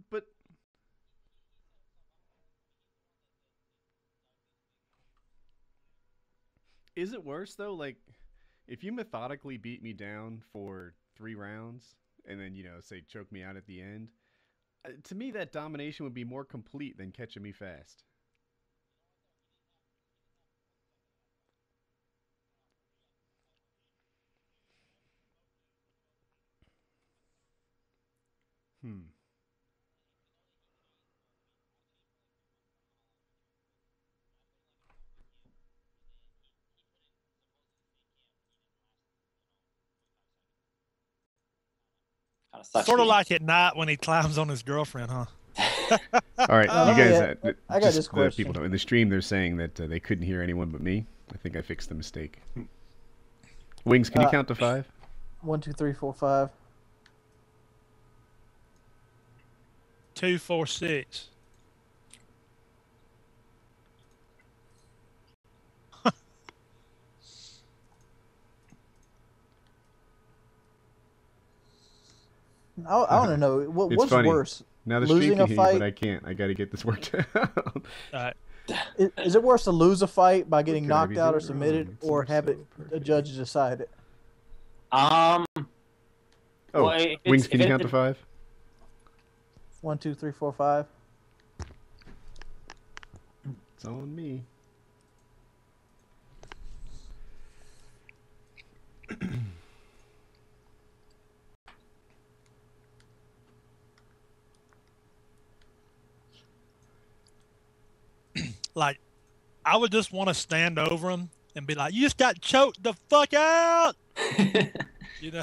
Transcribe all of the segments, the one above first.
But is it worse though? Like, if you methodically beat me down for 3 rounds and then say choke me out at the end, to me that domination would be more complete than catching me fast. Hmm. Kind of sucks Sort for of you. like at night when he climbs on his girlfriend, huh? All right, you Oh guys. yeah, I got this Just the people question. in the stream, they're saying that they couldn't hear anyone but me. I think I fixed the mistake. Wings, can you Uh, count to 5? 1, 2, 3, 4, 5. 2, 4, 6. I want to know It's what's funny. worse, Now the stream losing can a hear you, but fight. I can't. I got to get this worked out. All right. Is it worse to lose a fight by What getting could I knocked be out or doing submitted, wrong? It or seems have so it a perfect. judge decide it? Um, Oh, well, if it's Wings, can if you it's count to 5? 1, 2, 3, 4, 5. It's on me. Like, I would just want to stand over him and be like, "You just got choked the fuck out," you know.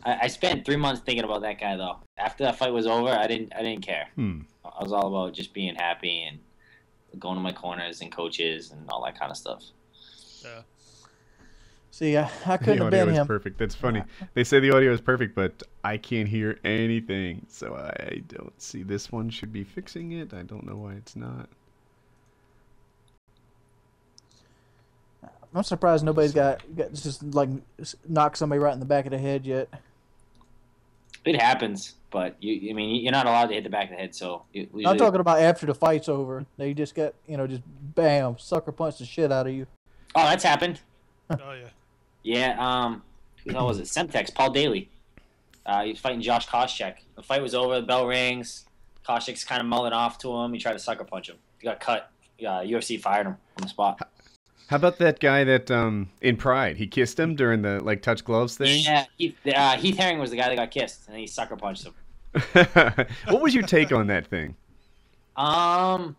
I spent 3 months thinking about that guy though. After that fight was over, I didn't care. Hmm. I was all about just being happy and going to my corners and coaches and all that kind of stuff. Yeah. See, I couldn't The have audio been is him. perfect. That's funny. They say the audio is perfect, but I can't hear anything. So I don't see this one should be fixing it. I don't know why it's not. I'm surprised nobody's got just like knocked somebody right in the back of the head yet. It happens, but I mean, you're not allowed to hit the back of the head. So I'm talking about after the fight's over. They just got just bam, sucker punch the shit out of you. Oh, that's happened. Oh yeah. Yeah. Who the hell was it? Semtex, Paul Daly. He was fighting Josh Koscheck. The fight was over. The bell rings. Koscheck's kind of mulling off to him. He tried to sucker punch him. He got cut. UFC fired him on the spot. How about that guy that in Pride he kissed him during the touch gloves thing? Yeah, Heath Herring was the guy that got kissed, and he sucker punched him. What was your take on that thing? I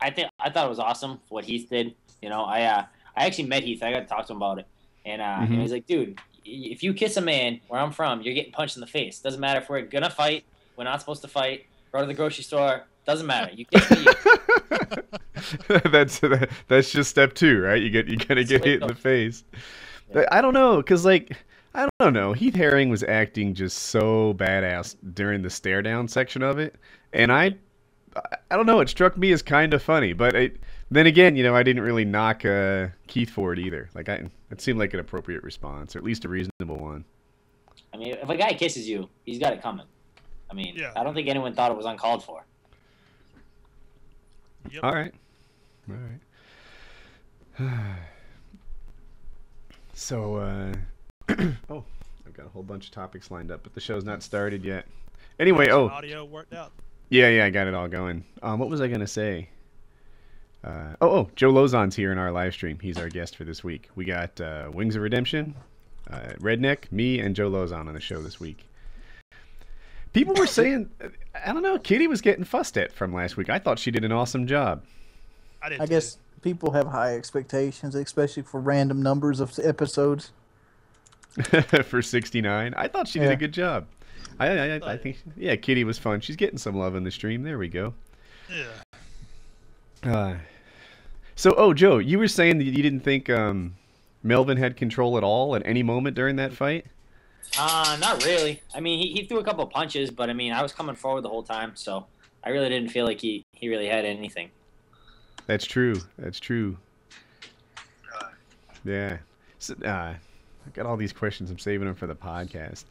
thought it was awesome what Heath did. I actually met Heath. I got to talk to him about it, and he was like, "Dude, if you kiss a man where I'm from, you're getting punched in the face. Doesn't matter if we're gonna fight. We're not supposed to fight. Go to the grocery store. Doesn't matter. You kiss me." That's just step 2, right? You gotta get hit in the face. Yeah. I don't know, cause I don't know. Heath Herring was acting just so badass during the stare down section of it, and I don't know. It struck me as kind of funny, but then again, I didn't really knock Keith for it either. It seemed like an appropriate response, or at least a reasonable one. I mean, if a guy kisses you, he's got it coming. I mean, Yeah. I don't think anyone thought it was uncalled for. Yep. All right. So, oh, I've got a whole bunch of topics lined up, but the show's not started yet. Anyway, Audio worked out. yeah, I got it all going. What was I gonna say? Joe Lozon's here in our live stream. He's our guest for this week. We got Wings of Redemption, Redneck, me, and Joe Lozon on the show this week. People were saying, I don't know, Kitty was getting fussed at from last week. I thought she did an awesome job. I did. I guess people have high expectations, especially for random numbers of episodes. For 69. I thought she did Yeah. a good job. I think, yeah, Kitty was fun. She's getting some love in the stream. There we go. Yeah. So, Joe, you were saying that you didn't think Melvin had control at all at any moment during that fight? Not really. I mean, he threw a couple of punches, but I mean, I was coming forward the whole time, so I really didn't feel like he really had anything. That's true. That's true. Yeah. So, I got all these questions. I'm saving them for the podcast.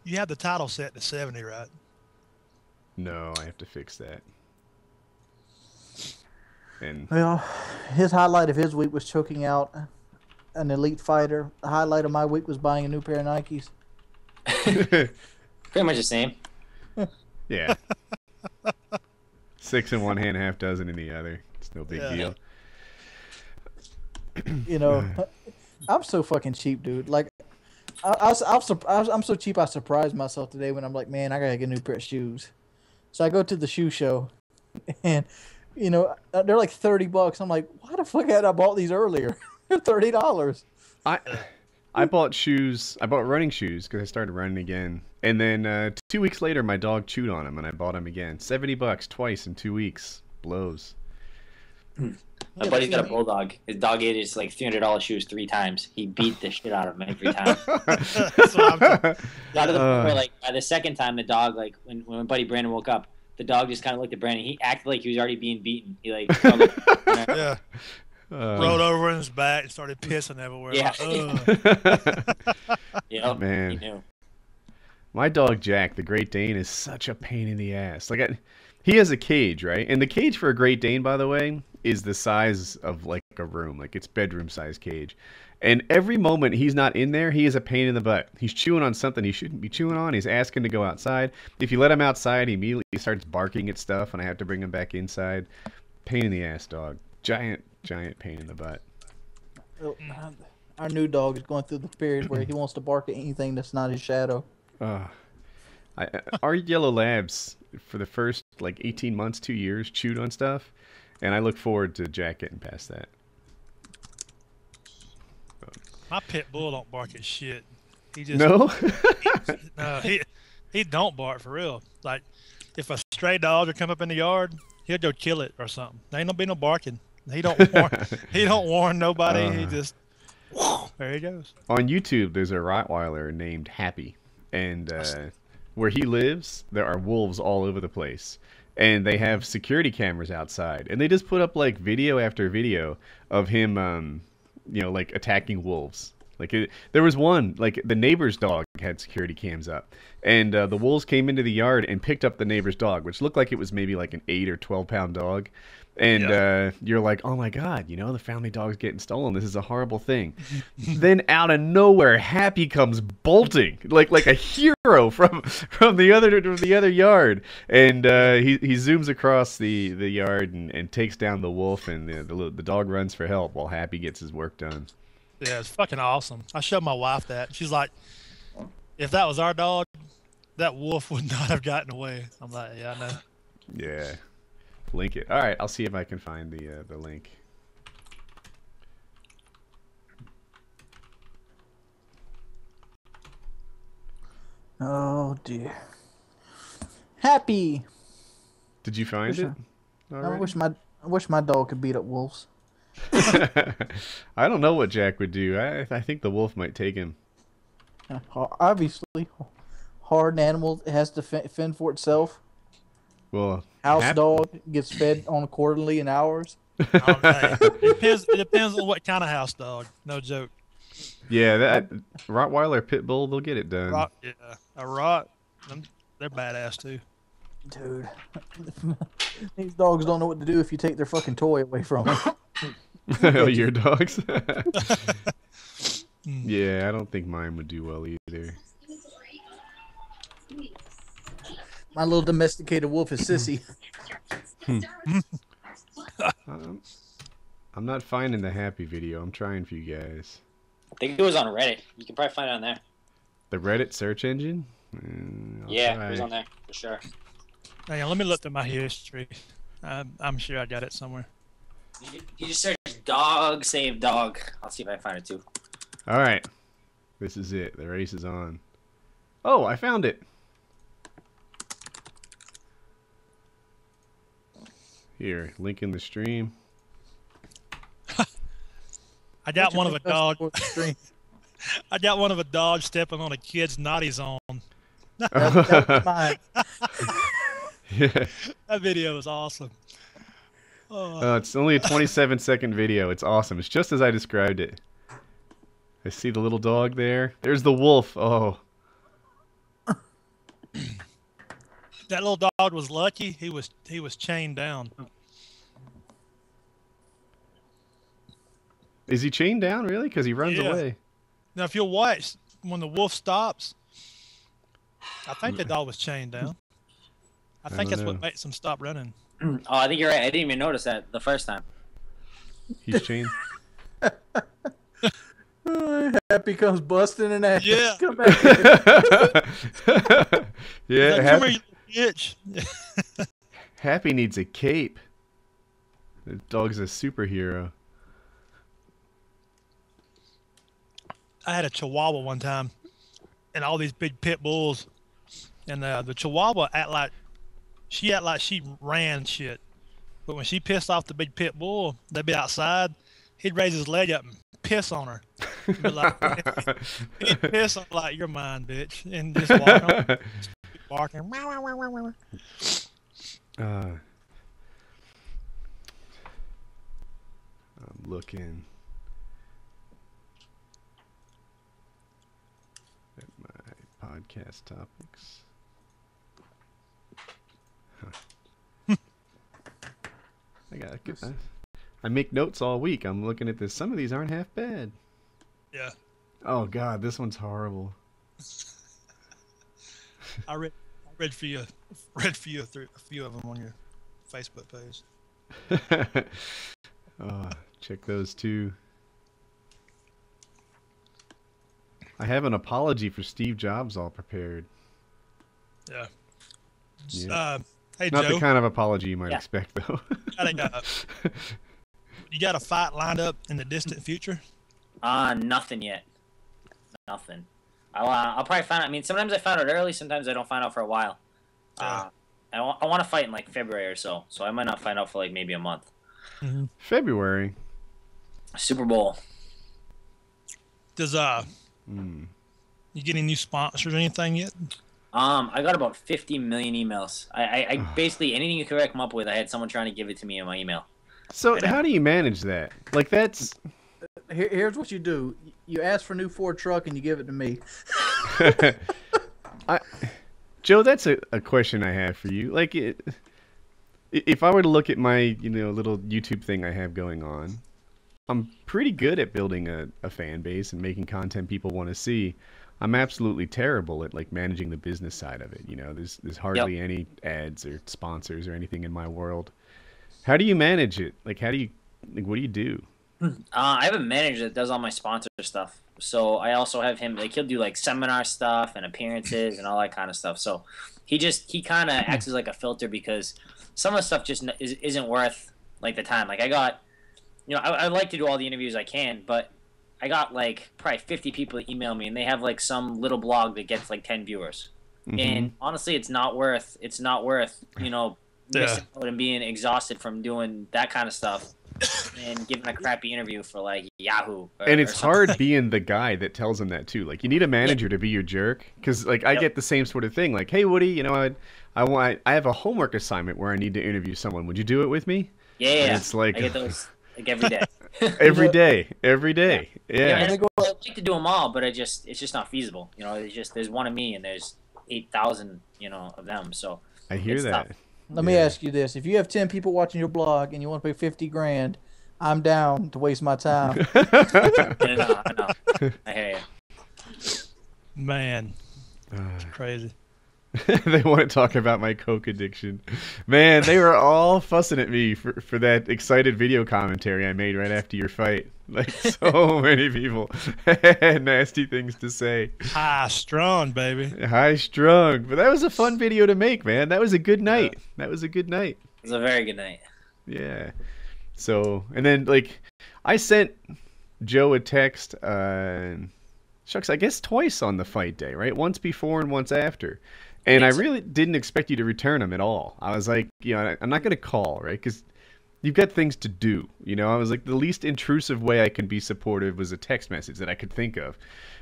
You have the title set to 70, right? No, I have to fix that. And Well, his highlight of his week was choking out an elite fighter. The highlight of my week was buying a new pair of Nikes. Pretty much the same. yeah. 6 in one hand, half dozen in the other. It's no big deal. You know, I'm so fucking cheap, dude. Like, I'm so cheap. I surprised myself today when I'm like, man, I gotta get a new pair of shoes. So I go to the shoe show, and you know they're like $30. I'm like, why the fuck had I bought these earlier? They're $30. I bought shoes. I bought running shoes because I started running again. And then 2 weeks later, my dog chewed on them, and I bought them again. $70 twice in 2 weeks. Blows. My buddy's got a bulldog. His dog ate his like $300 shoes 3 times. He beat the shit out of him every time. That's what I'm talking. Got to the point where, like, by the second time, the dog, like, when my buddy Brandon woke up, the dog just kind of looked at Brandon. He acted like he was already being beaten. He like, Yeah. Rolled over on his back and started pissing everywhere. Yeah. Like, yeah, Man. he knew. My dog Jack, the Great Dane, is such a pain in the ass. Like, he has a cage, right? And the cage for a Great Dane, by the way, is the size of like a room, like it's bedroom size cage. And every moment he's not in there, he is a pain in the butt. He's chewing on something he shouldn't be chewing on. He's asking to go outside. If you let him outside, he immediately starts barking at stuff, and I have to bring him back inside. Pain in the ass, dog. Giant pain in the butt. Our new dog is going through the period where he wants to bark at anything that's not his shadow. Our yellow labs for the first like 18 months, 2 years, chewed on stuff, and I look forward to Jack getting past that. my pit bull don't bark at shit. He just No? he don't bark for real. Like if a stray dog would come up in the yard, he'll go kill it or something. There ain't no barking. He don't warn nobody. He just there he goes. On YouTube, there's a Rottweiler named Happy, and where he lives, there are wolves all over the place, and they have security cameras outside, and they just put up like video after video of him, like attacking wolves. Like there was one, like the neighbor's dog had security cams up, and the wolves came into the yard and picked up the neighbor's dog, which looked like it was maybe like an 8 or 12 pound dog. And you're like, oh my God, the family dog's getting stolen. This is a horrible thing. Then out of nowhere, Happy comes bolting like a hero from the other yard, and he zooms across the yard and takes down the wolf, and the dog runs for help while Happy gets his work done. Yeah, it's fucking awesome. I showed my wife that. She's like, if that was our dog, that wolf would not have gotten away. I'm like, yeah, I know. Yeah. Link it. All right, I'll see if I can find the link. Oh dear. Happy. Did you find it? I wish my dog could beat up wolves. I don't know what Jack would do. I think the wolf might take him. Obviously, hard animal. It has to fend for itself. Well, House dog gets fed on quarterly in hours. Oh, man. It depends on what kind of house dog. No joke. Yeah, that Rottweiler pit bull, they'll get it done. They're badass too. Dude, these dogs don't know what to do if you take their fucking toy away from them. Your dogs? Yeah, I don't think mine would do well either. My little domesticated wolf is Sissy. I'm not finding the Happy video. I'm trying for you guys. I think it was on Reddit. You can probably find it on there. The Reddit search engine? Yeah, it was on there for sure. Hang on, let me look through my history. I'm sure I got it somewhere. You just search dog save dog. I'll see if I find it too. All right. This is it. The race is on. Oh, I found it. Here, link in the stream. I got one of a dog. I got one of a dog stepping on a kid's naughty zone. That was mine. Yeah. That video is awesome. It's only a 27-second video. It's awesome. It's just as I described it. I see the little dog there. There's the wolf. Oh. That little dog was lucky. He was chained down. Is he chained down, really? Because he runs away. Now, if you'll watch, when the wolf stops, I think the dog was chained down. I think that's what makes him stop running. Oh, I think you're right. I didn't even notice that the first time. He's chained. Happy comes busting and ass. Yeah. Come back. Yeah. Like, come here, you bitch. Happy needs a cape. The dog's a superhero. I had a Chihuahua one time, and all these big pit bulls, and the Chihuahua act like she ran shit, but when she pissed off the big pit bull, they'd be outside. He'd raise his leg up and piss on her. He'd be like, he'd piss on like, "You're mine, bitch," and just walk on, just barking. I'm looking at my podcast topics. Huh. I make notes all week. I'm looking at this. Some of these aren't half bad. Yeah, Oh God, this one's horrible. I read for you through a few of them on your Facebook page. Oh, check those too. I have an apology for Steve Jobs all prepared. Yeah. Yeah. Hey, Not Joe. the kind of apology you might expect, though. You got a fight lined up in the distant future? Nothing yet. Nothing. I'll probably find out. I mean, sometimes I find out early. Sometimes I don't find out for a while. I want to fight in like February or so. So I might not find out for like maybe a month. Mm-hmm. February. Super Bowl. Does you get any new sponsors or anything yet? I got about 50 million emails. I basically anything you could come up with, I had someone trying to give it to me in my email. So how do you manage that? Like that's. Here's what you do. You ask for a new Ford truck and you give it to me. Joe, that's a question I have for you. Like, if I were to look at my little YouTube thing I have going on, I'm pretty good at building a fan base and making content people want to see. I'm absolutely terrible at like managing the business side of it. There's hardly any ads or sponsors or anything in my world. How do you manage it? Like, what do you do? I have a manager that does all my sponsor stuff. So I also have him, like, he'll do like seminar stuff and appearances and all that kind of stuff. So he kind of acts as like a filter because some of the stuff just isn't worth like the time. Like I got, I like to do all the interviews I can, but I got like probably 50 people that email me and they have like some little blog that gets like 10 viewers. Mm-hmm. And honestly, it's not worth, missing out and being exhausted from doing that kind of stuff. And giving a crappy interview for like Yahoo. And it's hard being the guy that tells them that too. Like you need a manager to be your jerk, because like I get the same sort of thing. Like, hey Woody, I have a homework assignment where I need to interview someone. Would you do it with me? Yeah. And it's like I get those like every day. every day. Yeah. I'd like to do them all, but it's just not feasible. There's one of me and there's 8,000 of them. So I hear that. Tough. Let me ask you this. If you have 10 people watching your blog and you want to pay 50 grand, I'm down to waste my time. I know. I hear you. Man, it's crazy. They want to talk about my coke addiction. Man, they were all fussing at me for that excited video commentary I made right after your fight. Like, so many people had nasty things to say. High strung, baby. High strung. But that was a fun video to make, man. That was a good night. That was a good night. It was a very good night. Yeah. So, and then, like, I sent Joe a text, shucks, I guess twice on the fight day, right? Once before and once after. And I really didn't expect you to return them at all. I was like, I'm not going to call, right? Because you've got things to do. You know, I was like, the least intrusive way I can be supportive was a text message that I could think of.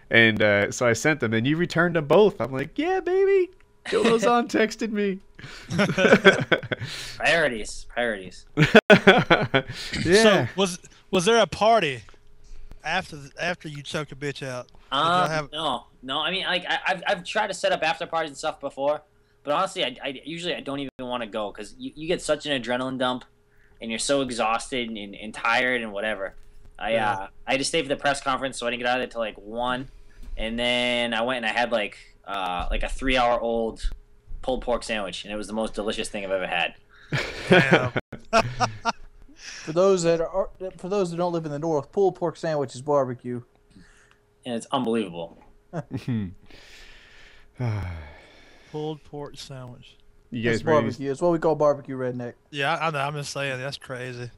And so I sent them, and you returned them both. I'm like, yeah, baby. Joe Lozon texted me. Priorities. Yeah. So was there a party after you choked a bitch out? No. I mean, like I've tried to set up after parties and stuff before, but honestly, I usually don't even want to go because you get such an adrenaline dump, and you're so exhausted and tired and whatever. I had to stay for the press conference, so I didn't get out of there till like 1, and then I went and I had like a 3-hour-old pulled pork sandwich, and it was the most delicious thing I've ever had. Damn. For those that don't live in the north, pulled pork sandwich is barbecue. And it's unbelievable. Pulled pork sandwich. You guys It's ready? barbecue. It's what we call barbecue redneck. Yeah, I know. I'm just saying that's crazy.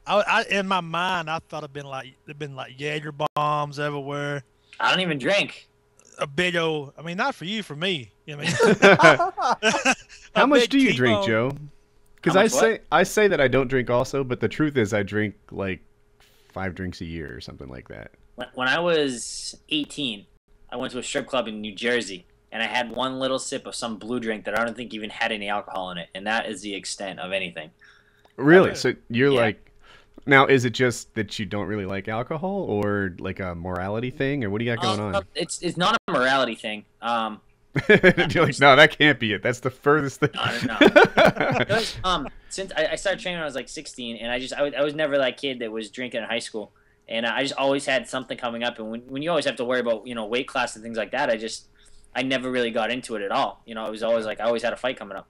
I in my mind, I thought it'd been like Jaeger bombs everywhere. I don't even drink. A big old. I mean, not for you, for me. You know what I mean? How A much big do you T-bone. drink, Joe? Because How much I say that I don't drink also, but the truth is I drink like 5 drinks a year or something like that. When I was 18, I went to a strip club in New Jersey, and I had one little sip of some blue drink that I don't think even had any alcohol in it, and that is the extent of anything. Really? Okay. So you're Yeah. like, now is it just that you don't really like alcohol, or like a morality thing, or what do you got going on? It's not a morality thing. You're like, no, that can't be it. That's the furthest thing. No. Because, since I started training when I was like 16, and I was never that kid that was drinking in high school, and I just always had something coming up. And when you always have to worry about weight class and things like that, I never really got into it at all. It was always like I always had a fight coming up.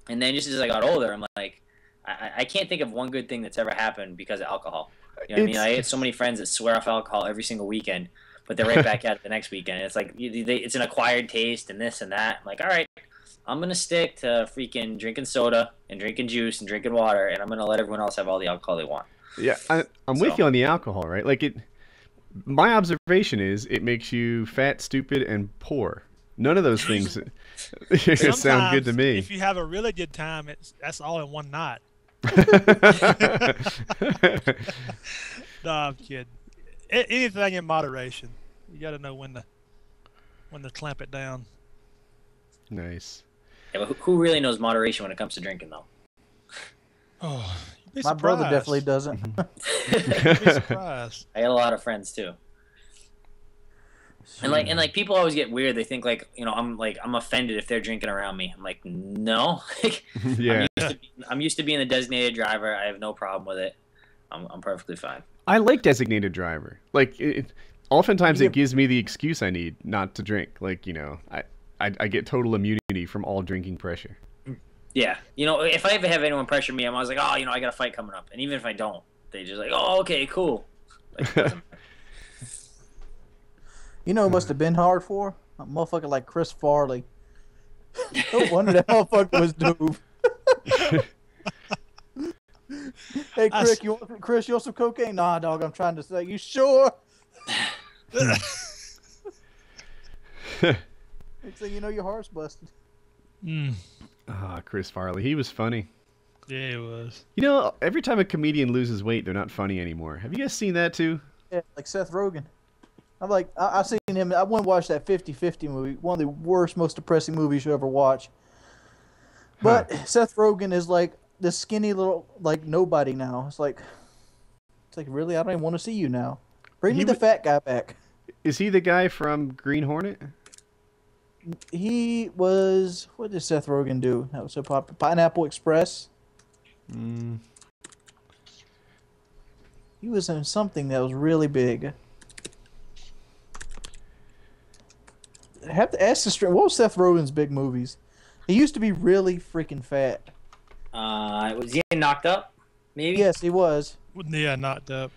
And then just as I got older, I'm like, I can't think of one good thing that's ever happened because of alcohol. You know what I mean? I had so many friends that swear off alcohol every single weekend, but they're right back at it the next weekend. It's like it's an acquired taste and this and that. I'm like, all right, I'm going to stick to freaking drinking soda and drinking juice and drinking water, and I'm going to let everyone else have all the alcohol they want. Yeah, I'm with you on the alcohol, right? Like my observation is it makes you fat, stupid, and poor. None of those things sound good to me. If you have a really good time, that's all in one night. No, I'm kidding. Anything in moderation. You got to know when to clamp it down. Nice. Yeah, but who really knows moderation when it comes to drinking, though? Oh, you'd be My brother surprised. definitely doesn't. You'd be surprised. I had a lot of friends too. And like people always get weird. They think I'm offended if they're drinking around me. I'm like, no. Yeah. I'm used to being the designated driver. I have no problem with it. I'm perfectly fine. I like designated driver. Like, oftentimes it gives me the excuse I need not to drink. Like, I get total immunity from all drinking pressure. Yeah. If I ever have anyone pressure me, I'm always like, oh, I got a fight coming up. And even if I don't, they just like, oh, okay, cool. Like, it doesn't matter. It must have been hard for a motherfucker like Chris Farley. No wonder that motherfucker was doomed. Hey, Chris, you want some cocaine? Nah, dog, I'm trying to say, you sure? Next thing you know, your heart's busted. Chris Farley. He was funny. Yeah, it was. Every time a comedian loses weight, they're not funny anymore. Have you guys seen that too? Yeah, like Seth Rogen. I'm like, I seen him. I went and watched that 50-50 movie. One of the worst, most depressing movies you ever watch. But Seth Rogen is like this skinny little nobody now. It's like really, I don't even want to see you now. Bring me the fat guy back. Is he the guy from Green Hornet? He was. What did Seth Rogen do? That was so popular. Pineapple Express. He was in something that was really big. I have to ask the stream. What was Seth Rogen's big movies? He used to be really freaking fat. Was he Knocked Up? Maybe. Yes, he was. Yeah, Knocked Up.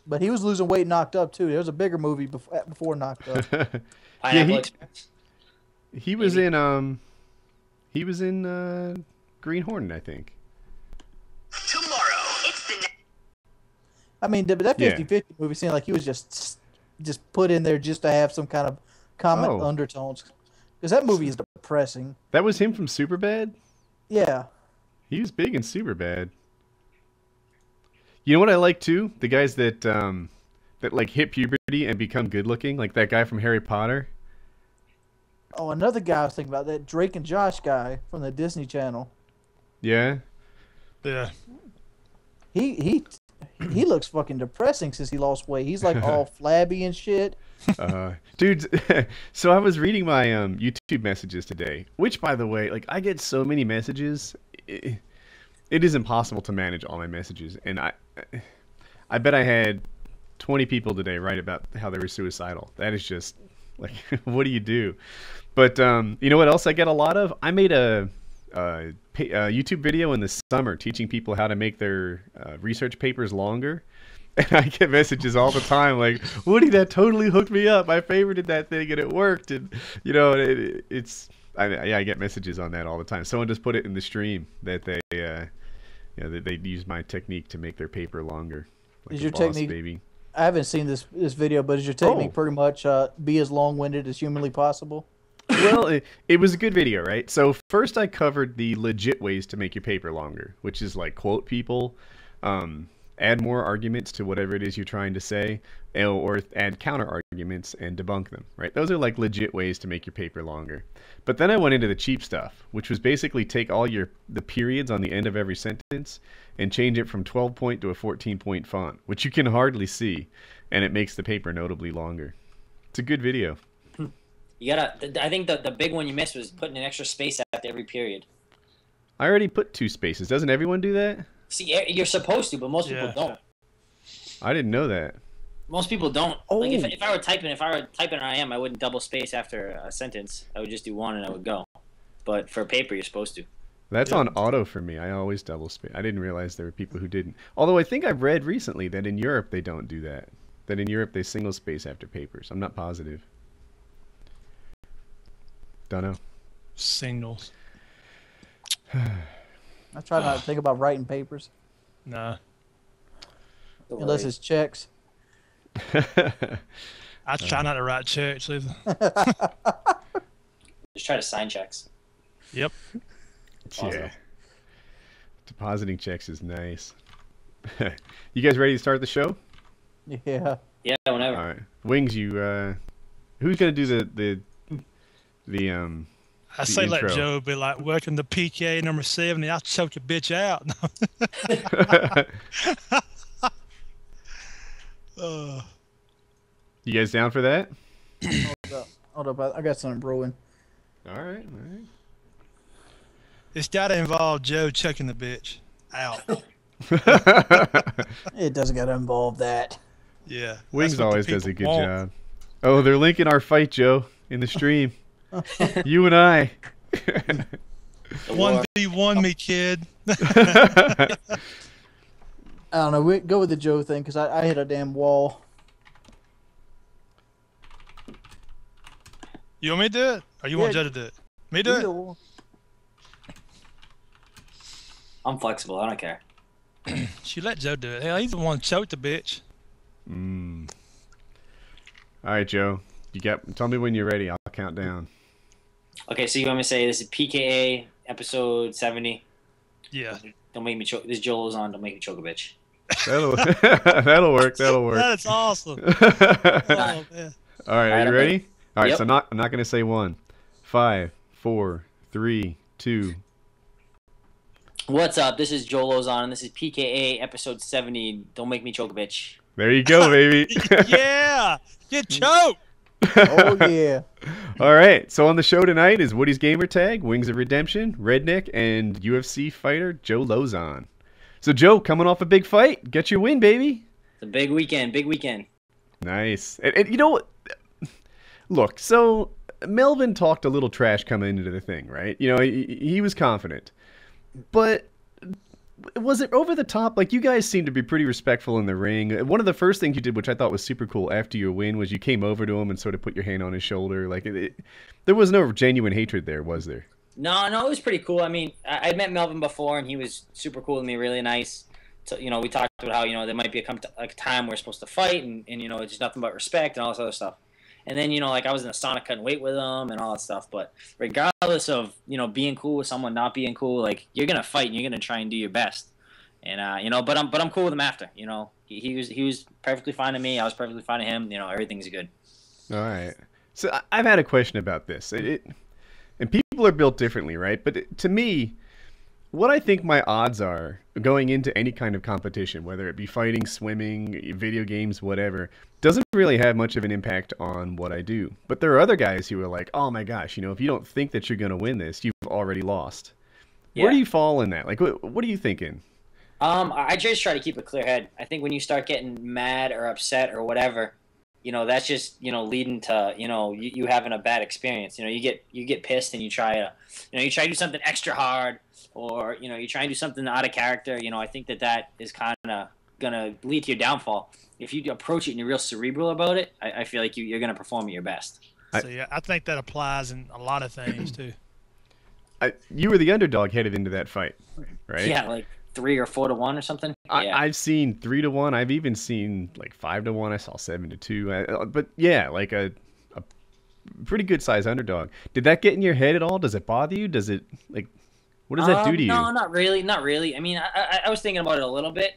But he was losing weight, Knocked Up too. There was a bigger movie before Knocked Up. Pineapple Express. He was in Green Hornet, I think. Tomorrow, it's the I mean, but that 50-50 movie seemed like he was just put in there just to have some kind of comic undertones. Because that movie is depressing. That was him from Superbad? Yeah. He was big in Superbad. You know what I like too? The guys that like hit puberty and become good looking, like that guy from Harry Potter. Oh, another guy I was thinking about, that Drake and Josh guy from the Disney Channel. Yeah. Yeah. He he looks fucking depressing since he lost weight. He's like all flabby and shit. Dude, so I was reading my YouTube messages today, which, by the way, like I get so many messages, it is impossible to manage all my messages, and I bet I had 20 people today write about how they were suicidal. That is just like, what do you do? But you know what else I get a lot of? I made a YouTube video in the summer teaching people how to make their research papers longer. And I get messages all the time like, Woody, that totally hooked me up. I favorited that thing and it worked. And, you know, I get messages on that all the time. Someone just put it in the stream that they, that they use my technique to make their paper longer. Like Is your boss, technique, baby. I haven't seen this video, but is your technique pretty much be as long-winded as humanly possible? Well, it was a good video, right? So first I covered the legit ways to make your paper longer, which is like quote people, add more arguments to whatever it is you're trying to say, or add counter arguments and debunk them, right? Those are like legit ways to make your paper longer. But then I went into the cheap stuff, which was basically take all the periods on the end of every sentence and change it from 12-point to a 14-point font, which you can hardly see, and it makes the paper notably longer. It's a good video. You gotta. I think the big one you missed was putting an extra space after every period. I already put 2 spaces. Doesn't everyone do that? See, you're supposed to, but most people don't. I didn't know that. Most people don't. Oh. Like if I were typing I wouldn't double space after a sentence. I would just do one and I would go. But for paper, you're supposed to. That's on auto for me. I always double space. I didn't realize there were people who didn't. Although I think I've read recently that in Europe they don't do that. That in Europe they single space after papers. I'm not positive. Don't know. Signals. I try not to think about writing papers Nah. unless it's checks. I try not to write checks either. Just try to sign checks. Yep. Yeah. Depositing checks is nice. You guys ready to start the show? Yeah. Yeah, whenever. All right. Wings, you who's gonna do the I say let intro. Joe be like, welcome to PK number 70. I'll choke your bitch out. You guys down for that? Hold up. I got something brewing. All right. It's got to involve Joe choking the bitch out. It doesn't got to involve that. Yeah. Wings that's what the always does a people good want. job. Oh, they're linking our fight, Joe, in the stream. You and I. 1v1 me, kid. I don't know. We go with the Joe thing because I hit a damn wall. You want me to do it? Or you want Yeah. Joe to do it? Me do it? I'm flexible. I don't care. She let Joe do it. Hell, he's the one who choked the bitch. All right, Joe. Tell me when you're ready. I'll count down. Okay, so you want me to say this is PKA episode 70? Yeah. Don't make me choke. This is Joe Lozon. Don't make me choke a bitch. That'll work. That'll work. That's awesome. Oh, man. All right, are you ready? All right, Yep. so I'm not gonna say 1. 5, 4, 3, 2. What's up? This is Joe Lozon, and this is PKA episode 70. Don't make me choke a bitch. There you go, baby. Yeah. Get choked. Oh, yeah. All right, so on the show tonight is Woody's Gamer Tag, Wings of Redemption, Redneck, and UFC fighter Joe Lozon. So, Joe, coming off a big fight, get your win, baby. It's a big weekend. Big weekend. Nice. And you know what? Look, so Melvin talked a little trash coming into the thing, right? You know, he was confident. But was it over the top? Like, you guys seemed to be pretty respectful in the ring. One of the first things you did, which I thought was super cool after your win, was you came over to him and sort of put your hand on his shoulder. Like, there was no genuine hatred there, was there? No, it was pretty cool. I mean, I'd met Melvin before, and he was super cool with me, really nice. So, you know, we talked about how, you know, there might be a time we're supposed to fight, and you know, it's just nothing but respect and all this other stuff. And then, you know, like I was in the sauna cutting weight with him and all that stuff. But regardless of, you know, being cool with someone, not being cool, like you're going to fight and you're going to try and do your best. And but I'm cool with him after. He was perfectly fine to me. I was perfectly fine to him. Everything's good. All right. So I've had a question about this. And people are built differently, right? But to me, what I think my odds are going into any kind of competition, whether it be fighting, swimming, video games, whatever, doesn't really have much of an impact on what I do. But there are other guys who are like, oh my gosh, if you don't think that you're going to win this, you've already lost. Yeah. Where do you fall in that? Like, what are you thinking? I just try to keep a clear head. I think when you start getting mad or upset or whatever, that's just, leading to, you having a bad experience. You get pissed and you try to do something extra hard, or, you try and do something out of character. I think that is kind of going to lead to your downfall. If you approach it and you're real cerebral about it, I feel like you're going to perform at your best. So, yeah, I think that applies in a lot of things, too. You were the underdog headed into that fight, right? Yeah, like 3 or 4 to 1 or something. Yeah. I've seen 3 to 1. I've even seen like 5 to 1. I saw 7 to 2. But yeah, like a pretty good size underdog. Did that get in your head at all? Does it bother you? Does it what does that do to you? No, not really. Not really. I mean, I was thinking about it a little bit,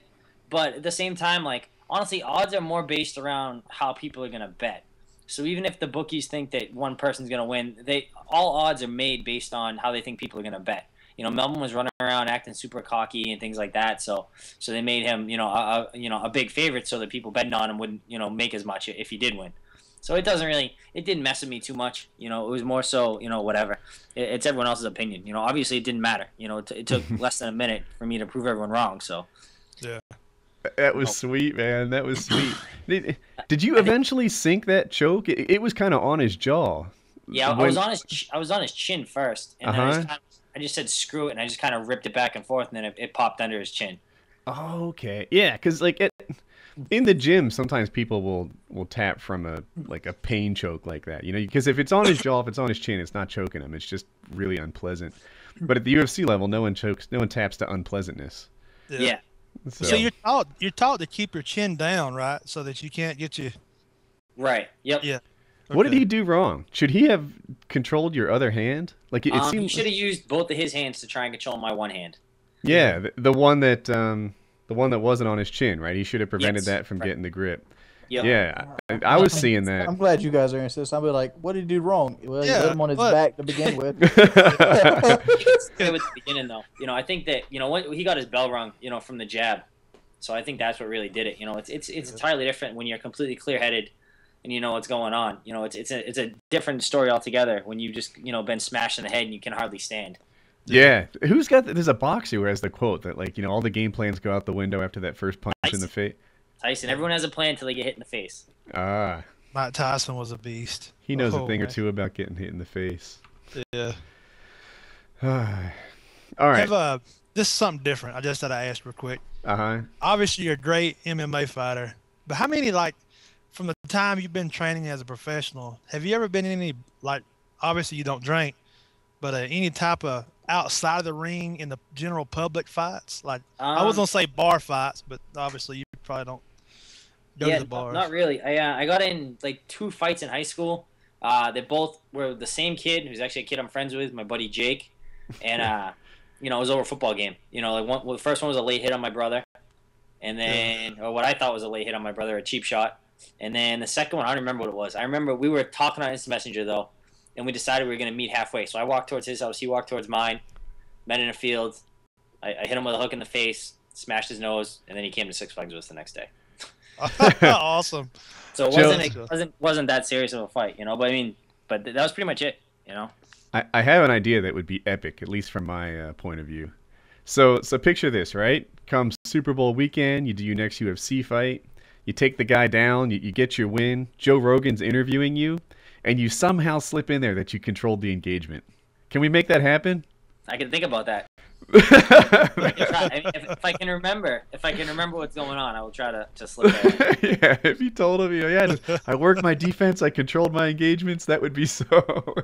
but at the same time, like, honestly, odds are more based around how people are gonna bet. So even if the bookies think that one person's gonna win, all odds are made based on how they think people are gonna bet. Melvin was running around acting super cocky and things like that, so they made him, a big favorite, so that people betting on him wouldn't, make as much if he did win. So it didn't mess with me too much. It was more so, whatever. It's everyone else's opinion. Obviously it didn't matter. It took less than a minute for me to prove everyone wrong. So. Yeah. That was sweet, man. That was sweet. Did you eventually sink that choke? It was kind of on his jaw. Yeah, I was on his chin first, and then I just said screw it, and I just kind of ripped it back and forth, and then it popped under his chin. Oh, okay. Yeah, because in the gym, sometimes people will tap from a pain choke like that, because if it's on his jaw, if it's on his chin, it's not choking him. It's just really unpleasant. But at the UFC level, no one taps to unpleasantness. Yeah. So you're taught to keep your chin down, right, so that you can't get you. Right. Yep. Yeah. Okay. What did he do wrong? Should he have controlled your other hand? Like it seemed he should have used both of his hands to try and control my one hand. Yeah, the one that wasn't on his chin, right? He should have prevented that from getting the grip. Yep. Yeah, I was seeing that. I'm glad you guys are insist. I'll be like, what did he do wrong? Well, he put him on his back to begin with. With the beginning, though, I think that when he got his bell rung, from the jab, so I think that's what really did it. It's entirely different when you're completely clear-headed and you know what's going on. It's a different story altogether when you've just been smashed in the head and you can hardly stand. Yeah, who's got? There's a boxer who has the quote that all the game plans go out the window after that first punch in the face. Tyson, everyone has a plan until they get hit in the face. Ah. Mike Tyson was a beast. He knows a thing or two about getting hit in the face. Yeah. All right. This is something different. I just thought I'd ask real quick. Uh-huh. Obviously, you're a great MMA fighter, but how many, from the time you've been training as a professional, have you ever been in any, obviously you don't drink, but any type of outside of the ring in the general public fights? I was gonna say bar fights, but obviously you probably don't go to the bars. Not really. I got in 2 fights in high school. They both were the same kid, who's actually a kid I'm friends with, my buddy Jake, and it was over a football game. The first one was a late hit on my brother, and then or what I thought was a late hit on my brother, a cheap shot, and then the second one I don't remember what it was. I remember we were talking on Instant Messenger though. And we decided we were going to meet halfway. So I walked towards his house. He walked towards mine. Met in a field. I hit him with a hook in the face, smashed his nose, and then he came to Six Flags with us the next day. Awesome. So it wasn't that serious of a fight, but that was pretty much it, I have an idea that would be epic, at least from my point of view. So picture this, right? Comes Super Bowl weekend, you do your next UFC fight, you take the guy down, you get your win. Joe Rogan's interviewing you. And you somehow slip in there that you controlled the engagement. Can we make that happen? I can think about that. I can try. If I can remember what's going on, I will try to slip there. Yeah, if you told him, I worked my defense, I controlled my engagements, that would be so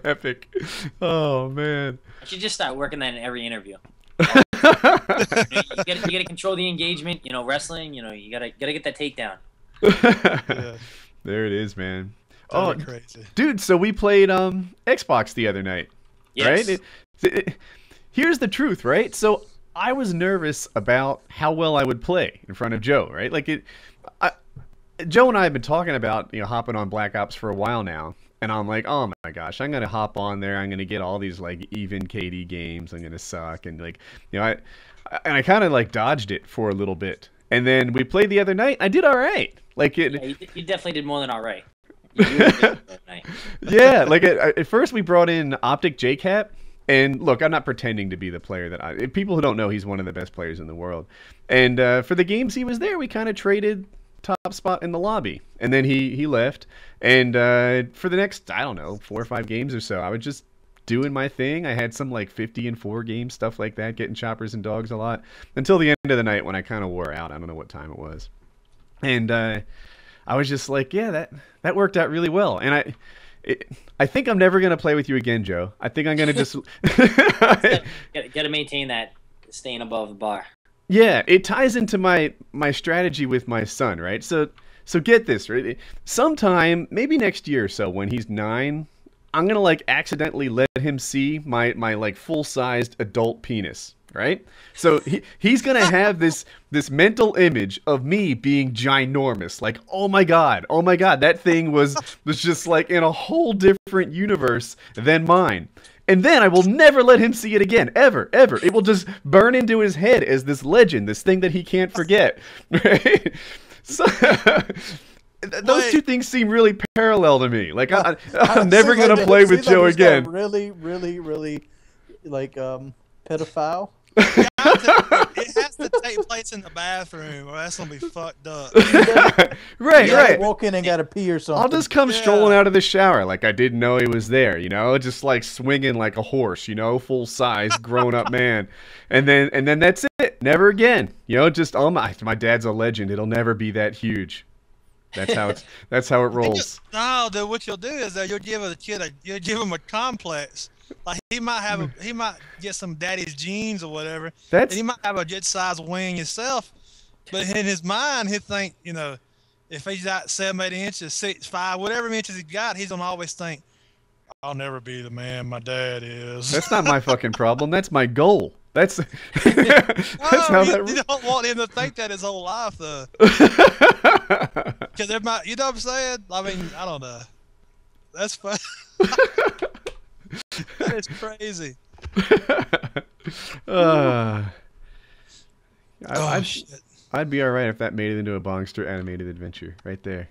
epic. Oh man. I should just start working that in every interview. You gotta control the engagement. Wrestling. You gotta get that takedown. Yeah. There it is, man. Totally crazy. Dude, so we played Xbox the other night, yes. right? Here's the truth, right? So I was nervous about how well I would play in front of Joe, right? Joe and I have been talking about, hopping on Black Ops for a while now. And I'm like, oh my gosh, I'm going to hop on there. I'm going to get all these like even KD games. I'm going to suck. And like, I kind of like dodged it for a little bit. And then we played the other night. I did all right. Like Yeah, you definitely did more than all right. You really did that night. Yeah, like at first we brought in Optic JCap. And look, I'm not pretending to be the player that people who don't know, he's one of the best players in the world. And for the games he was there, we kind of traded top spot in the lobby. And then he left. And for the next, I don't know, 4 or 5 games or so, I was just doing my thing. I had some like 50-4 games, stuff like that, getting choppers and dogs a lot. Until the end of the night when I kind of wore out. I don't know what time it was. And I was just like, yeah, that worked out really well. And I think I'm never gonna play with you again, Joe. I think I'm gonna just gotta maintain that staying above the bar. Yeah, it ties into my strategy with my son, right? So get this, right? Sometime, maybe next year or so, when he's 9, I'm gonna like accidentally let him see my like full-sized adult penis, right? So he's gonna have this mental image of me being ginormous, like oh my god, that thing was just like in a whole different universe than mine. And then I will never let him see it again, ever. It will just burn into his head as this legend, this thing that he can't forget, right? So those two things seem really parallel to me. Like I'm never gonna play with Joe again. Really, really, really, like pedophile. It has to take place in the bathroom, or that's gonna be fucked up. Right. Walk in and gotta pee or something. I'll just come strolling out of the shower like I didn't know he was there, just like swinging like a horse, full size grown up man, and then that's it. Never again, just my dad's a legend. It'll never be that huge. That's how it rolls. No, dude, what you'll do is you'll give the kid you'll give him a complex. Like he might get some daddy's genes or whatever. And he might have a good sized wing himself, but in his mind he'll think, if he's got 7-8 inches, 6'5", whatever inches he got, he's gonna always think, I'll never be the man my dad is. That's not my fucking problem. That's my goal. That's how that. You don't want him to think that his whole life, though. Because there might, you know what I'm saying? I mean, I don't know. That's fun. That is crazy. I'd be all right if that made it into a Bongster animated adventure right there.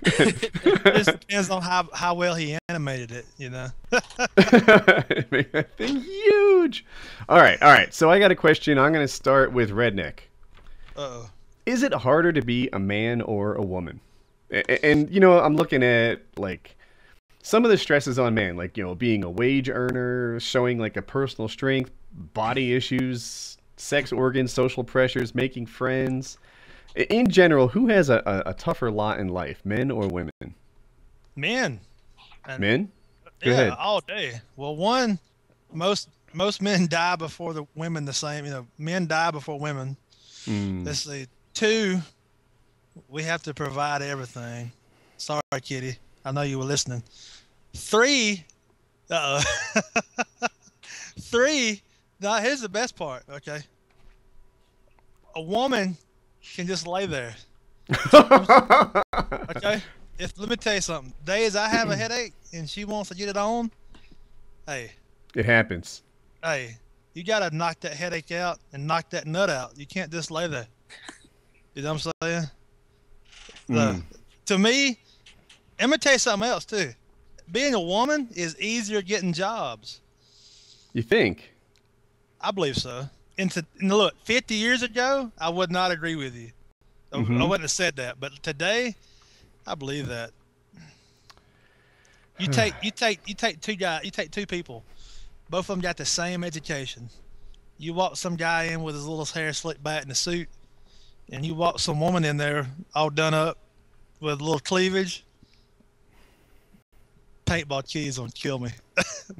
It just depends on how well he animated it, Make that thing huge. All right. So I got a question. I'm going to start with Redneck. Uh-oh. Is it harder to be a man or a woman? And I'm looking at like some of the stresses on man, like being a wage earner, showing like a personal strength, body issues, sex organs, social pressures, making friends. In general, who has a tougher lot in life, men or women? Men. Men? Go Yeah, ahead. all day. Well, most men die before the women the same. Men die before women. Let's see. 2, we have to provide everything. Sorry, Kitty. I know you were listening. 3, 3, now here's the best part, okay? A woman can just lay there. Okay? Let me tell you something. Days I have a headache and she wants to get it on, hey. It happens. Hey, you gotta knock that headache out and knock that nut out. You can't just lay there. You know what I'm saying? So, to me, let me tell you something else too. Being a woman is easier getting jobs. You think? I believe so. And look, 50 years ago, I would not agree with you. I wouldn't have said that, but today, I believe that. You take two guys, you take 2 people, both of them got the same education. You walk some guy in with his little hair slicked back in a suit, and you walk some woman in there all done up with a little cleavage. Paintball kids gonna kill me,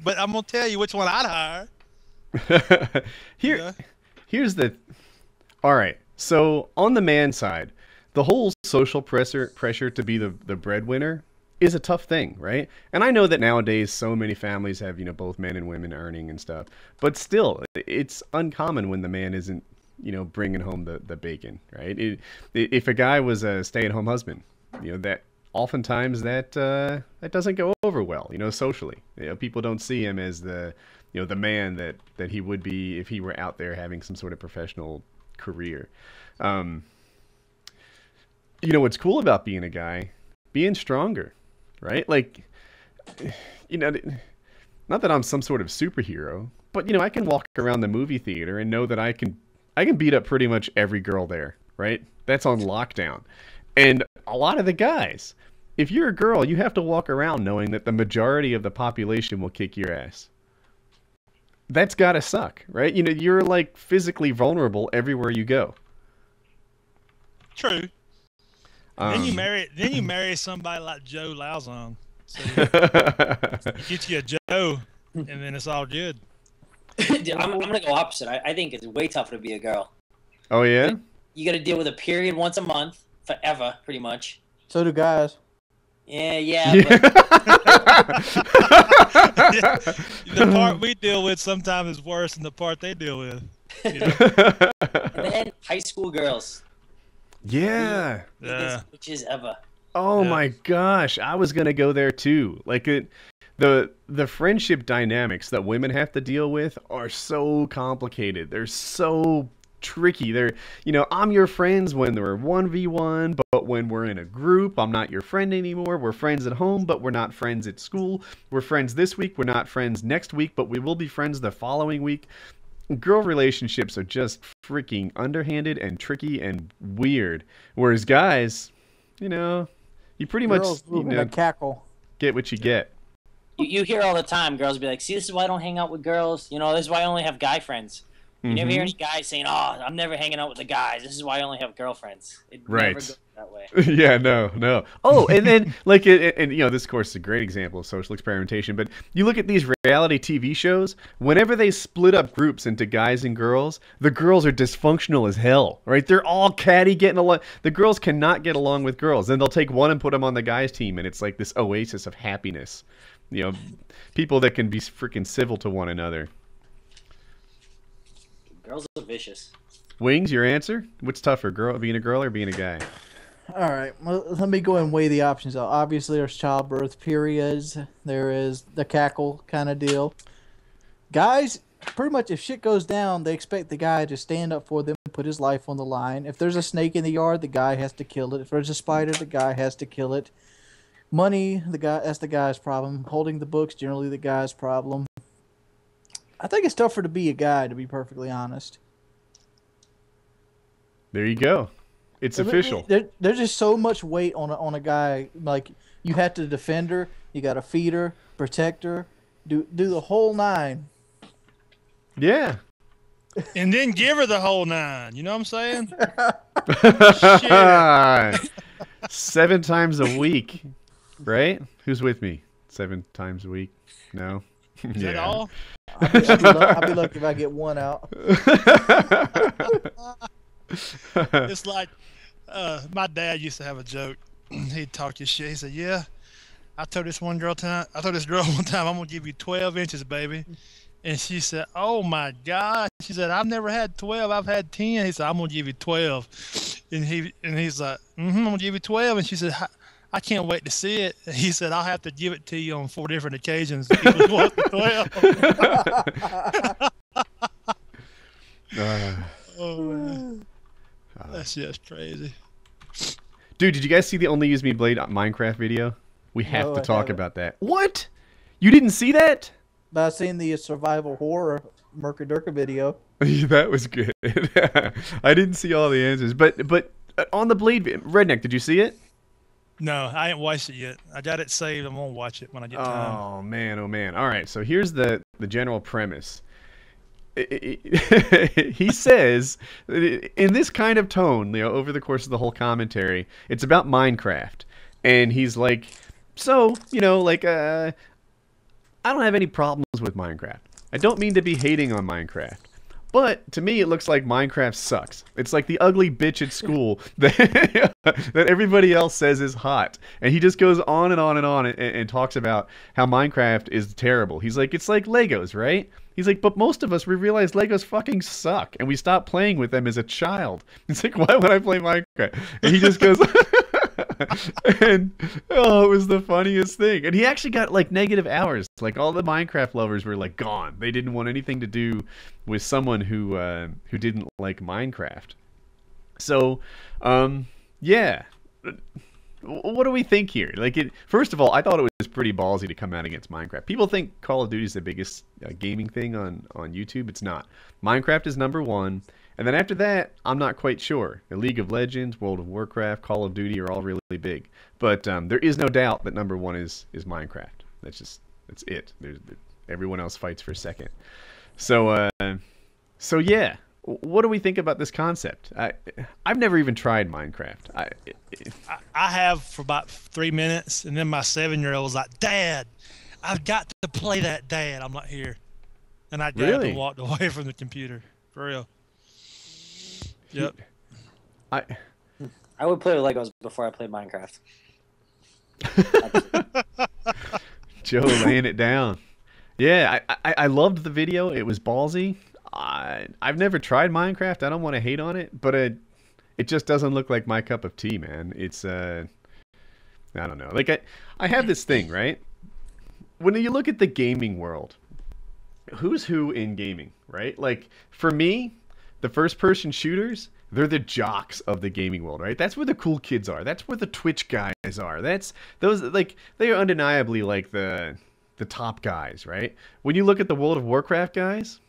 but I'm gonna tell you which one I'd hire. Here's the. All right. So on the man side, the whole social pressure to be the breadwinner is a tough thing, right? And I know that nowadays so many families have, both men and women earning and stuff. But still, it's uncommon when the man isn't, bringing home the bacon, right? If a guy was a stay-at-home husband, that oftentimes that doesn't go over well, socially. People don't see him as the man that he would be if he were out there having some sort of professional career. What's cool about being a guy, being stronger, right? Like, not that I'm some sort of superhero, but I can walk around the movie theater and know that I can beat up pretty much every girl there, right? That's on lockdown. And a lot of the guys, if you're a girl, you have to walk around knowing that the majority of the population will kick your ass. That's gotta suck, right? You're like physically vulnerable everywhere you go. True. Then you marry somebody like Joe Lauzon. So you get you a Joe, and then it's all good. Dude, I'm gonna go opposite. I think it's way tougher to be a girl. Oh yeah? You got to deal with a period once a month, forever, pretty much. So do guys. Yeah. The part we deal with sometimes is worse than the part they deal with. And then high school girls. Yeah. Which is ever. Oh my gosh, I was gonna go there too. Like the friendship dynamics that women have to deal with are so complicated. They're so tricky. They're, I'm your friends when we're 1v1, but when we're in a group, I'm not your friend anymore. We're friends at home, but we're not friends at school. We're friends this week, we're not friends next week, but we will be friends the following week. Girl relationships are just freaking underhanded and tricky and weird. Whereas guys, you pretty Girls much cackle. Get what you get. You hear all the time girls be like, see, this is why I don't hang out with girls. This is why I only have guy friends. You never hear any guys saying, oh, I'm never hanging out with the guys. This is why I only have girlfriends. It never goes that way. Yeah, no. Oh, and then, this course is a great example of social experimentation, but you look at these reality TV shows, whenever they split up groups into guys and girls, the girls are dysfunctional as hell, right? They're all catty getting along. The girls cannot get along with girls. Then they'll take one and put them on the guys' team, and it's like this oasis of happiness. People that can be freaking civil to one another. Girls are vicious. Wings, your answer? What's tougher, being a girl or being a guy? All right, well, let me go and weigh the options out. Obviously, there's childbirth periods. There is the cackle kind of deal. Guys, pretty much if shit goes down, they expect the guy to stand up for them, put his life on the line. If there's a snake in the yard, the guy has to kill it. If there's a spider, the guy has to kill it. Money, that's the guy's problem. Holding the books, generally the guy's problem. I think it's tougher to be a guy, to be perfectly honest. There you go. It's official. There's just so much weight on a guy. Like, you have to defend her, you got to feed her, protect her, do the whole nine. Yeah. And then give her the whole nine. You know what I'm saying? Shit. 7 times a week, right? Who's with me? 7 times a week? No. Is that all? I'll be lucky if I get one out. It's like my dad used to have a joke. He'd talk his shit. He said, "Yeah, I told this girl one time, I'm gonna give you 12 inches, baby." And she said, "Oh my God!" She said, "I've never had 12. I've had 10." He said, "I'm gonna give you 12." And he's like, "I'm gonna give you 12." And she said, "I can't wait to see it." He said, "I'll have to give it to you on 4 different occasions." He was one to 12. Oh man, that's just crazy. Dude, did you guys see the Only Use Me Blade Minecraft video? We have No, to I talk haven't. about that. What? You didn't see that? But I've seen the survival horror Murka Durka video. That was good. I didn't see all the answers, but on the Blade, Redneck, did you see it? No, I ain't watched it yet. I got it saved. I'm gonna watch it when I get time. Oh man. All right, so here's the general premise. He says, in this kind of tone, over the course of the whole commentary, it's about Minecraft, and he's like, so, I don't have any problems with Minecraft. I don't mean to be hating on Minecraft, But to me, it looks like Minecraft sucks. It's like the ugly bitch at school that that everybody else says is hot, and he just goes on and on and on and talks about how Minecraft is terrible. He's like, it's like Legos, right? He's like, but most of us, we realize Legos fucking suck, and we stopped playing with them as a child. It's like, why would I play Minecraft? And he just goes, and oh, it was the funniest thing. And he actually got like negative hours. Like all the Minecraft lovers were like gone. They didn't want anything to do with someone who didn't like Minecraft. So, yeah. What do we think here? Like, first of all, I thought it was pretty ballsy to come out against Minecraft. People think Call of Duty is the biggest gaming thing on YouTube. It's not. Minecraft is number one, and then after that, I'm not quite sure. The League of Legends, World of Warcraft, Call of Duty are all really big, but there is no doubt that number one is Minecraft. That's it. Everyone else fights for second. So yeah. What do we think about this concept? I've never even tried Minecraft. I have for about 3 minutes, and then my 7-year-old was like, "Dad, I've got to play that, Dad." I'm like, "Here," and I got up and walked away from the computer. For real. Yep. I would play with Legos before I played Minecraft. Joe laying it down. Yeah, I loved the video. It was ballsy. I've never tried Minecraft. I don't want to hate on it, but it just doesn't look like my cup of tea, man. It's I don't know. Like I have this thing, right? When you look at the gaming world, who's who in gaming, right? Like for me, the first-person shooters, they're the jocks of the gaming world, right? That's where the cool kids are. That's where the Twitch guys are. That's those like they are undeniably like the top guys, right? When you look at the World of Warcraft guys,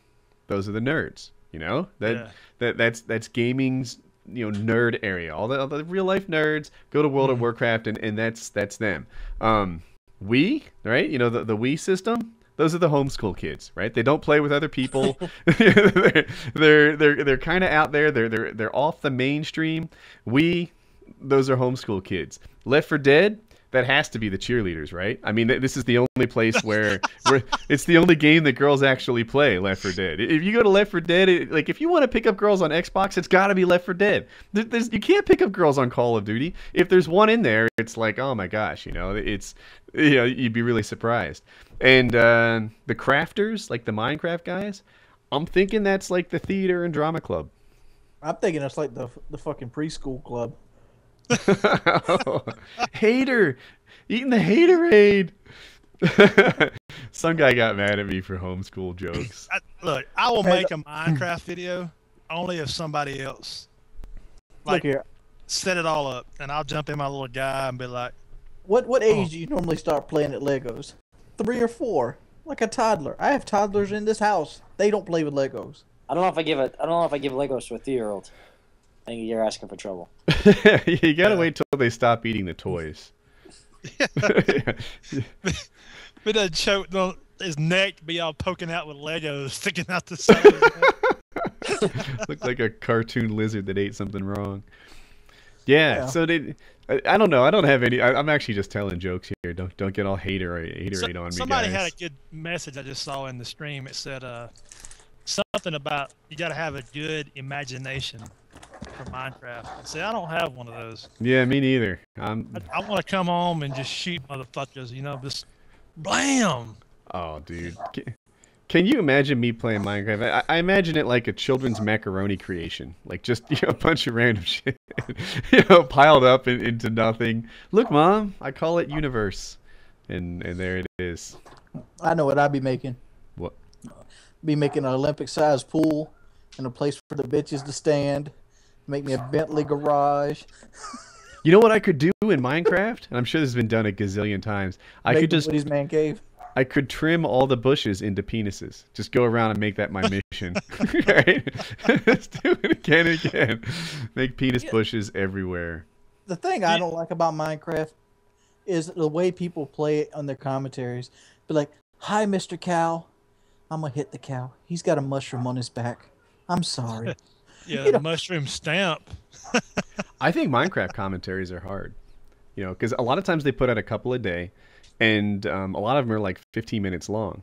those are the nerds, you know. That's gaming's nerd area. All the real life nerds go to World of Warcraft, and that's them. Wii, right? You know the Wii system. Those are the homeschool kids, right? They don't play with other people. they're kind of out there. They're off the mainstream. Those are homeschool kids. Left 4 Dead. That has to be the cheerleaders, right? I mean, this is the only place where it's the only game that girls actually play, Left 4 Dead. If you go to Left 4 Dead, if you want to pick up girls on Xbox, it's got to be Left 4 Dead. You can't pick up girls on Call of Duty. If there's one in there, it's like, oh my gosh, you'd be really surprised. And the crafters, like the Minecraft guys, I'm thinking that's like the theater and drama club. I'm thinking that's like the fucking preschool club. Hater eating the haterade. Some guy got mad at me for homeschool jokes. Look, I will make a Minecraft video only if somebody else Look here. set it all up, and I'll jump in my little guy and be like, What age do you normally start playing at Legos? 3 or 4, like a toddler. I have toddlers in this house. They don't play with Legos. I don't know if I give Legos to a 3-year-old. I think you're asking for trouble. You gotta wait till they stop eating the toys. But that choke, his neck be all poking out with Legos sticking out the side of his head. Looked like a cartoon lizard that ate something wrong. Yeah. So I don't know. I don't have any. I'm actually just telling jokes here. Don't get all haterade on me, Somebody guys. had a good message I just saw in the stream. It said something about you got to have a good imagination for Minecraft. I said I don't have one of those. Yeah, me neither. I want to come home and just shoot motherfuckers. Just blam. Oh, dude. Can you imagine me playing Minecraft? I imagine it like a children's macaroni creation. Like just a bunch of random shit piled up into nothing. Look, Mom, I call it universe. And there it is. I know what I'd be making. What? Be making an Olympic-sized pool and a place for the bitches to stand. Make me a Bentley garage. You know what I could do in Minecraft? And I'm sure this has been done a gazillion times. I could just Woody's man cave. I could trim all the bushes into penises. Just go around and make that my mission. Right? Let's do it again and again. Make penis bushes everywhere. The thing I don't like about Minecraft is the way people play it on their commentaries. Be like, "Hi, Mr. Cow. I'm gonna hit the cow. He's got a mushroom on his back. I'm sorry." Yeah, the mushroom stamp. I think Minecraft commentaries are hard. Because a lot of times they put out a couple a day, and a lot of them are like 15 minutes long.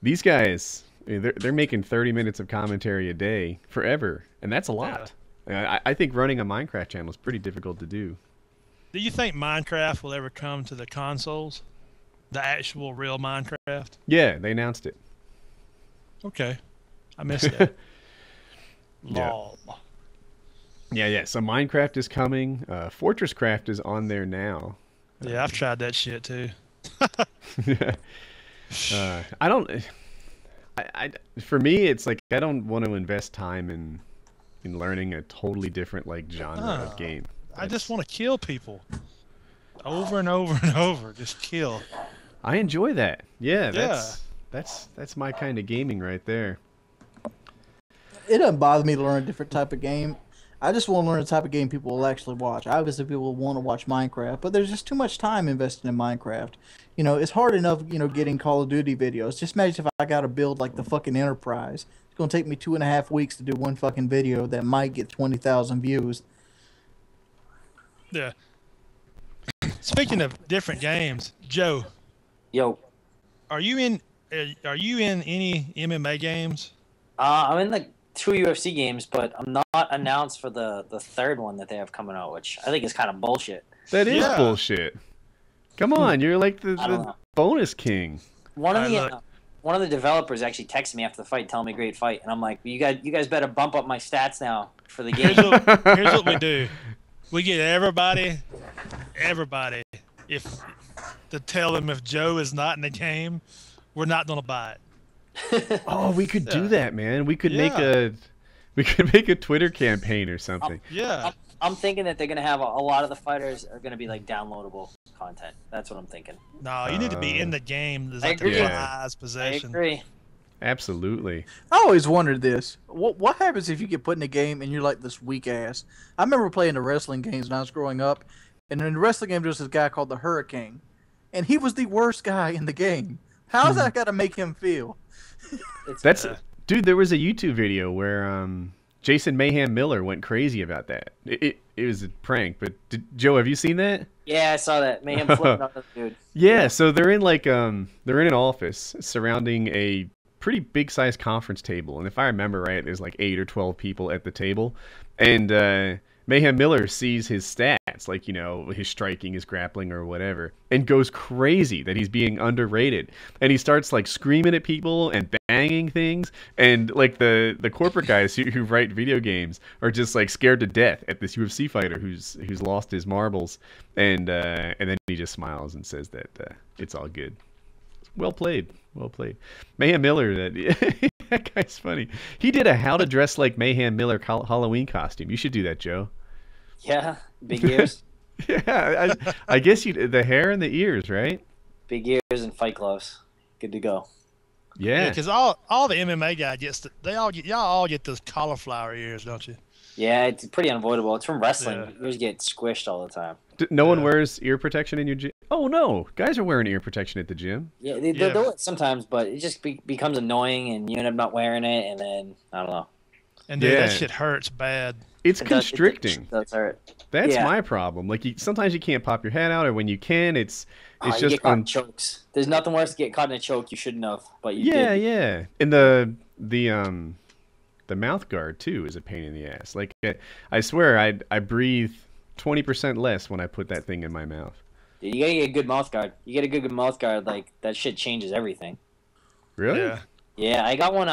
These guys, they're making 30 minutes of commentary a day forever, and that's a lot. I think running a Minecraft channel is pretty difficult to do. Do you think Minecraft will ever come to the consoles? The actual real Minecraft? Yeah, they announced it. Okay. I missed it. Yeah. Lol. Yeah. So Minecraft is coming. Fortress Craft is on there now. Yeah, I've tried that shit too. I don't. For me, it's like I don't want to invest time in learning a totally different like genre of game. I just want to kill people over and over and over. Just kill. I enjoy that. Yeah, that's my kind of gaming right there. It doesn't bother me to learn a different type of game. I just want to learn the type of game people will actually watch. Obviously, people will want to watch Minecraft, but there's just too much time invested in Minecraft. You know, it's hard enough, getting Call of Duty videos. Just imagine if I got to build like the fucking Enterprise. It's going to take me 2.5 weeks to do one fucking video that might get 20,000 views. Yeah. Speaking of different games, Joe. Yo. Are you in any MMA games? I'm in like 2 UFC games, but I'm not announced for the third one that they have coming out, which I think is kind of bullshit. That is bullshit. Come on, you're like the bonus king. One of the developers actually texted me after the fight, telling me great fight, and I'm like, you guys better bump up my stats now for the game. Here's what we do. We get everybody, to tell them if Joe is not in the game, we're not gonna buy it. Oh, we could do that, man. We could make a Twitter campaign or something. I'm thinking that they're gonna have a lot of the fighters are gonna be like downloadable content. That's what I'm thinking. No, you need to be in the game. There's like agree. the prize possession. I agree. Absolutely. I always wondered this. What happens if you get put in a game and you're like this weak ass? I remember playing the wrestling games when I was growing up, and in the wrestling game there was this guy called the Hurricane, and he was the worst guy in the game. How's that got to make him feel? Dude, there was a YouTube video where Jason Mayhem Miller went crazy about that. It was a prank, but Joe, have you seen that? Yeah, I saw that. Mayhem flipping on the dude. Yeah, so they're in an office surrounding a pretty big sized conference table, and if I remember right, there's like 8 or 12 people at the table, and Mayhem Miller sees his stats, like, his striking, his grappling, or whatever, and goes crazy that he's being underrated. And he starts, like, screaming at people and banging things. And, like, the corporate guys who write video games are just, like, scared to death at this UFC fighter who's lost his marbles. And then he just smiles and says that it's all good. Well played. Well played. Mayhem Miller, that guy's funny. He did a How to Dress Like Mayhem Miller Halloween costume. You should do that, Joe. Yeah, big ears. Yeah, I guess the hair and the ears, right? Big ears and fight gloves. Good to go. Yeah, because all the MMA guys y'all all get those cauliflower ears, don't you? Yeah, it's pretty unavoidable. It's from wrestling. Yeah. Ears get squished all the time. No one wears ear protection in your gym? Oh, no. Guys are wearing ear protection at the gym. Yeah, they do it sometimes, but it just becomes annoying, and you end up not wearing it, and then, I don't know. And dude, that shit hurts bad. It's constricting. It does hurt. That's my problem. Like, sometimes you can't pop your head out, or when you can, it's just you get caught in chokes. There's nothing worse to get caught in a choke you shouldn't have, but you did. Yeah. And the mouth guard too is a pain in the ass. Like, I swear I breathe 20% less when I put that thing in my mouth. Dude, you gotta get a good mouth guard. You get a good mouth guard, like, that shit changes everything. Really? Yeah, I got one.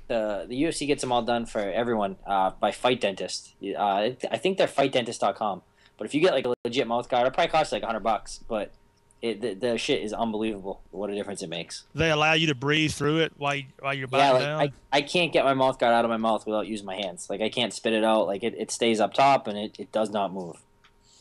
The UFC gets them all done for everyone by Fight Dentist. I think they're fightdentist.com. But if you get like a legit mouth guard, it probably costs like $100. But the shit is unbelievable. What a difference it makes. They allow you to breathe through it while you're biting down. I can't get my mouth guard out of my mouth without using my hands. Like, I can't spit it out. Like, it stays up top and it does not move.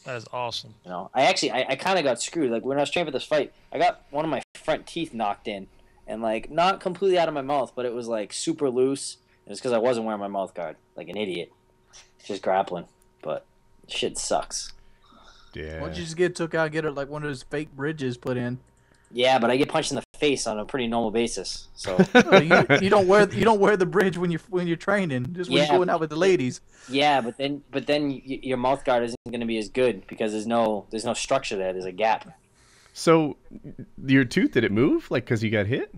That is awesome. I kind of got screwed. Like, when I was training for this fight, I got one of my front teeth knocked in. And, like, not completely out of my mouth, but it was, like, super loose. It was because I wasn't wearing my mouth guard. Like an idiot. Just grappling. But shit sucks. Yeah. Why don't you just took out, get like one of those fake bridges put in? Yeah, but I get punched in the face on a pretty normal basis. So you don't wear the bridge when you're training, just when you're going out with the ladies. Yeah, but then your mouth guard isn't going to be as good because there's no structure there. There's a gap. So your tooth, did it move? Like, because you got hit?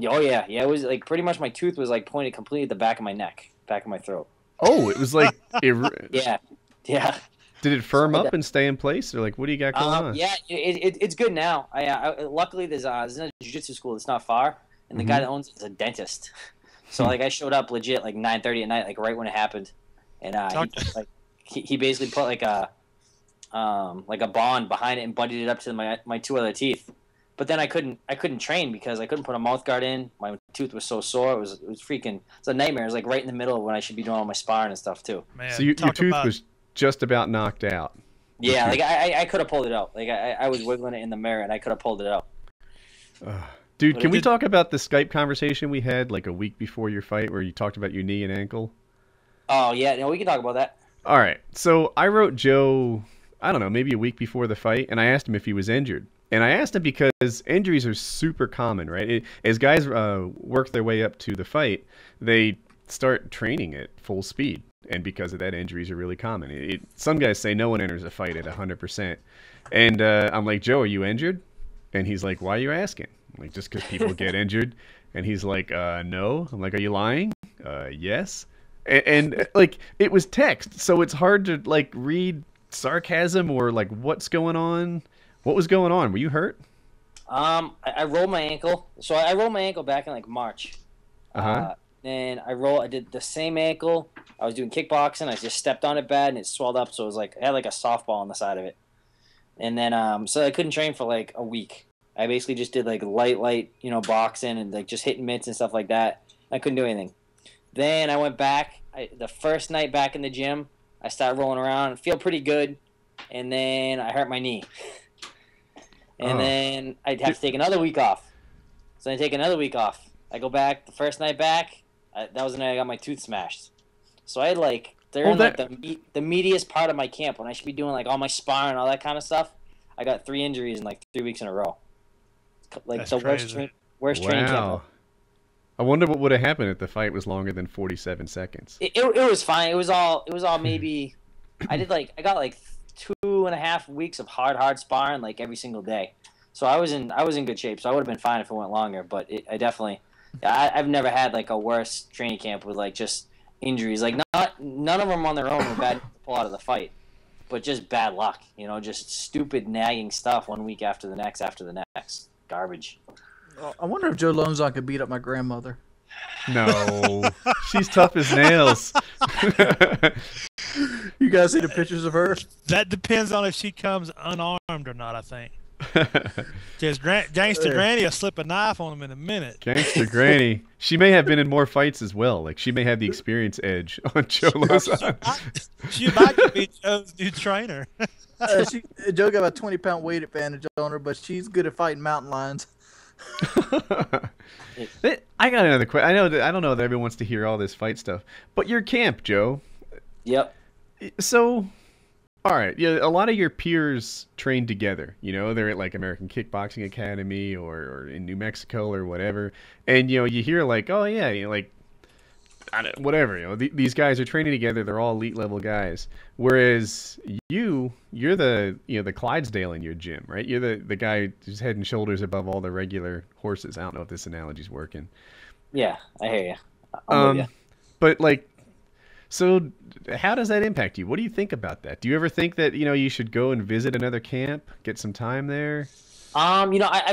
Oh yeah, yeah. It was like pretty much my tooth was like pointed completely at the back of my neck, back of my throat. Oh, it was like Yeah, yeah. Did it firm up and stay in place, or like what do you got going on? Yeah, it's good now. Luckily there's a jiu-jitsu school that's not far, and the guy that owns it is a dentist. So like I showed up legit like 9:30 at night, like right when it happened, and he basically put like a bond behind it and buddied it up to my two other teeth. But then I couldn't train because I couldn't put a mouth guard in. My tooth was so sore. It was freaking. It's a nightmare. It was like right in the middle of when I should be doing all my sparring and stuff too. Man, So your tooth was just about knocked out. Yeah, like I could have pulled it out. Like I was wiggling it in the mirror and I could have pulled it out. Dude, But can it we did- talk about the Skype conversation we had like a week before your fight where you talked about your knee and ankle? Oh yeah, no, we can talk about that. All right. So I wrote Joe, I don't know, maybe a week before the fight, and I asked him if he was injured. And I asked him because injuries are super common, right? As guys work their way up to the fight, they start training at full speed. And because of that, injuries are really common. Some guys say no one enters a fight at 100%. And I'm like, Joe, are you injured? And he's like, why are you asking? I'm like, just because people get injured. And he's like, no. I'm like, are you lying? Yes. And like, it was text, so it's hard to like read sarcasm or like what's going on. What was going on? Were you hurt? I rolled my ankle. So I rolled my ankle back in like March. Uh-huh. And I did the same ankle. I was doing kickboxing. I just stepped on it bad and it swelled up. So it was like, I had like a softball on the side of it. And then, so I couldn't train for like a week. I basically just did like light, boxing and like just hitting mitts and stuff like that. I couldn't do anything. Then I went back. The first night back in the gym, I started rolling around. Feel pretty good. And then I hurt my knee. And then I'd have to take another week off. So I take another week off. I go back. The first night back, that was the night I got my tooth smashed. So I had like, they're in like the meatiest part of my camp when I should be doing like all my sparring and all that kind of stuff. I got 3 injuries in like 3 weeks in a row. Like That's the crazy. worst training camp. Wow. I wonder what would have happened if the fight was longer than 47 seconds. It was fine. It was all maybe. I got like 2.5 weeks of hard sparring like every single day. So I was in good shape. So I would have been fine if it went longer. But I've never had like a worse training camp with like just injuries. Like none of them on their own were bad to pull out of the fight, but just bad luck. Just stupid nagging stuff one week after the next. Garbage. I wonder if Joe Lonzon could beat up my grandmother. No, she's tough as nails. You guys see the pictures of her? That depends on if she comes unarmed or not, I think. Because Gangster Granny will slip a knife on him in a minute. Gangster Granny. She may have been in more fights as well. Like she may have the experience edge on Joe Lozon. She might be Joe's new trainer. Joe got a 20-pound weight advantage on her, but she's good at fighting mountain lions. I got another question. I don't know that everyone wants to hear all this fight stuff, but your camp, Joe. Yep. So, all right, yeah, a lot of your peers train together. They're at like American Kickboxing Academy or in New Mexico or whatever, and you hear like, oh yeah, like whatever. These guys are training together. They're all elite level guys. Whereas you're the the Clydesdale in your gym, right? You're the guy who's head and shoulders above all the regular horses. I don't know if this analogy's working. Yeah, I hear you. I'm with you. But like, so how does that impact you? What do you think about that? Do you ever think that you should go and visit another camp, get some time there? I've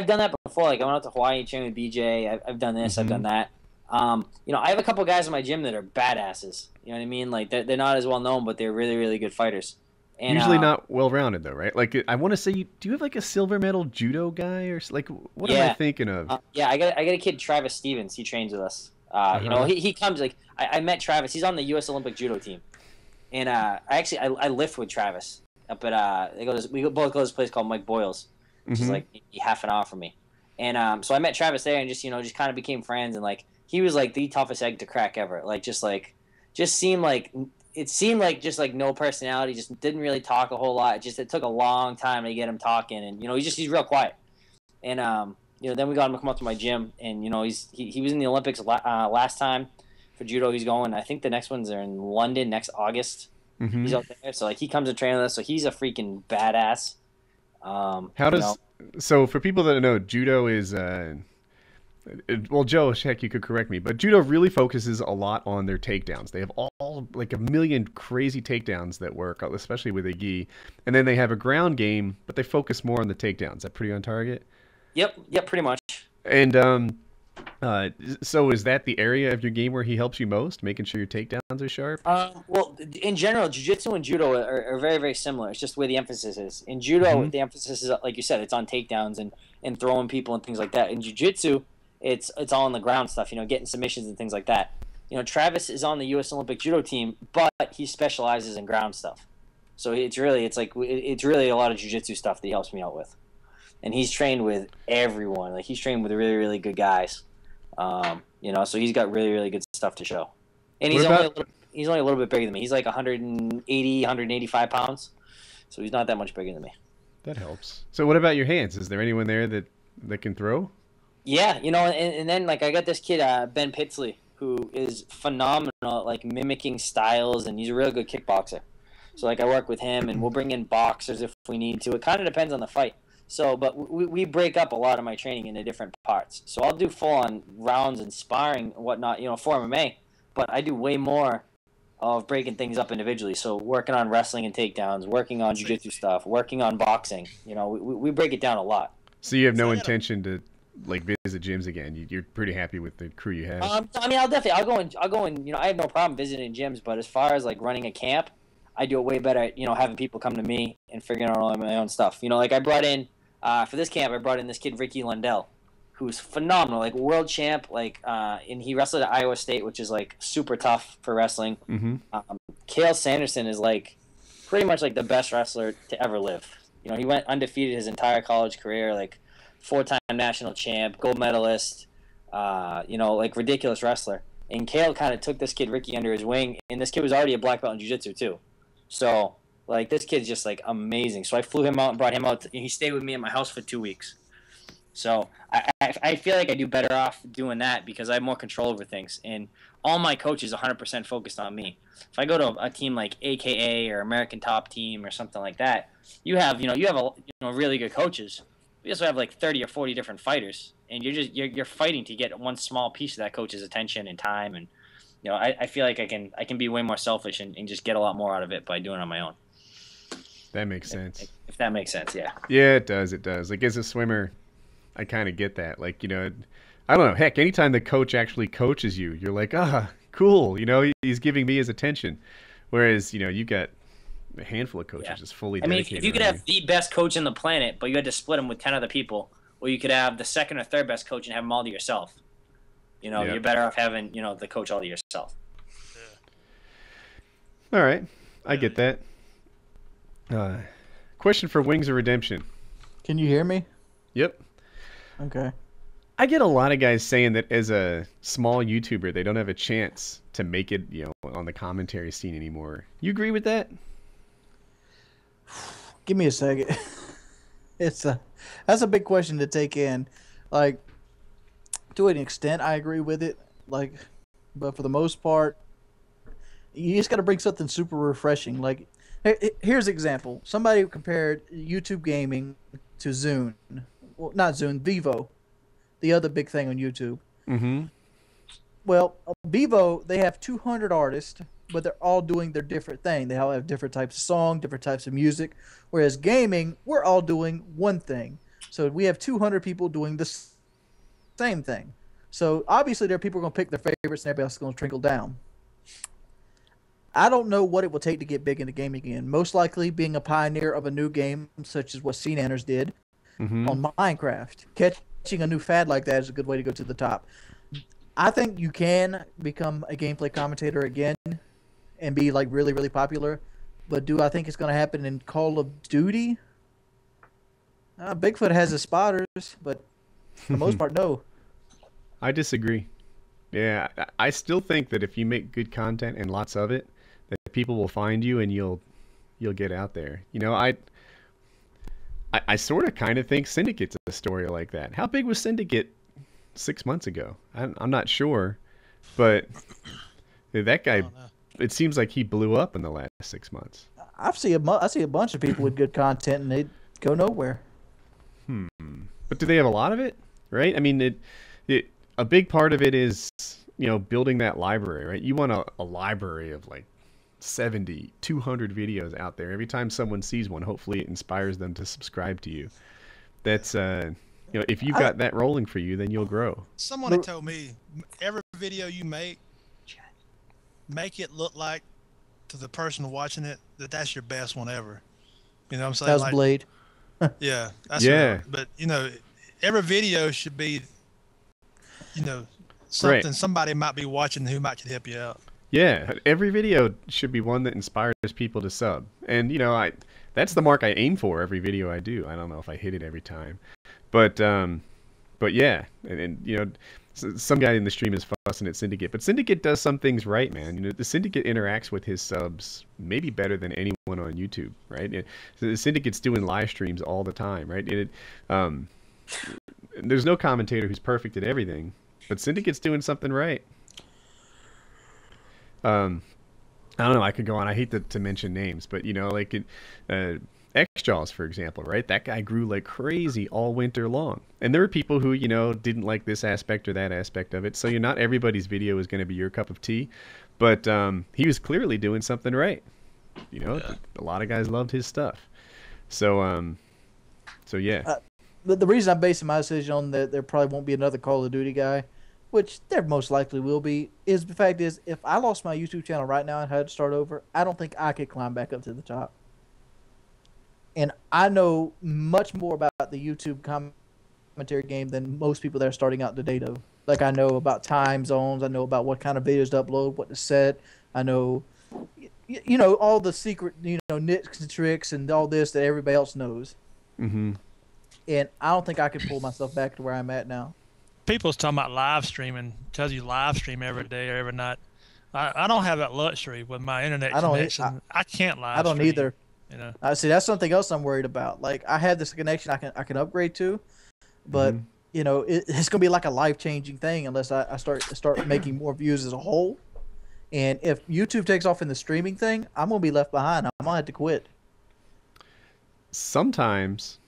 done that before. Like I went out to Hawaii, trained with BJ. I've done this. I've done that. I have a couple guys in my gym that are badasses. You know what I mean? Like they're not as well known, but they're really, really good fighters. And, usually not well rounded though, right? Like I want to say, do you have like a silver medal judo guy or like what am I thinking of? I got a kid, Travis Stevens. He trains with us. He comes like I met Travis. He's on the U.S. Olympic judo team, and I lift with Travis up at we both go to this place called Mike Boyle's, which is like half an hour from me. And so I met Travis there and just kind of became friends, and like he was like the toughest egg to crack ever. Like just seemed like just like no personality, just didn't really talk a whole lot. It took a long time to get him talking, and he's real quiet. And then we got him to come up to my gym, and he was in the Olympics last time for judo. He's going. I think the next ones are in London next August. He's out there, so like he comes to train with us. So he's a freaking badass. So for people that don't know, judo is Well, Joe, heck, you could correct me, but judo really focuses a lot on their takedowns. They have all like a million crazy takedowns that work, especially with a gi, and then they have a ground game, but they focus more on the takedowns. Is that pretty on target? Yep, pretty much. And so is that the area of your game where he helps you most, making sure your takedowns are sharp? Well, in general, jiu-jitsu and judo are very, very similar. It's just where the emphasis is. In judo, the emphasis is, like you said, it's on takedowns and throwing people and things like that. In jiu-jitsu, it's all on the ground stuff, getting submissions and things like that. Travis is on the U.S. Olympic judo team, but he specializes in ground stuff. So it's really a lot of jiu-jitsu stuff that he helps me out with. And he's trained with everyone. Like, he's trained with really, really good guys. So he's got really, really good stuff to show. And he's only a little bit bigger than me. He's like 180, 185 pounds. So he's not that much bigger than me. That helps. So what about your hands? Is there anyone there that can throw? Yeah, and then like I got this kid, Ben Pitsley, who is phenomenal at like mimicking styles, and he's a really good kickboxer. So like I work with him, and we'll bring in boxers if we need to. It kind of depends on the fight. So, but we break up a lot of my training into different parts. So I'll do full-on rounds and sparring and whatnot, for MMA. But I do way more of breaking things up individually. So working on wrestling and takedowns, working on jiu-jitsu stuff, working on boxing. We break it down a lot. So you have no intention to like visit gyms again? You're pretty happy with the crew you have? I mean, I'll go in. I have no problem visiting gyms. But as far as like running a camp, I do it way better at, having people come to me and figuring out all my own stuff. Like I brought in, for this camp, I brought in this kid, Ricky Lundell, who's phenomenal, like world champ, and he wrestled at Iowa State, which is like super tough for wrestling. Cale Sanderson is like pretty much like the best wrestler to ever live. He went undefeated his entire college career, like 4-time national champ, gold medalist, like ridiculous wrestler. And Cale kind of took this kid, Ricky, under his wing, and this kid was already a black belt in jiu-jitsu too. So, like, this kid's just, like, amazing. So I flew him out and brought him out. He stayed with me at my house for 2 weeks. So I feel like I do better off doing that because I have more control over things. And all my coaches are 100% focused on me. If I go to a team like AKA or American Top Team or something like that, you have really good coaches. We also have like 30 or 40 different fighters, and you're fighting to get one small piece of that coach's attention and time. And I feel like I can be way more selfish and just get a lot more out of it by doing it on my own. That makes sense. If that makes sense, yeah. Yeah, it does. It does. Like, as a swimmer, I kind of get that. Like, I don't know. Heck, anytime the coach actually coaches you, you're like, cool. He's giving me his attention. Whereas, you got a handful of coaches just fully dedicated. I mean, if you could have the best coach on the planet, but you had to split them with 10 other people, or you could have the second or third best coach and have them all to yourself. You're better off having, the coach all to yourself. All right. I get that. Question for Wings of Redemption. Can you hear me? Yep. Okay. I get a lot of guys saying that as a small YouTuber, they don't have a chance to make it, on the commentary scene anymore. You agree with that? Give me a second. That's a big question to take in. Like, to an extent, I agree with it. Like, but for the most part, you just got to bring something super refreshing. Like, here's an example. Somebody compared YouTube gaming to Zune. Well, not Zune, Vivo, the other big thing on YouTube. Mm-hmm. Well, Vivo, they have 200 artists, but they're all doing their different thing. They all have different types of song, different types of music. Whereas gaming, we're all doing one thing. So we have 200 people doing the same thing. So obviously there are people who are going to pick their favorites and everybody else is going to trickle down. I don't know what it will take to get big into gaming again. Most likely being a pioneer of a new game, such as what CNanners did on Minecraft. Catching a new fad like that is a good way to go to the top. I think you can become a gameplay commentator again and be like really, really popular. But do I think it's going to happen in Call of Duty? Bigfoot has his spotters, but for the most part, no. I disagree. Yeah, I still think that if you make good content and lots of it, that people will find you and you'll get out there. I sort of kind of think Syndicate's a story like that. How big was Syndicate 6 months ago? I'm not sure, but that guy, it seems like he blew up in the last 6 months. I see a bunch of people with good content and they go nowhere. But do they have a lot of it? Right? I mean, a big part of it is, building that library, right? You want a library of like 70, 200 videos out there. Every time someone sees one, hopefully it inspires them to subscribe to you. That's, if you've got that rolling for you, then you'll grow. Someone had told me every video you make it look like to the person watching it that's your best one ever. You know what I'm saying? That was Blade. Yeah. That's Yeah. But every video should be, something somebody might be watching who might could help you out. Yeah, every video should be one that inspires people to sub. And, that's the mark I aim for every video I do. I don't know if I hit it every time. But yeah. And some guy in the stream is fussing at Syndicate. But Syndicate does some things right, man. The Syndicate interacts with his subs maybe better than anyone on YouTube, right? So the Syndicate's doing live streams all the time, right? There's no commentator who's perfect at everything. But Syndicate's doing something right. I don't know. I could go on. I hate to mention names, but like X-Jaws, for example, right? That guy grew like crazy all winter long, and there were people who didn't like this aspect or that aspect of it. So not everybody's video is going to be your cup of tea, but he was clearly doing something right. A lot of guys loved his stuff. So yeah. But the reason I'm basing my decision on that there probably won't be another Call of Duty guy, which there most likely will be, is the fact is if I lost my YouTube channel right now and had to start over, I don't think I could climb back up to the top. And I know much more about the YouTube commentary game than most people that are starting out today do. Like I know about time zones, I know about what kind of videos to upload, what to set. I know, all the secret, nits and tricks and all this that everybody else knows. Mm-hmm. And I don't think I could pull myself back to where I'm at now. People's talking about live streaming. Tells you live stream every day or every night. I don't have that luxury with my internet connection. I can't live stream. I don't either. I see. That's something else I'm worried about. Like I have this connection I can upgrade to, but it's gonna be like a life changing thing unless I start making more views as a whole. And if YouTube takes off in the streaming thing, I'm gonna be left behind. I'm gonna have to quit. Sometimes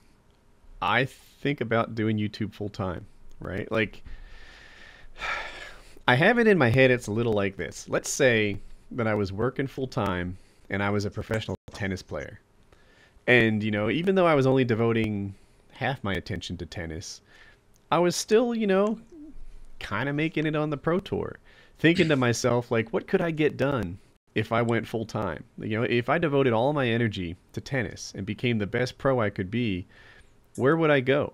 I think about doing YouTube full time, right? Like I have it in my head. It's a little like this. Let's say that I was working full time and I was a professional tennis player. And, even though I was only devoting half my attention to tennis, I was still, kind of making it on the Pro Tour. Thinking to myself, like, what could I get done if I went full time? If I devoted all my energy to tennis and became the best pro I could be, where would I go?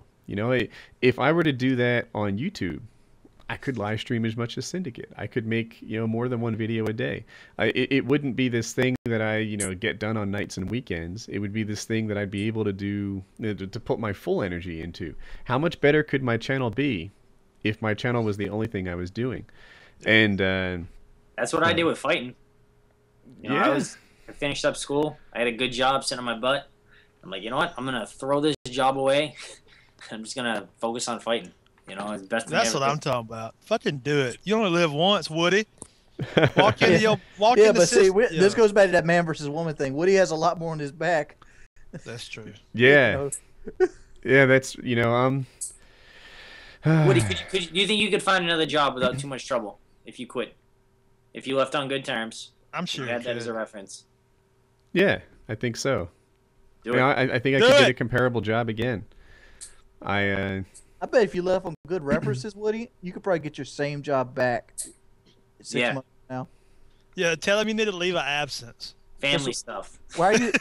If I were to do that on YouTube, I could live stream as much as Syndicate. I could make, more than one video a day. It wouldn't be this thing that I, get done on nights and weekends. It would be this thing that I'd be able to do, to put my full energy into. How much better could my channel be if my channel was the only thing I was doing? And that's what I did with fighting. Yeah. I finished up school. I had a good job sitting on my butt. I'm like, you know what? I'm going to throw this job away. I'm just going to focus on fighting. It's best. That's what I'm talking about. Fucking do it. You only live once, Woody. Walk into your this goes back to that man versus woman thing. Woody has a lot more on his back. That's true. Yeah. Yeah, that's Woody, do you think you could find another job without too much trouble if you quit? If you left on good terms? I'm sure. You had that as a reference. Yeah, I think so. Do it. I think I could get a comparable job again. I bet if you left on good references, Woody, you could probably get your same job back 6 months now. Yeah, tell him you need to leave an absence. Family stuff. Where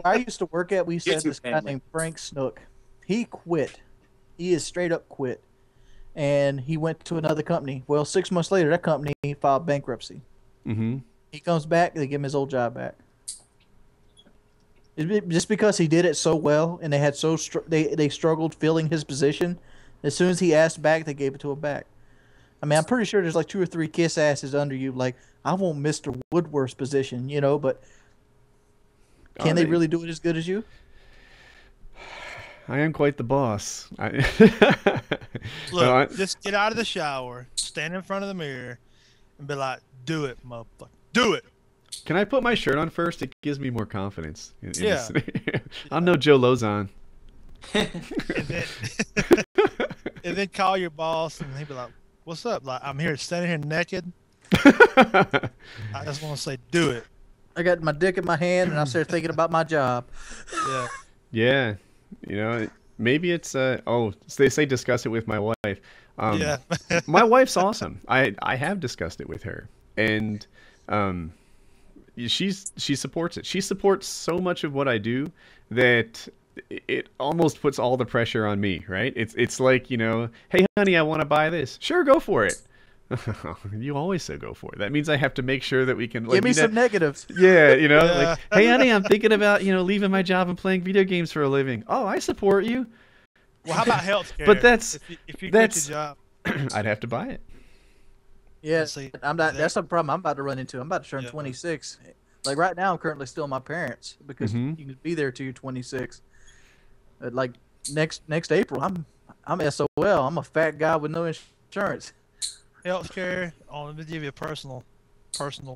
I used to work at, we used to have this guy named Frank Snook. He quit. He is straight up quit. And he went to another company. Well, 6 months later, that company filed bankruptcy. Mm-hmm. He comes back, they give him his old job back. Just because he did it so well, and they had they struggled filling his position. As soon as he asked back, they gave it to him back. I mean, I'm pretty sure there's like 2 or 3 kiss asses under you. Like, I want Mr. Woodworth's position, but can they really do it as good as you? I am quite the boss. Look, just get out of the shower, stand in front of the mirror, and be like, "Do it, motherfucker, do it." Can I put my shirt on first? It gives me more confidence. Yeah. I'm no Joe Lozon. And then call your boss, and he'd be like, what's up? Like, I'm here standing here naked. I just want to say, do it. I got my dick in my hand and I started thinking about my job. Yeah. Yeah, you know, maybe it's they say discuss it with my wife. Yeah. My wife's awesome. I have discussed it with her, and she supports it. She supports so much of what I do that it almost puts all the pressure on me, right? It's like, you know, hey honey, I want to buy this. Sure, go for it. You always say go for it. That means I have to make sure that we can like, Give me some negatives. Yeah, you know, Yeah. like, hey honey, I'm thinking about, you know, leaving my job and playing video games for a living. Oh, I support you. Well, how about healthcare? But that's- if you that's- quit your job. I'd have to buy it. Yeah, See, I'm not. That's a problem I'm about to run into. I'm about to turn Yeah. 26. Like right now, I'm currently still my parents because Mhm. you can be there till you're 26. Like next April, I'm SOL. I'm a fat guy with no insurance. Healthcare. Oh, let me give you a personal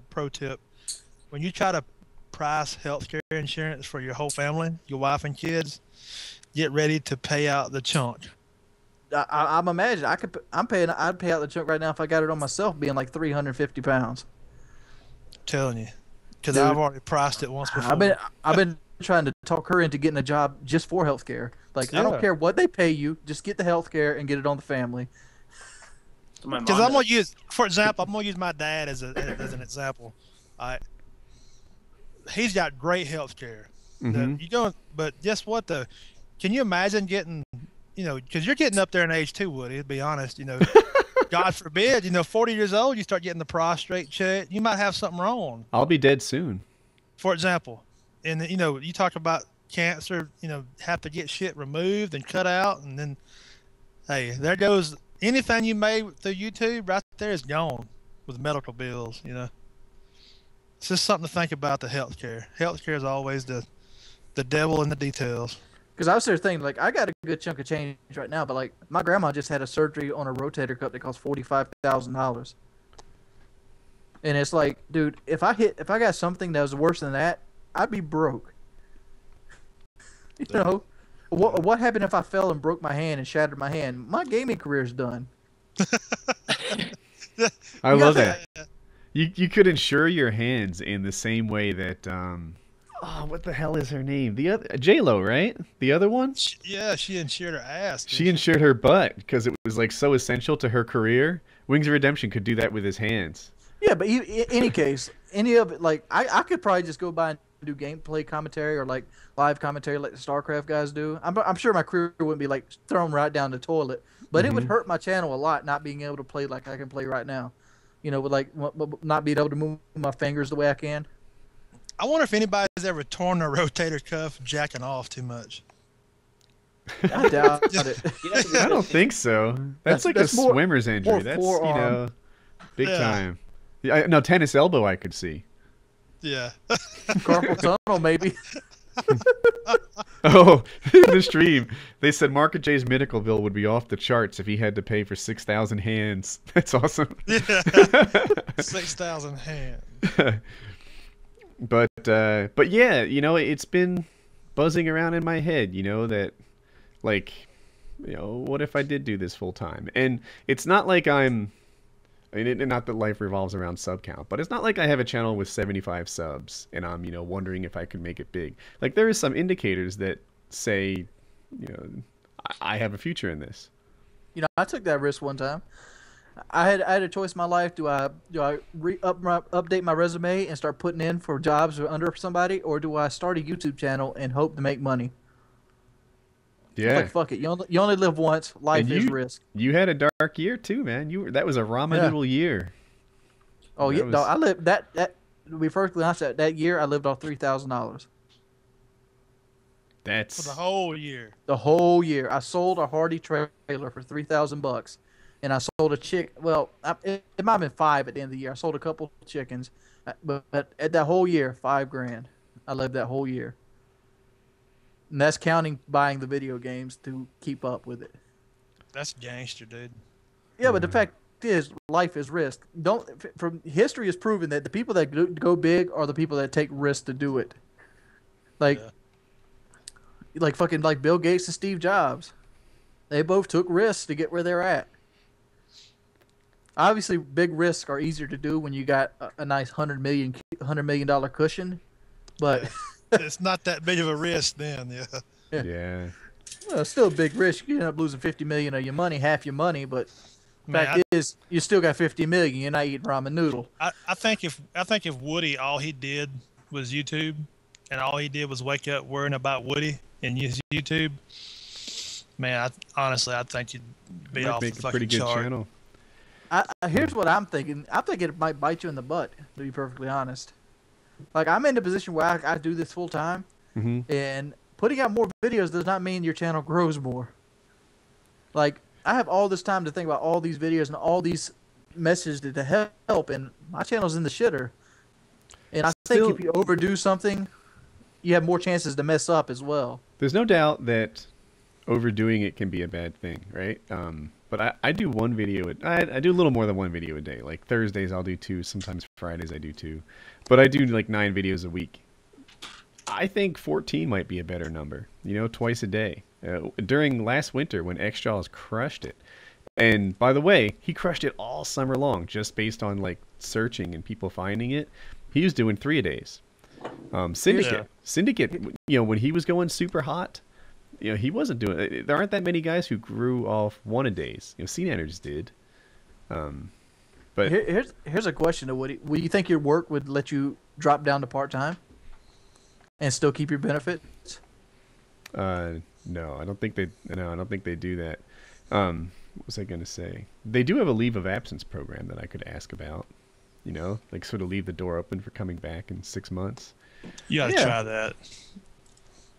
pro tip. When you try to price healthcare insurance for your whole family, your wife and kids, get ready to pay out the chunk. I'm imagining I'd pay out the chunk right now if I got it on myself, being like 350 pounds. I'm telling you, because Dude. I've already priced it once before. I've been trying to talk her into getting a job just for healthcare. Like I Yeah. don't care what they pay you, just get the healthcare and get it on the family. My mom Because I'm does. gonna use, for example, I'm gonna use my dad as an example. He's got great health care. Mhm. You don't, but guess what? Can you imagine getting, you know, because you're getting up there in age too, Woody. To be honest, you know, God forbid, you know, 40 years old, you start getting the prostate check. You might have something wrong. I'll be dead soon. For example, and you know, you talk about cancer. You know, have to get shit removed and cut out, and then, hey, there goes anything you made through YouTube. Right there is gone with medical bills. You know, it's just something to think about. The healthcare. Healthcare is always the devil in the details. Because I was there thinking, like, I got a good chunk of change right now, but like, my grandma just had a surgery on a rotator cuff that cost $45,000. And it's like, dude, if I got something that was worse than that, I'd be broke. You know, what happened if I fell and broke my hand and shattered my hand? My gaming career's done. I love that. You could insure your hands in the same way that oh, what the hell is her name? The other J-Lo, right? The other one? Yeah, she insured her ass. She insured her butt because it was like so essential to her career. Wings of Redemption could do that with his hands. Yeah, but any case, any of it, like, I could probably just go by and do gameplay commentary or like live commentary like the StarCraft guys do. I'm sure my career wouldn't be like thrown right down the toilet, but it would hurt my channel a lot not being able to play like I can play right now. You know, with like not being able to move my fingers the way I can. I wonder if anybody's ever torn their rotator cuff jacking off too much. I doubt it. I don't think so. That's like that's a more- swimmer's injury. more That's, you forearm. know, big Yeah. time. Yeah, no, tennis elbow I could see. Yeah. Carpal tunnel, maybe. Oh, in the stream, they said Market J's medical bill would be off the charts if he had to pay for 6,000 hands. That's awesome. Yeah. 6,000 hands. But yeah, you know, it's been buzzing around in my head, you know, that like, you know, what if I did do this full time? And it's not like not that life revolves around sub count, but it's not like I have a channel with 75 subs and I'm, you know, wondering if I could make it big. Like there is some indicators that say, you know, I have a future in this. You know, I took that risk one time. I had a choice in my life. Do I update my resume and start putting in for jobs under somebody, or do I start a YouTube channel and hope to make money? Yeah. Like fuck it. You only live once. Life And is risk. You had a dark year too, man. That was a ramen Yeah. noodle year. Oh That yeah, was- no, I lived that. To be perfectly honest, that year I lived off $3,000. That's For the whole year. The whole year, I sold a Hardy trailer for $3,000, and I sold a chick. Well, it might have been 5 at the end of the year. I sold a couple chickens, but at that whole year, $5,000. I lived that whole year, and that's counting buying the video games to keep up with it. That's gangster, dude. Yeah, but the fact is, life is risk. From history has proven that the people that go big are the people that take risks to do it. Like. Yeah. Like fucking like Bill Gates and Steve Jobs. They both took risks to get where they're at. Obviously, big risks are easier to do when you got a nice $100 million cushion, but It's not that big of a risk then. Yeah. Yeah. well, it's still a big risk. You end up losing 50 million of your money, half your money, but Man, fact is, you still got 50 million. You're not eating ramen noodle. I think if Woody all he did was YouTube, and all he did was wake up worrying about Woody and use YouTube, man, honestly, I think you'd be Might off the make a fucking pretty good chart. channel. Here's what I'm thinking. I think it might bite you in the butt, to be perfectly honest. Like, I'm in a position where I do this full time, and putting out more videos does not mean your channel grows more. Like, I have all this time to think about all these videos and all these messages to help, and my channel's in the shitter. And I think if you overdo something, you have more chances to mess up as well. There's no doubt that overdoing it can be a bad thing, right? But I do one video. I do a little more than one video a day. Like Thursdays, I'll do 2. Sometimes Fridays, I do 2. But I do like 9 videos a week. I think 14 might be a better number. You know, twice a day. During last winter when X-Jaws crushed it. And by the way, he crushed it all summer long just based on like searching and people finding it. He was doing 3 a days. Syndicate, you know, when he was going super hot, you know, he wasn't doing it. There aren't that many guys who grew off 1 a days. You know, CNanners did. But here's a question to Woody. Would you think your work would let you drop down to part-time and still keep your benefits? No, I don't think they do that. What was I going to say? They do have a leave of absence program that I could ask about. You know, like sort of leave the door open for coming back in 6 months. You gotta try that.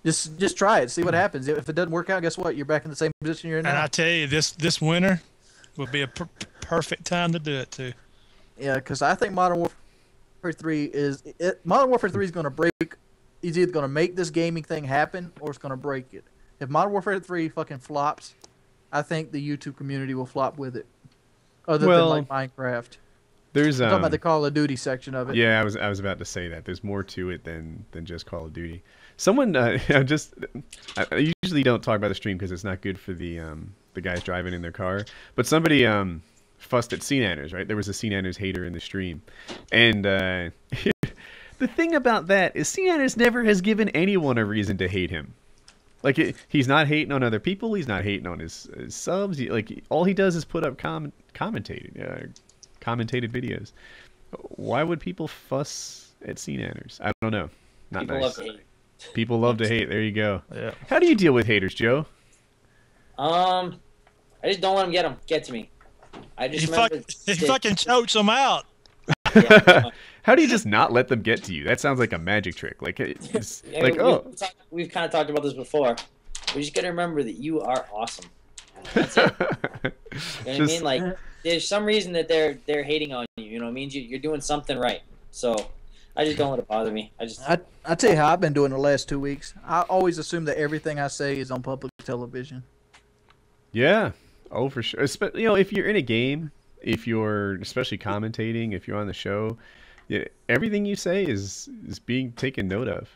Just try it. See what happens. If it doesn't work out, guess what? You're back in the same position you're in now. And I tell you, this winter would be a perfect time to do it too. Yeah, because I think Modern Warfare 3 is going to break. It's either going to make this gaming thing happen or it's going to break it. If Modern Warfare 3 fucking flops, I think the YouTube community will flop with it. Other than like Minecraft. There's I'm talking about the Call of Duty section of it. Yeah, I was about to say that. There's more to it than just Call of Duty. Someone I usually don't talk about the stream because it's not good for the guys driving in their car. But somebody fussed at CNanners, right? There was a CNanners hater in the stream, and the thing about that is CNanners never has given anyone a reason to hate him. Like he's not hating on other people. He's not hating on his subs. All he does is put up commentated videos. Why would people fuss at CNanners? I don't know. Not people nice. Love to hate. People love to hate. There you go. Yeah. How do you deal with haters, Joe? I just don't let them get to me. I just he fucking chokes them out. Yeah. How do you just not let them get to you? That sounds like a magic trick. Like, we've kind of talked about this before. We just gotta remember that you are awesome. That's it. You know what I mean? Like, there's some reason that they're hating on you. You know what I mean? You're doing something right. So I just don't let it bother me. I tell you how I've been doing the last 2 weeks. I always assume that everything I say is on public television. Yeah. Oh, for sure. You know, if you're in a game, if you're especially commentating, if you're on the show, everything you say is being taken note of.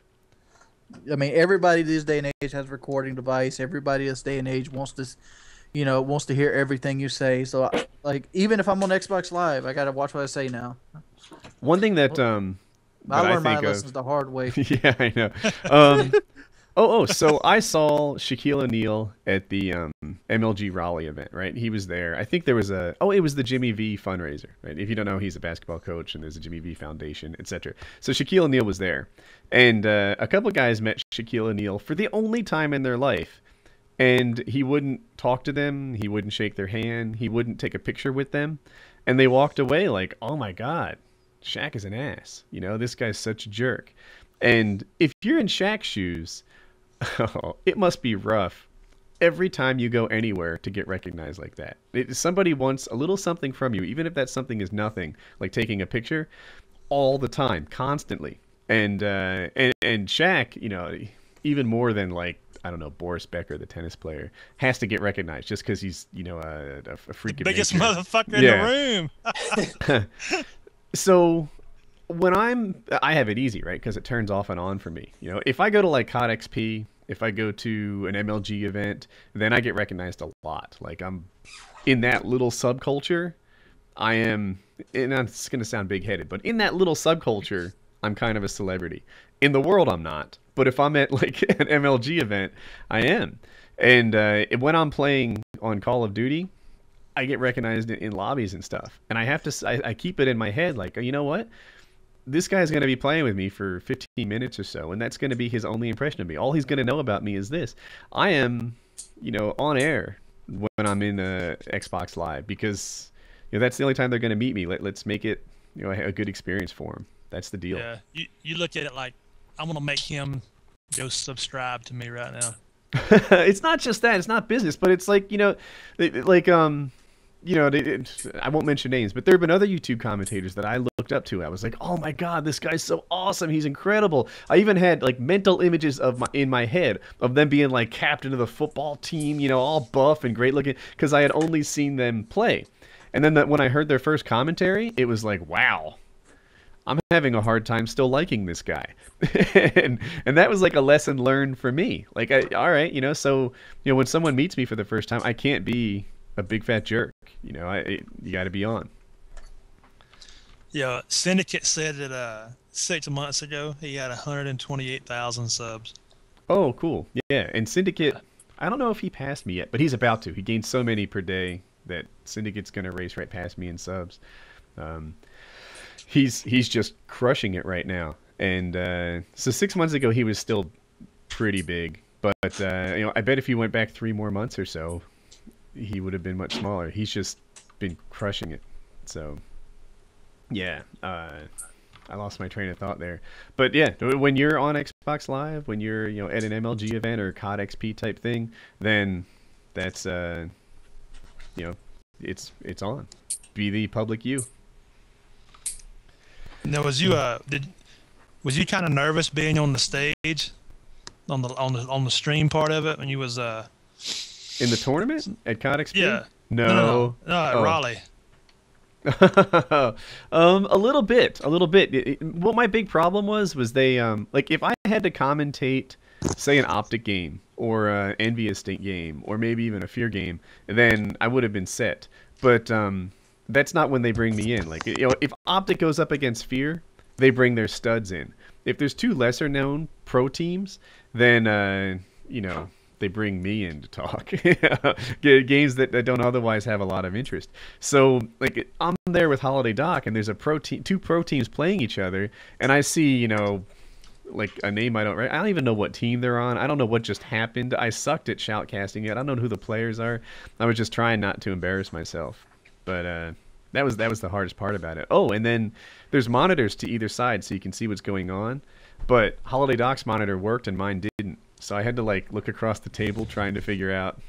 I mean, everybody this day and age has a recording device. Everybody this day and age wants to hear everything you say. So, like, even if I'm on Xbox Live, I gotta watch what I say now. One thing that I learned my lessons the hard way. Yeah, I know. So I saw Shaquille O'Neal at the MLG Raleigh event, right? He was there. I think there was it was the Jimmy V fundraiser, right? If you don't know, he's a basketball coach, and there's a Jimmy V Foundation, etc. So Shaquille O'Neal was there, and a couple of guys met Shaquille O'Neal for the only time in their life, and he wouldn't talk to them, he wouldn't shake their hand, he wouldn't take a picture with them, and they walked away like, oh my God, Shaq is an ass. You know, this guy's such a jerk. And if you're in Shaq's shoes, it must be rough every time you go anywhere to get recognized like that. Somebody wants a little something from you, even if that something is nothing, like taking a picture, all the time, constantly. And Shaq, you know, even more than like, I don't know, Boris Becker, the tennis player, has to get recognized just because he's, you know, a freak of Biggest nature. motherfucker in the room. So when I have it easy, right? Because it turns off and on for me. You know, if I go to like Hot XP, if I go to an MLG event, then I get recognized a lot. Like I'm in that little subculture. I am, and it's going to sound big-headed, but in that little subculture, I'm kind of a celebrity. In the world, I'm not. But if I'm at like an MLG event, I am. And when I'm playing on Call of Duty, I get recognized in lobbies and stuff. And I have to, I keep it in my head like, you know what? This guy's going to be playing with me for 15 minutes or so, and that's going to be his only impression of me. All he's going to know about me is this. I am, on air when I'm in Xbox Live because, that's the only time they're going to meet me. Let's make it, a good experience for them. That's the deal. Yeah, you look at it like, I'm going to make him go subscribe to me right now. It's not just that. It's not business, but it's like, I won't mention names, but there have been other YouTube commentators that I looked up to. I was like, oh my God, this guy's so awesome. He's incredible. I even had like mental images in my head of them being like captain of the football team, all buff and great looking, because I had only seen them play. And then when I heard their first commentary, it was like, wow, I'm having a hard time still liking this guy. and that was like a lesson learned for me. Like, all right, so, when someone meets me for the first time, I can't be a big fat jerk. You got to be on. Yeah, Syndicate said that 6 months ago he had 128,000 subs. Oh, cool. Yeah, and Syndicate, I don't know if he passed me yet, but he's about to. He gained so many per day that Syndicate's going to race right past me in subs. He's just crushing it right now. And so 6 months ago he was still pretty big, but I bet if he went back 3 more months or so, he would have been much smaller. He's just been crushing it. So, yeah, I lost my train of thought there. But yeah, when you're on Xbox Live, when you're at an MLG event or COD XP type thing, then that's it's on. Be the public you. Now, was you kind of nervous being on the stage, on the stream part of it when you was in the tournament at COD XP? Yeah. No, at Raleigh. A little bit. What my big problem was they like if I had to commentate, say, an Optic game or an Envious State game or maybe even a Fear game, then I would have been set. But that's not when they bring me in. Like, if Optic goes up against Fear, they bring their studs in. If there's 2 lesser known pro teams, then they bring me in to talk. Games that don't otherwise have a lot of interest. So, like, I'm there with Holiday Doc, and there's a 2 pro teams playing each other, and I see, like a name I don't even know what team they're on. I don't know what just happened. I sucked at shoutcasting yet. I don't know who the players are. I was just trying not to embarrass myself. But that was the hardest part about it. Oh, and then there's monitors to either side so you can see what's going on. But Holiday Doc's monitor worked and mine didn't. So I had to like look across the table trying to figure out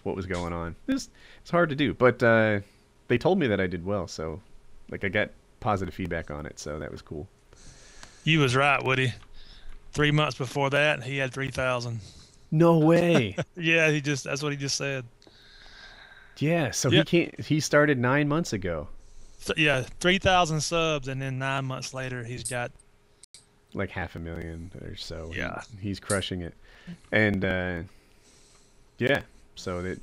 what was going on. It's hard to do, but they told me that I did well, so like I got positive feedback on it, so that was cool. You was right, Woody. 3 months before that, he had 3,000. No way. Yeah, that's what he just said. Yeah, so Yep. he started 9 months ago. So, yeah, 3,000 subs, and then 9 months later, he's got Like 500,000 or so. Yeah. He's crushing it. And yeah, so that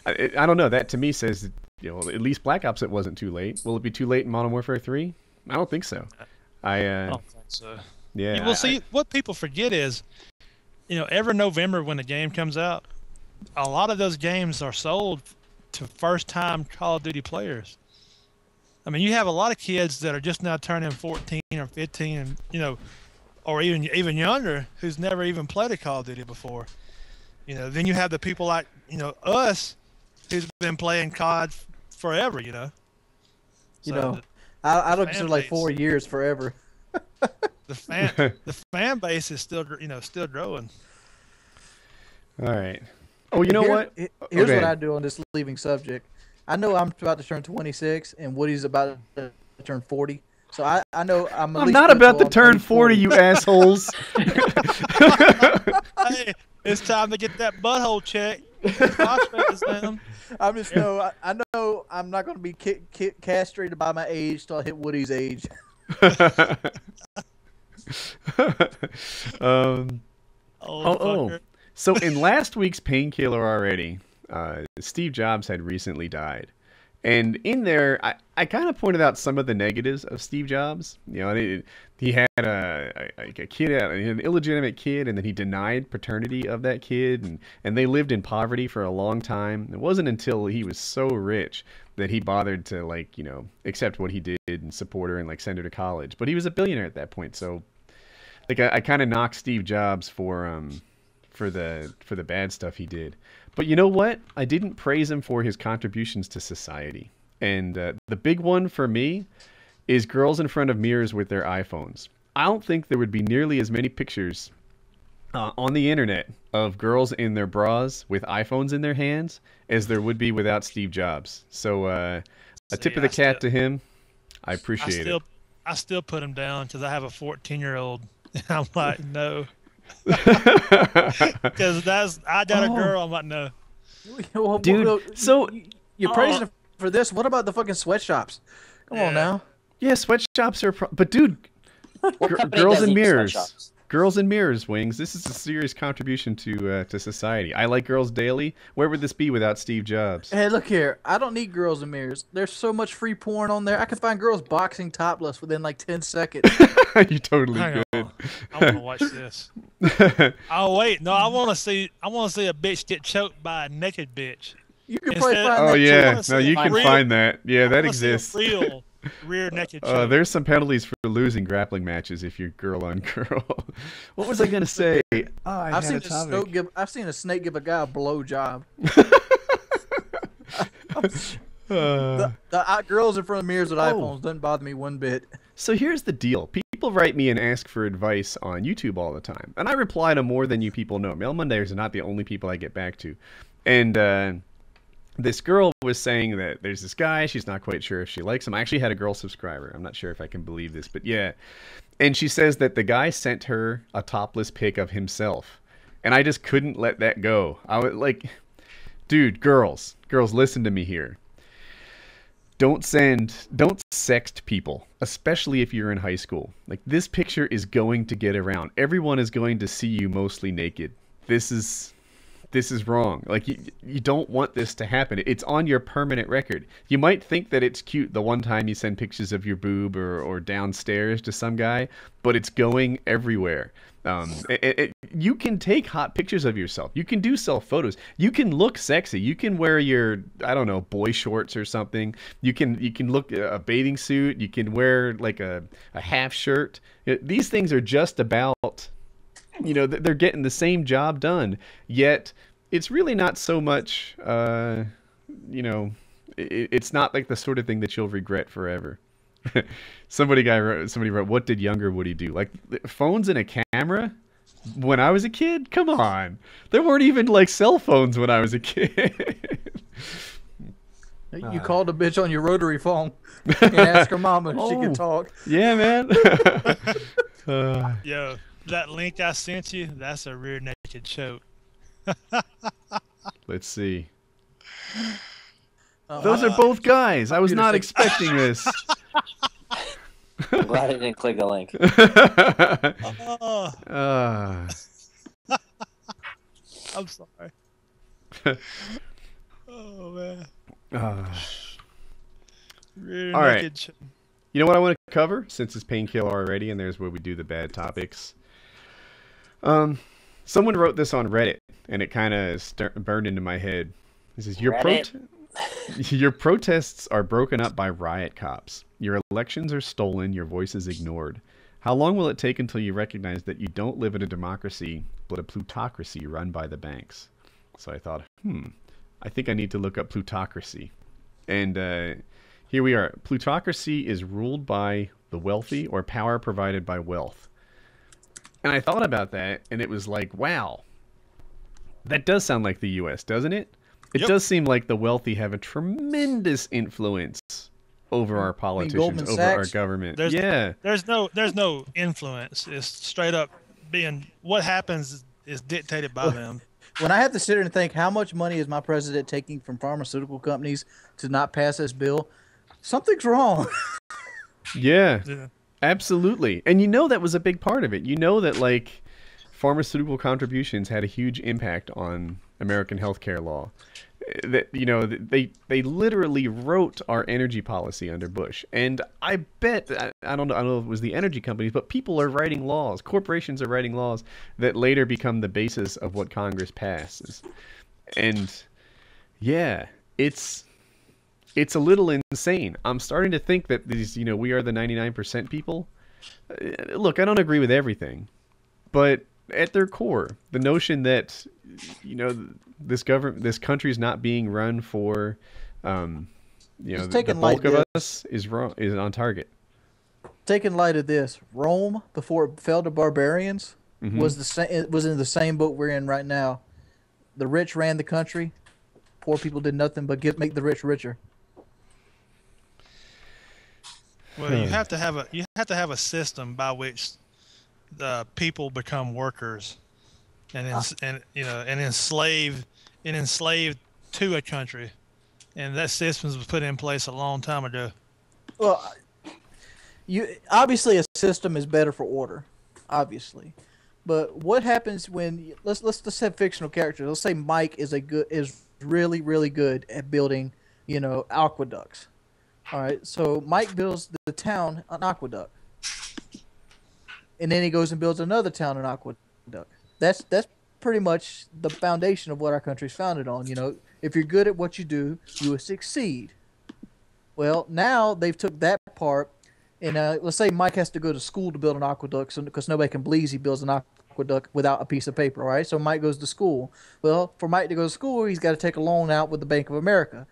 I don't know, that to me says that, at least Black Ops it wasn't too late. Will it be too late in Modern Warfare 3? I don't think so. I don't think so. Yeah. Well, see, what people forget is, every November when the game comes out, a lot of those games are sold to first-time Call of Duty players. I mean, you have a lot of kids that are just now turning 14 or 15, and or even younger, who's never even played a Call of Duty before. Then you have the people like us, who's been playing COD forever. I don't consider like 4 years forever. The fan base is still still growing. All right. Oh, you know what? Here's what I do on this leaving subject. I know I'm about to turn 26, and Woody's about to turn 40. So I know I'm. I'm not about to turn 40, you assholes. Hey, it's time to get that butthole checked. I'm just I know I'm not going to be castrated by my age till I hit Woody's age. So in last week's Painkiller Already, Steve Jobs had recently died, And in there, I kind of pointed out some of the negatives of Steve Jobs. You know, he had a kid, an illegitimate kid, and then he denied paternity of that kid, and they lived in poverty for a long time. It wasn't until he was so rich that he bothered to, like, you know, accept what he did and support her and, like, send her to college. But he was a billionaire at that point, so like I kind of knocked Steve Jobs for the bad stuff he did. But you know what? I didn't praise him for his contributions to society. And the big one for me is girls in front of mirrors with their iPhones. I don't think there would be nearly as many pictures on the internet of girls in their bras with iPhones in their hands as there would be without Steve Jobs. So a tip of the cap to him. I appreciate it. I still put him down because I have a 14-year-old. And I'm like, no. Because I got a girl. I'm like, no. Well, dude, so you're praising him for this. What about the fucking sweatshops? Come on now. Yeah, sweatshops are. But dude, girls in mirrors. Girls in mirrors, Wings. This is a serious contribution to society. I like girls daily. Where would this be without Steve Jobs? Hey, look here. I don't need girls in mirrors. There's so much free porn on there. I can find girls boxing topless within like 10 seconds. You totally could. I want to watch this. Oh wait, no, I want to see a bitch get choked by a naked bitch. You can probably find that. Oh yeah, no, you can find that. Yeah, that exists. Real rear naked choke. There's some penalties for losing grappling matches if you're girl on girl. What was I gonna say? I've seen a snake give a guy a blow job. The girls in front of mirrors with iPhones doesn't bother me one bit. So here's the deal. People write me and ask for advice on YouTube all the time. And I reply to more than you people know. Mail Mondays are not the only people I get back to. And this girl was saying that there's this guy. She's not quite sure if she likes him. I actually had a girl subscriber. I'm not sure if I can believe this. But yeah. And she says that the guy sent her a topless pic of himself. And I just couldn't let that go. I was like, dude, girls, listen to me here. Don't sext people, especially if you're in high school. Like, this picture is going to get around. Everyone is going to see you mostly naked. This is wrong. Like, you don't want this to happen. It's on your permanent record. You might think that it's cute the one time you send pictures of your boob or downstairs to some guy, but it's going everywhere. You can take hot pictures of yourself. You can do self photos. You can look sexy. You can wear your, I don't know, boy shorts or something. You can look a bathing suit. You can wear like a half shirt. These things are just about, you know, they're getting the same job done. Yet it's really not so much, you know, it's not like the sort of thing that you'll regret forever. Somebody wrote, what did younger Woody do? Like, phones and a camera? When I was a kid? Come on. There weren't even like cell phones when I was a kid. You called a bitch on your rotary phone and asked her mama if she could talk. Yeah, man. Yo, that link I sent you, that's a rear naked choke. Let's see. Those are both guys. I was not expecting this. I'm glad I didn't click the link. I'm sorry. Oh, man. Rear all right. naked You know what I want to cover, since it's Painkiller Already, and there's where we do the bad topics. Someone wrote this on Reddit, and it kind of burned into my head. It says, your protests are broken up by riot cops. Your elections are stolen. Your voice is ignored. How long will it take until you recognize that you don't live in a democracy, but a plutocracy run by the banks? So I thought, I think I need to look up plutocracy. And here we are. Plutocracy is ruled by the wealthy or power provided by wealth. And I thought about that, and it was like, wow. That does sound like the U.S., doesn't it? It does seem like the wealthy have a tremendous influence over our politicians, over our government. There's no influence. It's straight up being what happens is dictated by them. When I have to sit here and think, how much money is my president taking from pharmaceutical companies to not pass this bill? Something's wrong. Yeah, absolutely. And you know that was a big part of it. You know that, like, pharmaceutical contributions had a huge impact on American healthcare law. that they literally wrote our energy policy under Bush, and I bet I don't know if it was the energy companies, but people are writing laws, corporations are writing laws that later become the basis of what Congress passes, and yeah, it's a little insane. I'm starting to think that these we are the 99% people. Look, I don't agree with everything, but at their core, the notion that this country is not being run for the bulk of us is wrong, is on target. Taking light of this, Rome before it fell to barbarians was in the same boat we're in right now. The rich ran the country, poor people did nothing but make the rich richer. Well, you have to have a system by which the people become workers, and enslaved to a country, and that system was put in place a long time ago. Well, obviously a system is better for order, obviously, but what happens when let's just have fictional characters. Let's say Mike is really really good at building aqueducts. All right, so Mike builds the town an aqueduct, and then he goes and builds another town an aqueduct. That's pretty much the foundation of what our country's founded on. If you're good at what you do, you will succeed. Well, now they've took that part, and let's say Mike has to go to school to build an aqueduct, because nobody can believe he builds an aqueduct without a piece of paper. All right, so Mike goes to school. Well, for Mike to go to school, he's got to take a loan out with the Bank of America.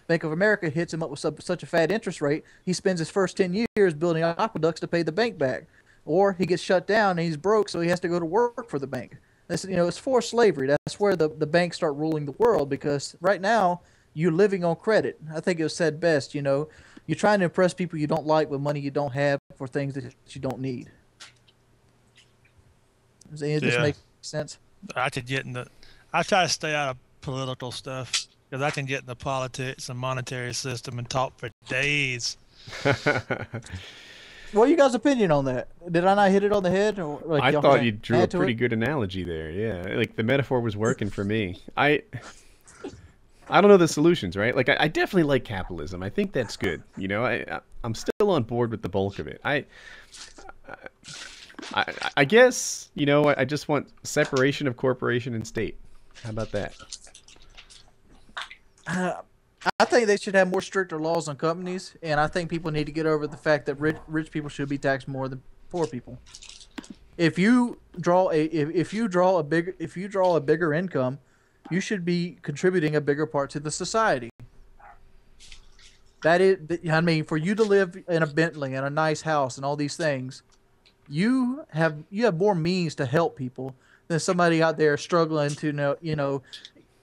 Bank of America hits him up with such a fat interest rate, he spends his first 10 years building aqueducts to pay the bank back. Or he gets shut down and he's broke, so he has to go to work for the bank. It's forced slavery. That's where the banks start ruling the world, because right now you're living on credit. I think it was said best, you're trying to impress people you don't like with money you don't have for things that you don't need. Does it just make sense? I try to stay out of political stuff, because I can get in the politics and monetary system and talk for days. What are you guys' opinion on that? Did I not hit it on the head? Or I thought you drew a pretty good analogy there. Yeah, like the metaphor was working for me. I don't know the solutions, right? Like I definitely like capitalism. I think that's good. I'm still on board with the bulk of it. I guess I just want separation of corporation and state. How about that? I think they should have more stricter laws on companies, and I think people need to get over the fact that rich people should be taxed more than poor people. If you draw a bigger income, you should be contributing a bigger part to the society. That is, for you to live in a Bentley and a nice house and all these things, you have more means to help people than somebody out there struggling to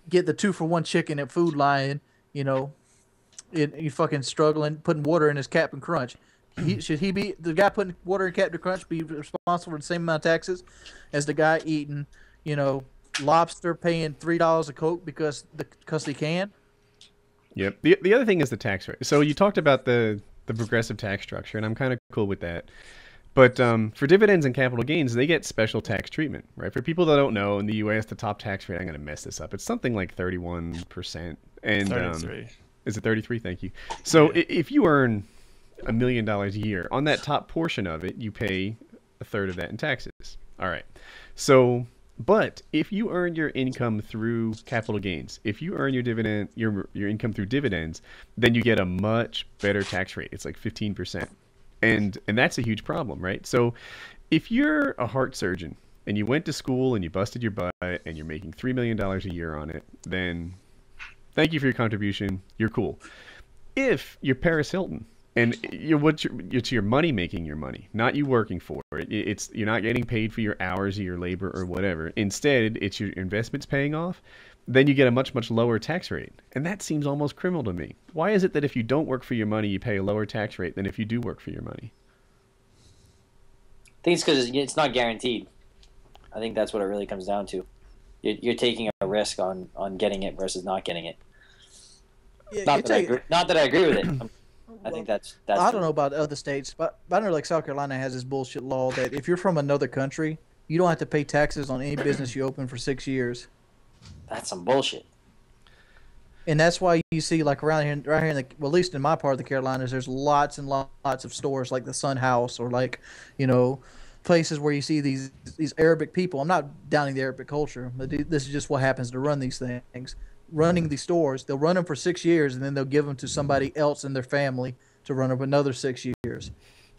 get the 2-for-1 chicken at Food Lion. You fucking struggling putting water in his Captain Crunch. Should he be the guy putting water in Captain Crunch be responsible for the same amount of taxes as the guy eating, lobster, paying $3 a Coke because he can? Yep. The other thing is the tax rate. So you talked about the progressive tax structure, and I'm kind of cool with that. But for dividends and capital gains, they get special tax treatment, right? For people that don't know, in the U.S., the top tax rate, I'm going to mess this up. It's something like 31%. And 33. Is it 33? Thank you. So if you earn $1 million a year, on that top portion of it, you pay a third of that in taxes. All right. So, but if you earn your income through capital gains, if you earn your income through dividends, then you get a much better tax rate. It's like 15%. And that's a huge problem, right? So if you're a heart surgeon and you went to school and you busted your butt and you're making $3 million a year on it, then thank you for your contribution. You're cool. If you're Paris Hilton and it's your money making your money, not you working for it. You're not getting paid for your hours or your labor or whatever. Instead, it's your investments paying off. Then you get a much, much lower tax rate. And that seems almost criminal to me. Why is it that if you don't work for your money, you pay a lower tax rate than if you do work for your money? I think it's because it's not guaranteed. I think that's what it really comes down to. You're taking a risk on getting it versus not getting it. Yeah, not that I agree with it. I think that's. I don't know about other states, but I know like South Carolina has this bullshit law that if you're from another country, you don't have to pay taxes on any business you open for 6 years. That's some bullshit. And that's why you see like around here, right here in the, well, at least in my part of the Carolinas, there's lots and lots of stores like the Sun House or like, you know, places where you see these Arabic people. I'm not downing the Arabic culture, but this is just what happens to run these things. Running these stores, they'll run them for 6 years and then they'll give them to somebody else in their family to run them another 6 years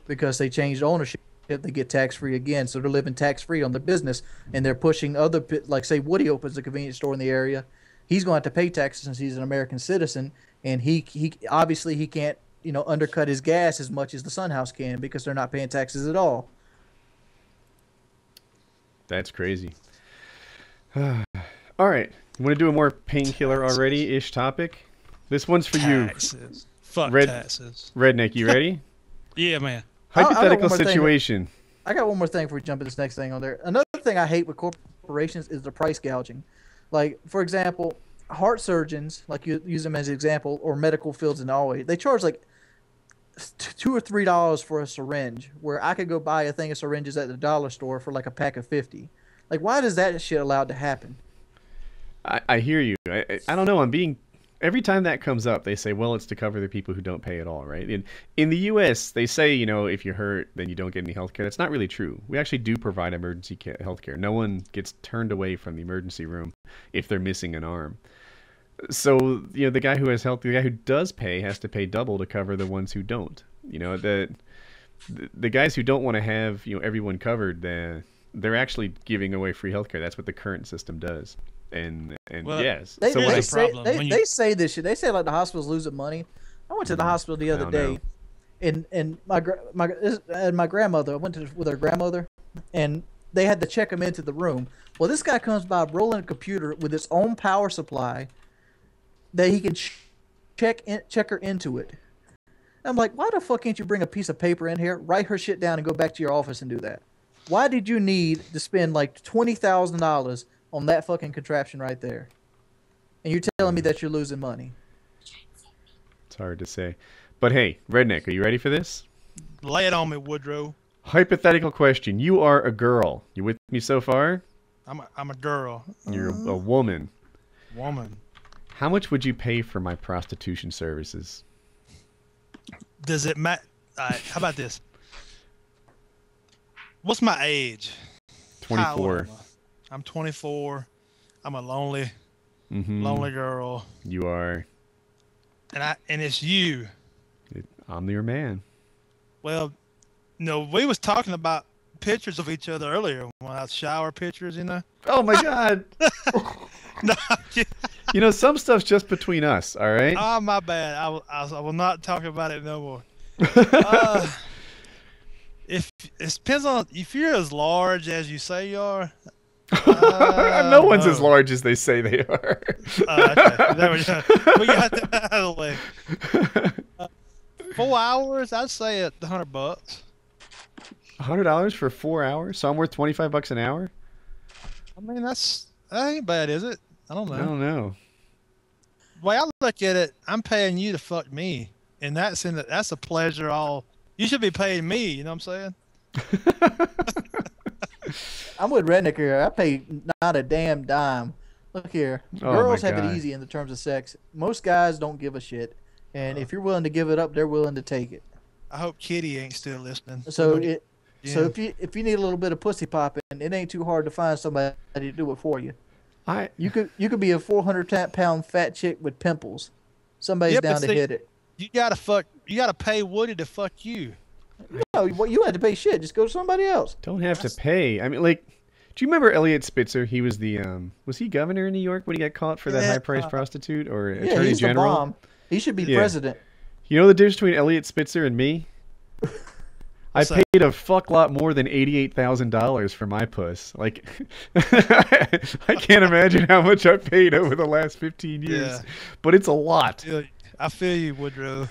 because they changed ownership. They get tax free again, so they're living tax free on their business, and they're pushing other, like say Woody opens a convenience store in the area. He's going to have to pay taxes since he's an American citizen, and he obviously he can't, you know, undercut his gas as much as the Sun House can because they're not paying taxes at all. That's crazy. All right, you want to do a more Painkiller Already ish topic? This one's for Taxes. Fuck taxes. Redneck, you ready? Yeah, man. Hypothetical situation. I got one more thing before we jump to this next thing on there. Another thing I hate with corporations is the price gouging. Like, for example, heart surgeons, like you use them as an example, or medical fields and always, they charge like $2 or $3 for a syringe, where I could go buy a thing of syringes at the dollar store for like a pack of 50. Like, why is that shit allowed to happen? I hear you. I don't know. Every time that comes up, they say, well, it's to cover the people who don't pay at all, right? In the U.S., they say, you know, if you're hurt, then you don't get any health care. That's not really true. We actually do provide emergency health care. No one gets turned away from the emergency room if they're missing an arm. So, you know, the guy who has health, the guy who does pay has to pay double to cover the ones who don't. You know, the guys who don't want to have, you know, everyone covered, they're actually giving away free health care. That's what the current system does. And well, yes, they say this shit. They say like the hospital's losing money. I went to the hospital the other day, and my grandmother. I went with her grandmother, and they had to check him into the room. Well, this guy comes by rolling a computer with its own power supply that he can check her into it. I'm like, why the fuck can't you bring a piece of paper in here, write her shit down, and go back to your office and do that? Why did you need to spend like $20,000 on that fucking contraption right there? And you're telling me that you're losing money? It's hard to say. But hey, Redneck, are you ready for this? Lay it on me, Woodrow. Hypothetical question. You are a girl. You with me so far? I'm a girl. You're a woman. Woman. How much would you pay for my prostitution services? Does it matter? How about this? What's my age? 24. I'm 24. I'm a lonely girl. You are. And it's you. I'm your man. Well, no, we was talking about pictures of each other earlier when I shower pictures, you know. Oh my God. No, you know, some stuff's just between us. All right. Oh, my bad. I will not talk about it no more. If it depends on if you're as large as you say you are. No one's as large as they say they are. Okay. There we go. We got that out of the way. 4 hours, I'd say at $100. $100 for 4 hours? So I'm worth $25 an hour? I mean, that ain't bad, is it? I don't know. I don't know. The way I look at it, I'm paying you to fuck me, and that's a pleasure. You should be paying me. You know what I'm saying? I'm with Redneck here. I pay not a damn dime. Look here. Girls have it easy in the terms of sex. Most guys don't give a shit. And if you're willing to give it up, they're willing to take it. I hope Kitty ain't still listening. So if you need a little bit of pussy popping, it ain't too hard to find somebody to do it for you. You could be a 400-pound fat chick with pimples. Somebody's down to hit it. You gotta pay Woody to fuck you. No, you had to pay shit. Just go to somebody else. Don't have to pay. I mean, like, do you remember Elliot Spitzer? He was was he governor in New York when he got caught for that high-priced prostitute or attorney he's general? The bomb. He should be president. You know the difference between Elliot Spitzer and me? I paid a fuck lot more than $88,000 for my puss. Like, I can't imagine how much I paid over the last 15 years, but it's a lot. I feel you, Woodrow.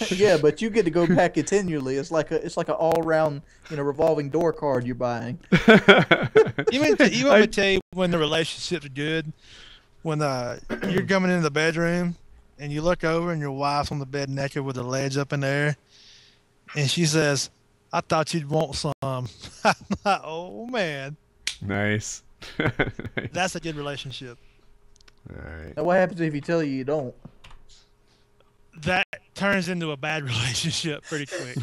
Yeah, but you get to go back continually. It's like an all-round, revolving door card you're buying. You want me to tell you when the relationship's good? When you're coming into the bedroom and you look over and your wife's on the bed naked with her legs up in the air, and she says, "I thought you'd want some." I'm like, oh man. Nice. That's a good relationship. All right. Now, what happens if you tell you don't? That turns into a bad relationship pretty quick.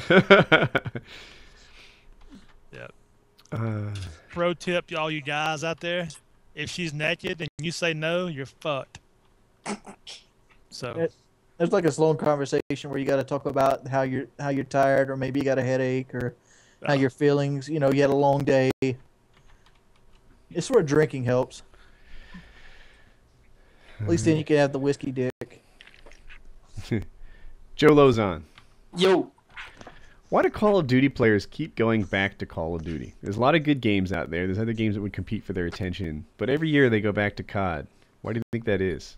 Yep. Pro tip, all you guys out there: if she's naked and you say no, you're fucked. So There's like a slow conversation where you got to talk about how you're tired, or maybe you got a headache, or how your feelings. You know, you had a long day. It's where drinking helps. At least then you can have the whiskey dick. Joe Lozon. Yo. Why do Call of Duty players keep going back to Call of Duty? There's a lot of good games out there. There's other games that would compete for their attention. But every year they go back to COD. Why do you think that is?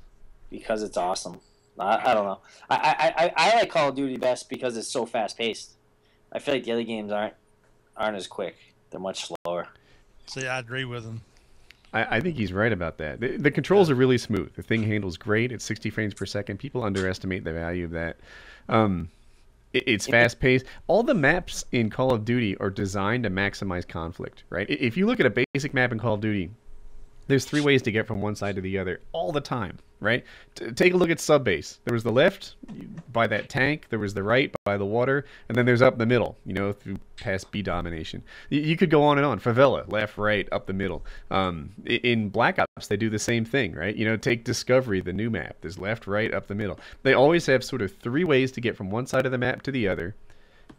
Because it's awesome. I don't know. I like Call of Duty best because it's so fast paced. I feel like the other games aren't as quick. They're much slower. See, I agree with him. I think he's right about that. The controls are really smooth. The thing handles great. It's 60 frames per second. People underestimate the value of that. It's fast-paced. All the maps in Call of Duty are designed to maximize conflict, right? If you look at a basic map in Call of Duty, there's 3 ways to get from one side to the other all the time, right? Take a look at Subbase. There was the left, by that tank. There was the right, by the water. And then there's up the middle, through past B domination. You could go on and on. Favela, left, right, up the middle. In Black Ops, they do the same thing, right? Take Discovery, the new map. There's left, right, up the middle. They always have sort of 3 ways to get from one side of the map to the other.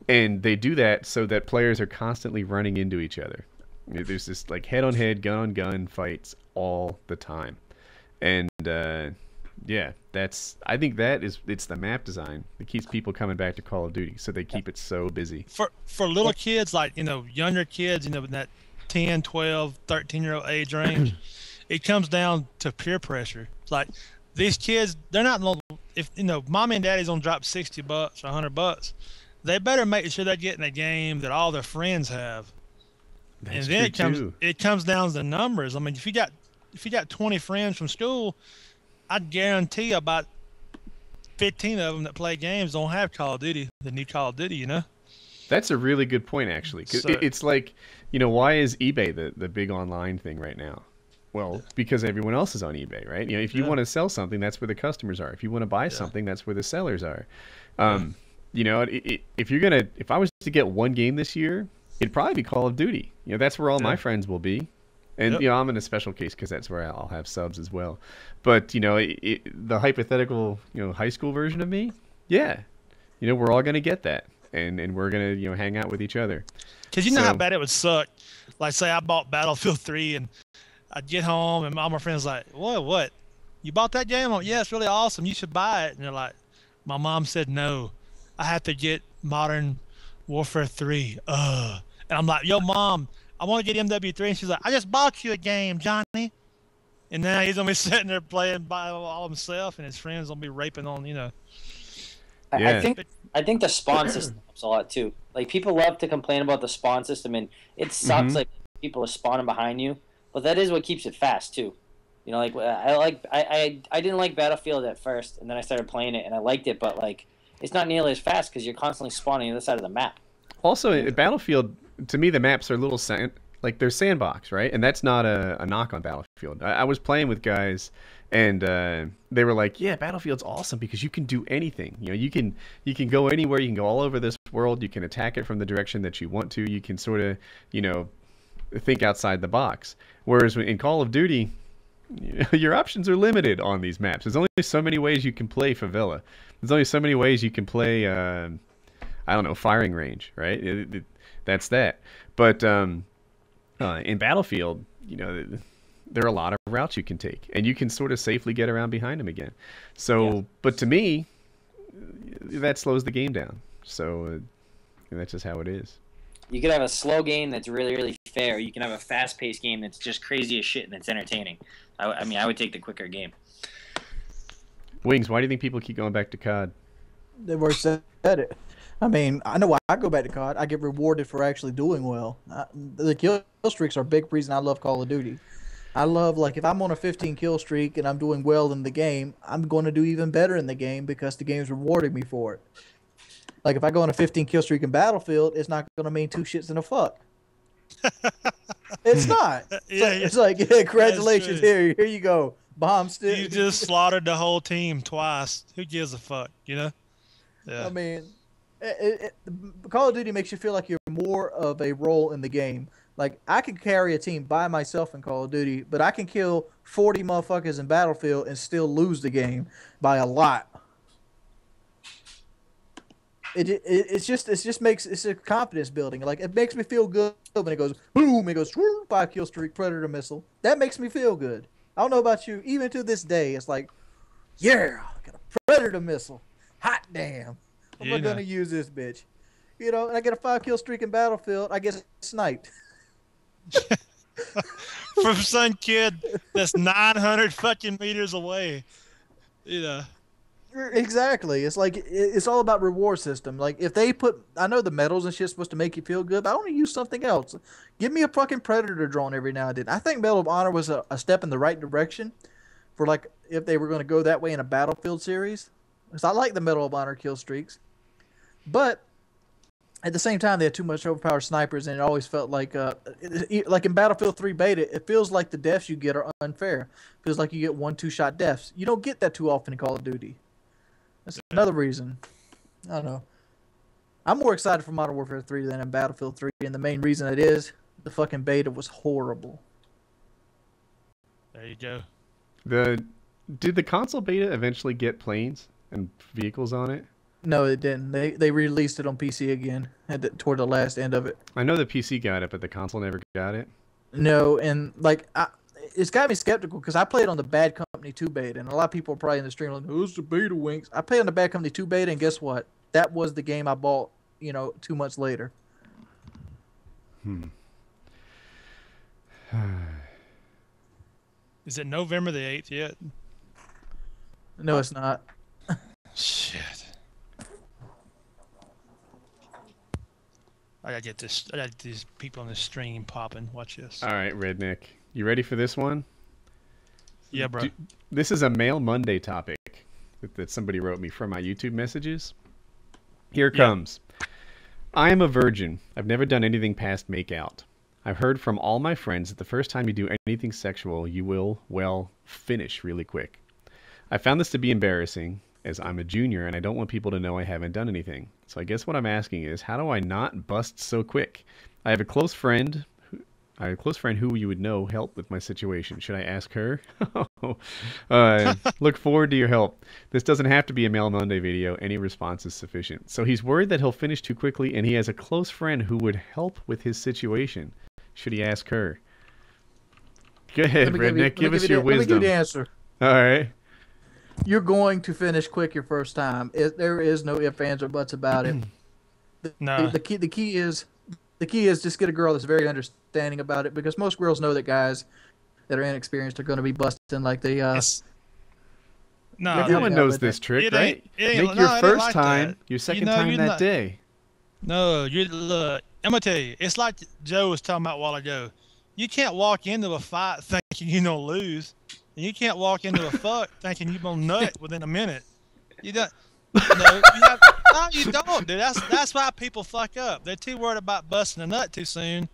And they do that so that players are constantly running into each other. There's this like head-on-head, gun-on-gun fights all the time, and yeah, I think it's the map design that keeps people coming back to Call of Duty, so they keep it so busy. For little kids, like younger kids, in that 10, 12, 13-year-old age range, it comes down to peer pressure. It's like these kids, they're not if mommy and daddy's gonna drop $60 or $100, they better make sure they're getting a game that all their friends have. That's and then true it comes down to the numbers. I mean, if you got 20 friends from school, I'd guarantee about 15 of them that play games don't have Call of Duty, the new Call of Duty. That's a really good point, actually. 'Cause it's like, why is eBay the big online thing right now? Well, because everyone else is on eBay, right? If you want to sell something, that's where the customers are. If you want to buy something, that's where the sellers are. If I was to get one game this year, it'd probably be Call of Duty. That's where all my friends will be. And, I'm in a special case because that's where I'll have subs as well. But, the hypothetical, high school version of me, we're all going to get that. And we're going to, hang out with each other. Because know how bad it would suck. Like, say I bought Battlefield 3 and I'd get home and all my friends like, what? You bought that game? I'm like, yeah, it's really awesome. You should buy it. And they're like, my mom said no. I have to get Modern Warfare 3. And I'm like, yo, Mom, I want to get MW3. And she's like, I just bought you a game, Johnny. And now he's going to be sitting there playing by all himself, and his friends will be raping on, I think the spawn system helps a lot, too. Like, people love to complain about the spawn system, and it sucks, like, people are spawning behind you. But that is what keeps it fast, too. I didn't like Battlefield at first, and then I started playing it, and I liked it, but, like, it's not nearly as fast because you're constantly spawning on the other side of the map. Also, in Battlefield, to me, the maps are a little they're sandbox, right? And that's not a knock on Battlefield. I was playing with guys, and they were like, "Yeah, Battlefield's awesome because you can do anything. You can go anywhere. You can go all over this world. You can attack it from the direction that you want to. You can sort of, think outside the box. Whereas in Call of Duty, your options are limited on these maps. There's only so many ways you can play Favela. There's only so many ways you can play, firing range, right? That's that. But in Battlefield, there are a lot of routes you can take, and you can sort of safely get around behind them again. So, but to me, that slows the game down. So that's just how it is. You could have a slow game that's really, really fair. You can have a fast-paced game that's just crazy as shit and it's entertaining. I would take the quicker game. Wings, why do you think people keep going back to COD? They've already said it. I mean, I know why I go back to COD. I get rewarded for actually doing well. The kill streaks are a big reason I love Call of Duty. I love, like, if I'm on a 15 kill streak and I'm doing well in the game, I'm going to do even better in the game because the game's rewarding me for it. Like, if I go on a 15 kill streak in Battlefield, it's not going to mean 2 shits and a fuck. It's not. It's like, congratulations, here you go. Bomb still. You just slaughtered the whole team twice. Who gives a fuck, you know? Yeah. I mean, Call of Duty makes you feel like you're more of a role in the game. Like, I can carry a team by myself in Call of Duty, but I can kill 40 motherfuckers in Battlefield and still lose the game by a lot. It's a confidence building. Like, it makes me feel good when it goes boom, it goes 5 kill streak, predator missile. That makes me feel good. I don't know about you. Even to this day, it's like, yeah, I got a predator missile. Hot damn. I'm not gonna use this bitch. You know, and I get a 5 kill streak in Battlefield, I get sniped. From some kid that's 900 fucking meters away. You know. Exactly. It's like it's all about reward system. Like, if they put, I know the medals and shit's supposed to make you feel good, but I want to use something else. Give me a fucking predator drone every now and then. I think Medal of Honor was a step in the right direction for, like, if they were going to go that way in a Battlefield series. Because I like the Medal of Honor kill streaks, but at the same time they had too much overpowered snipers, and it always felt like in Battlefield 3 beta, it feels like the deaths you get are unfair. It feels like you get 1-2 shot deaths. You don't get that too often in Call of Duty. That's another reason. I don't know. I'm more excited for Modern Warfare 3 than in Battlefield 3, and the main reason it is the fucking beta was horrible. There you go. Did the console beta eventually get planes and vehicles on it? No, it didn't. They released it on PC again toward the last end of it. I know the PC got it, but the console never got it. No, and like it's got me skeptical because I played on the Bad Company 2 beta, and a lot of people are probably in the stream like, "Who's the beta winks?" I played on the Bad Company 2 beta, and guess what? That was the game I bought, 2 months later. Is it November the 8th yet? No, it's not. Shit. I gotta get these people on the stream popping. Watch this. All right, Redneck. You ready for this one? Yeah, bro. This is a Mail Monday topic that somebody wrote me from my YouTube messages. Here it comes. I am a virgin. I've never done anything past make out. I've heard from all my friends that the first time you do anything sexual, you will, well, finish really quick. I found this to be embarrassing, as I'm a junior and I don't want people to know I haven't done anything. So I guess what I'm asking is, how do I not bust so quick? I have a close friend who you would know help with my situation. Should I ask her? Look forward to your help. This doesn't have to be a Mail Monday video. Any response is sufficient. So he's worried that he'll finish too quickly, and he has a close friend who would help with his situation. Should he ask her? Go ahead, Redneck. Give us your wisdom. Let me give you the answer. All right. You're going to finish quick your first time. There is no ifs, ands, or buts about it. No. The key is just get a girl that's very understanding about it, because most girls know that guys that are inexperienced are going to be busting like they. No, everyone knows this trick, right? Make your first time your second time that day. No, look. I'm gonna tell you, it's like Joe was talking about a while ago. You can't walk into a fight thinking you're gonna lose. And you can't walk into a fuck thinking you're gonna nut within a minute. You don't. No, you don't, dude. That's why people fuck up. They're too worried about busting a nut too soon,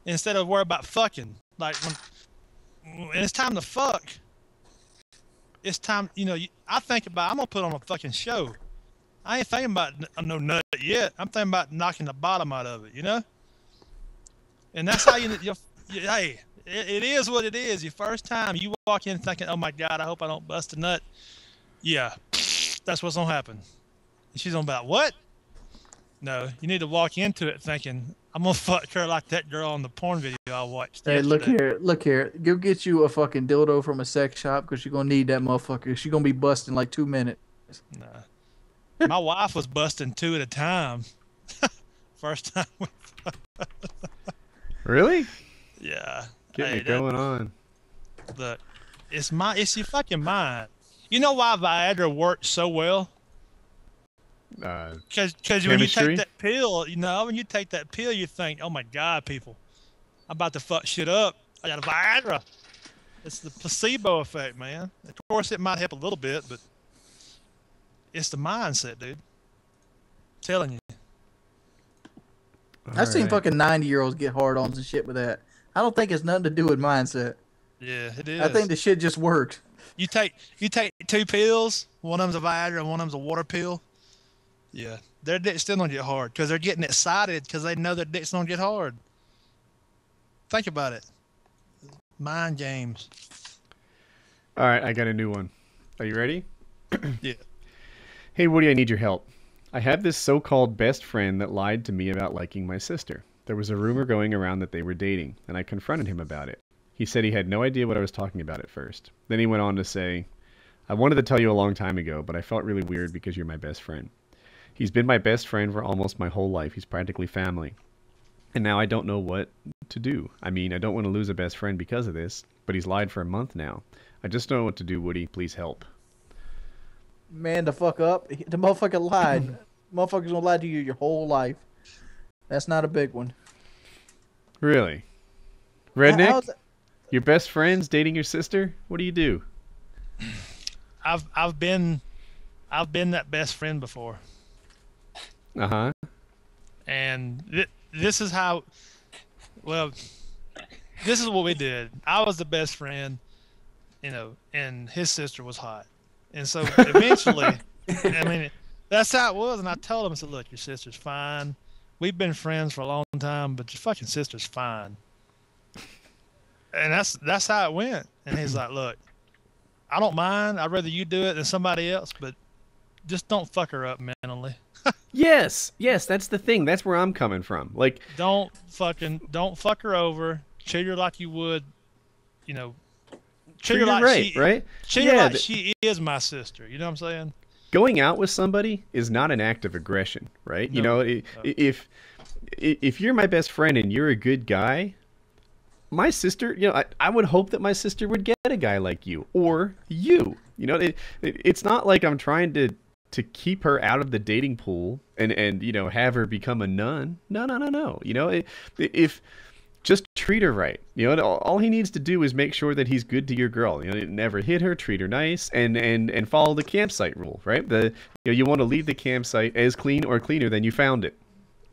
instead of worried about fucking. Like when it's time to fuck, it's time. I think about, I'm gonna put on a fucking show. I ain't thinking about no nut yet. I'm thinking about knocking the bottom out of it. And that's how hey. It is what it is. Your first time, you walk in thinking, "Oh my God, I hope I don't bust a nut." Yeah, that's what's gonna happen. And she's gonna be like, "What?" No, you need to walk into it thinking, "I'm gonna fuck her like that girl on the porn video I watched." Hey, yesterday. look here. Go get you a fucking dildo from a sex shop, because you're gonna need that motherfucker. She's gonna be busting like 2 minutes. Nah. My wife was busting 2 at a time. First time. Really? Yeah. Get me going on. Look, it's your fucking mind. You know why Viagra works so well? Because when you take that pill, when you take that pill, you think, "Oh my God, people, I'm about to fuck shit up. I got a Viagra." It's the placebo effect, man. Of course, it might help a little bit, but it's the mindset, dude. I'm telling you. I've seen fucking 90-year-olds get hard-ons and shit with that. I don't think it's nothing to do with mindset. Yeah, it is. I think the shit just works. You take 2 pills. One of them's a Viagra and one of them's a water pill. Yeah, their dick still don't get hard because they're getting excited because they know their dicks don't get hard. Think about it. Mind games. All right, I got a new one. Are you ready? Yeah. Hey, Woody, I need your help. I have this so-called best friend that lied to me about liking my sister. There was a rumor going around that they were dating, and I confronted him about it. He said he had no idea what I was talking about at first. Then he went on to say, I wanted to tell you a long time ago, but I felt really weird because you're my best friend. He's been my best friend for almost my whole life. He's practically family. And now I don't know what to do. I mean, I don't want to lose a best friend because of this, but he's lied for a month now. I just don't know what to do, Woody. Please help. Man, the fuck up. The motherfucker lied. Motherfucker's gonna lie to you your whole life. That's not a big one. Really? Redneck? How's that- Your best friend's dating your sister? What do you do? I've been that best friend before, Uh-huh. and this is how. Well, this is what we did. I was the best friend, and his sister was hot, and so eventually, I mean, that's how it was. And I told him, I said, "Look, your sister's fine. We've been friends for a long time, but your fucking sister's fine." And that's how it went. And he's like, "Look, I don't mind. I'd rather you do it than somebody else, but just don't fuck her up mentally. Yes, that's the thing. That's where I'm coming from. Like, Don't fuck her over. Treat her like you would, treat her like right, right? Treat her like she is my sister. You know what I'm saying? Going out with somebody is not an act of aggression, right? No. If you're my best friend and you're a good guy, my sister, I would hope that my sister would get a guy like you or you. It's not like I'm trying to keep her out of the dating pool and have her become a nun. No. If just treat her right. All he needs to do is make sure that he's good to your girl. Never hit her, treat her nice, and follow the campsite rule, right? You want to leave the campsite as clean or cleaner than you found it.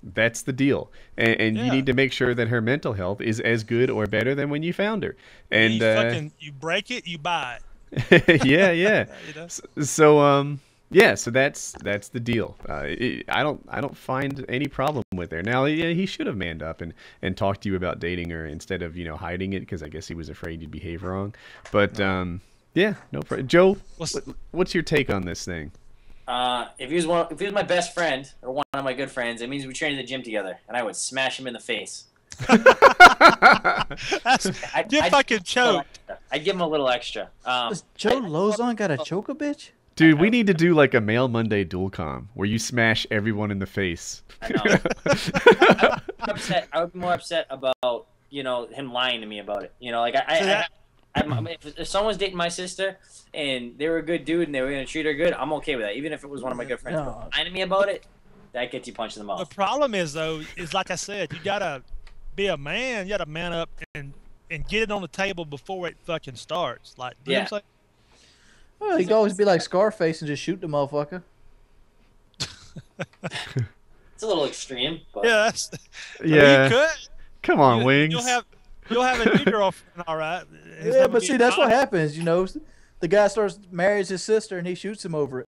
That's the deal. And Yeah. you need to make sure that her mental health is as good or better than when you found her. And you break it, you buy it. yeah. So so that's the deal. I don't find any problem with her. Now, he should have manned up and talked to you about dating her instead of hiding it, because I guess he was afraid you'd behave wrong. But no problem. Joe, what's your take on this thing? If he was my best friend or one of my good friends, it means we train in the gym together, and I would smash him in the face. You're fucking choked. I'd give him a little extra. Does Joe Lozon got to choke a bitch? Dude, we need to do like a Mail Monday dual com where you smash everyone in the face. I know. I would be more upset about him lying to me about it. If someone's dating my sister and they were a good dude and they were gonna treat her good, I'm okay with that. Even if it was one of my good friends, No. lying to me about it, that gets you punched in the The mouth. problem is like I said, you gotta be a man. You gotta man up and get it on the table before it fucking starts. Like, you know what I'm saying? Well, he could always be like Scarface and just shoot the motherfucker. It's a little extreme, but Yeah, Yeah. you could. Come on, Wings. You'll have a new girlfriend, all right. His Yeah, name but will be see, that's what Mike. happens. The guy marries his sister and he shoots him over it.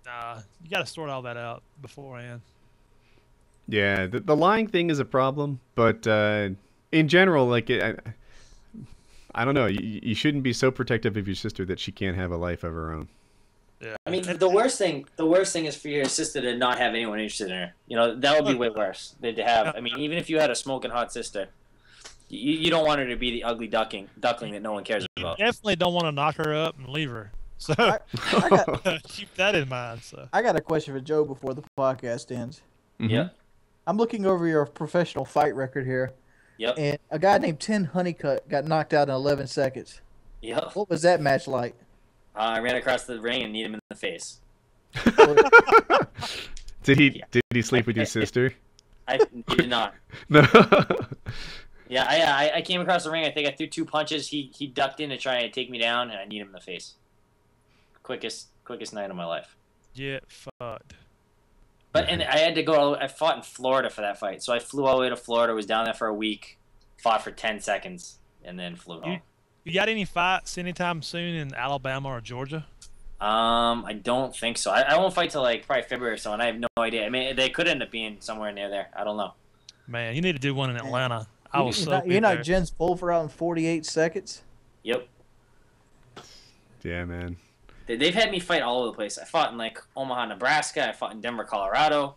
Nah, you got to sort all that out beforehand. Yeah, the lying thing is a problem, but in general, like, I don't know. You shouldn't be so protective of your sister that she can't have a life of her own. Yeah. I mean, the worst thing is for your sister to not have anyone interested in her. That would be way worse than to have. I mean, even if you had a smoking hot sister, you don't want her to be the ugly duckling that no one cares about. Definitely don't want to knock her up and leave her. So I got, keep that in mind. So I got a question for Joe before the podcast ends. Mhm. Yep. I'm looking over your professional fight record here, Yep. and a guy named Tin Honeycutt got knocked out in 11 seconds. Yep. What was that match like? I ran across the ring and kneed him in the face. Did he sleep with your sister? He did not. No. Yeah, I came across the ring. I think I threw 2 punches. He ducked in to try and take me down, and I kneed him in the face. Quickest night of my life. get fucked. And I had to go. I fought in Florida for that fight, so I flew all the way to Florida. Was down there for a week, fought for 10 seconds, and then flew home. You got any fights anytime soon in Alabama or Georgia? I don't think so. I won't fight till like probably February or so, and I have no idea. I mean, they could end up being somewhere near there. I don't know. Man, you need to do one in Atlanta. I was so You're not there. Jens Pulver out in 48 seconds. Yep. Yeah, man. They've had me fight all over the place. I fought in like Omaha, Nebraska. I fought in Denver, Colorado.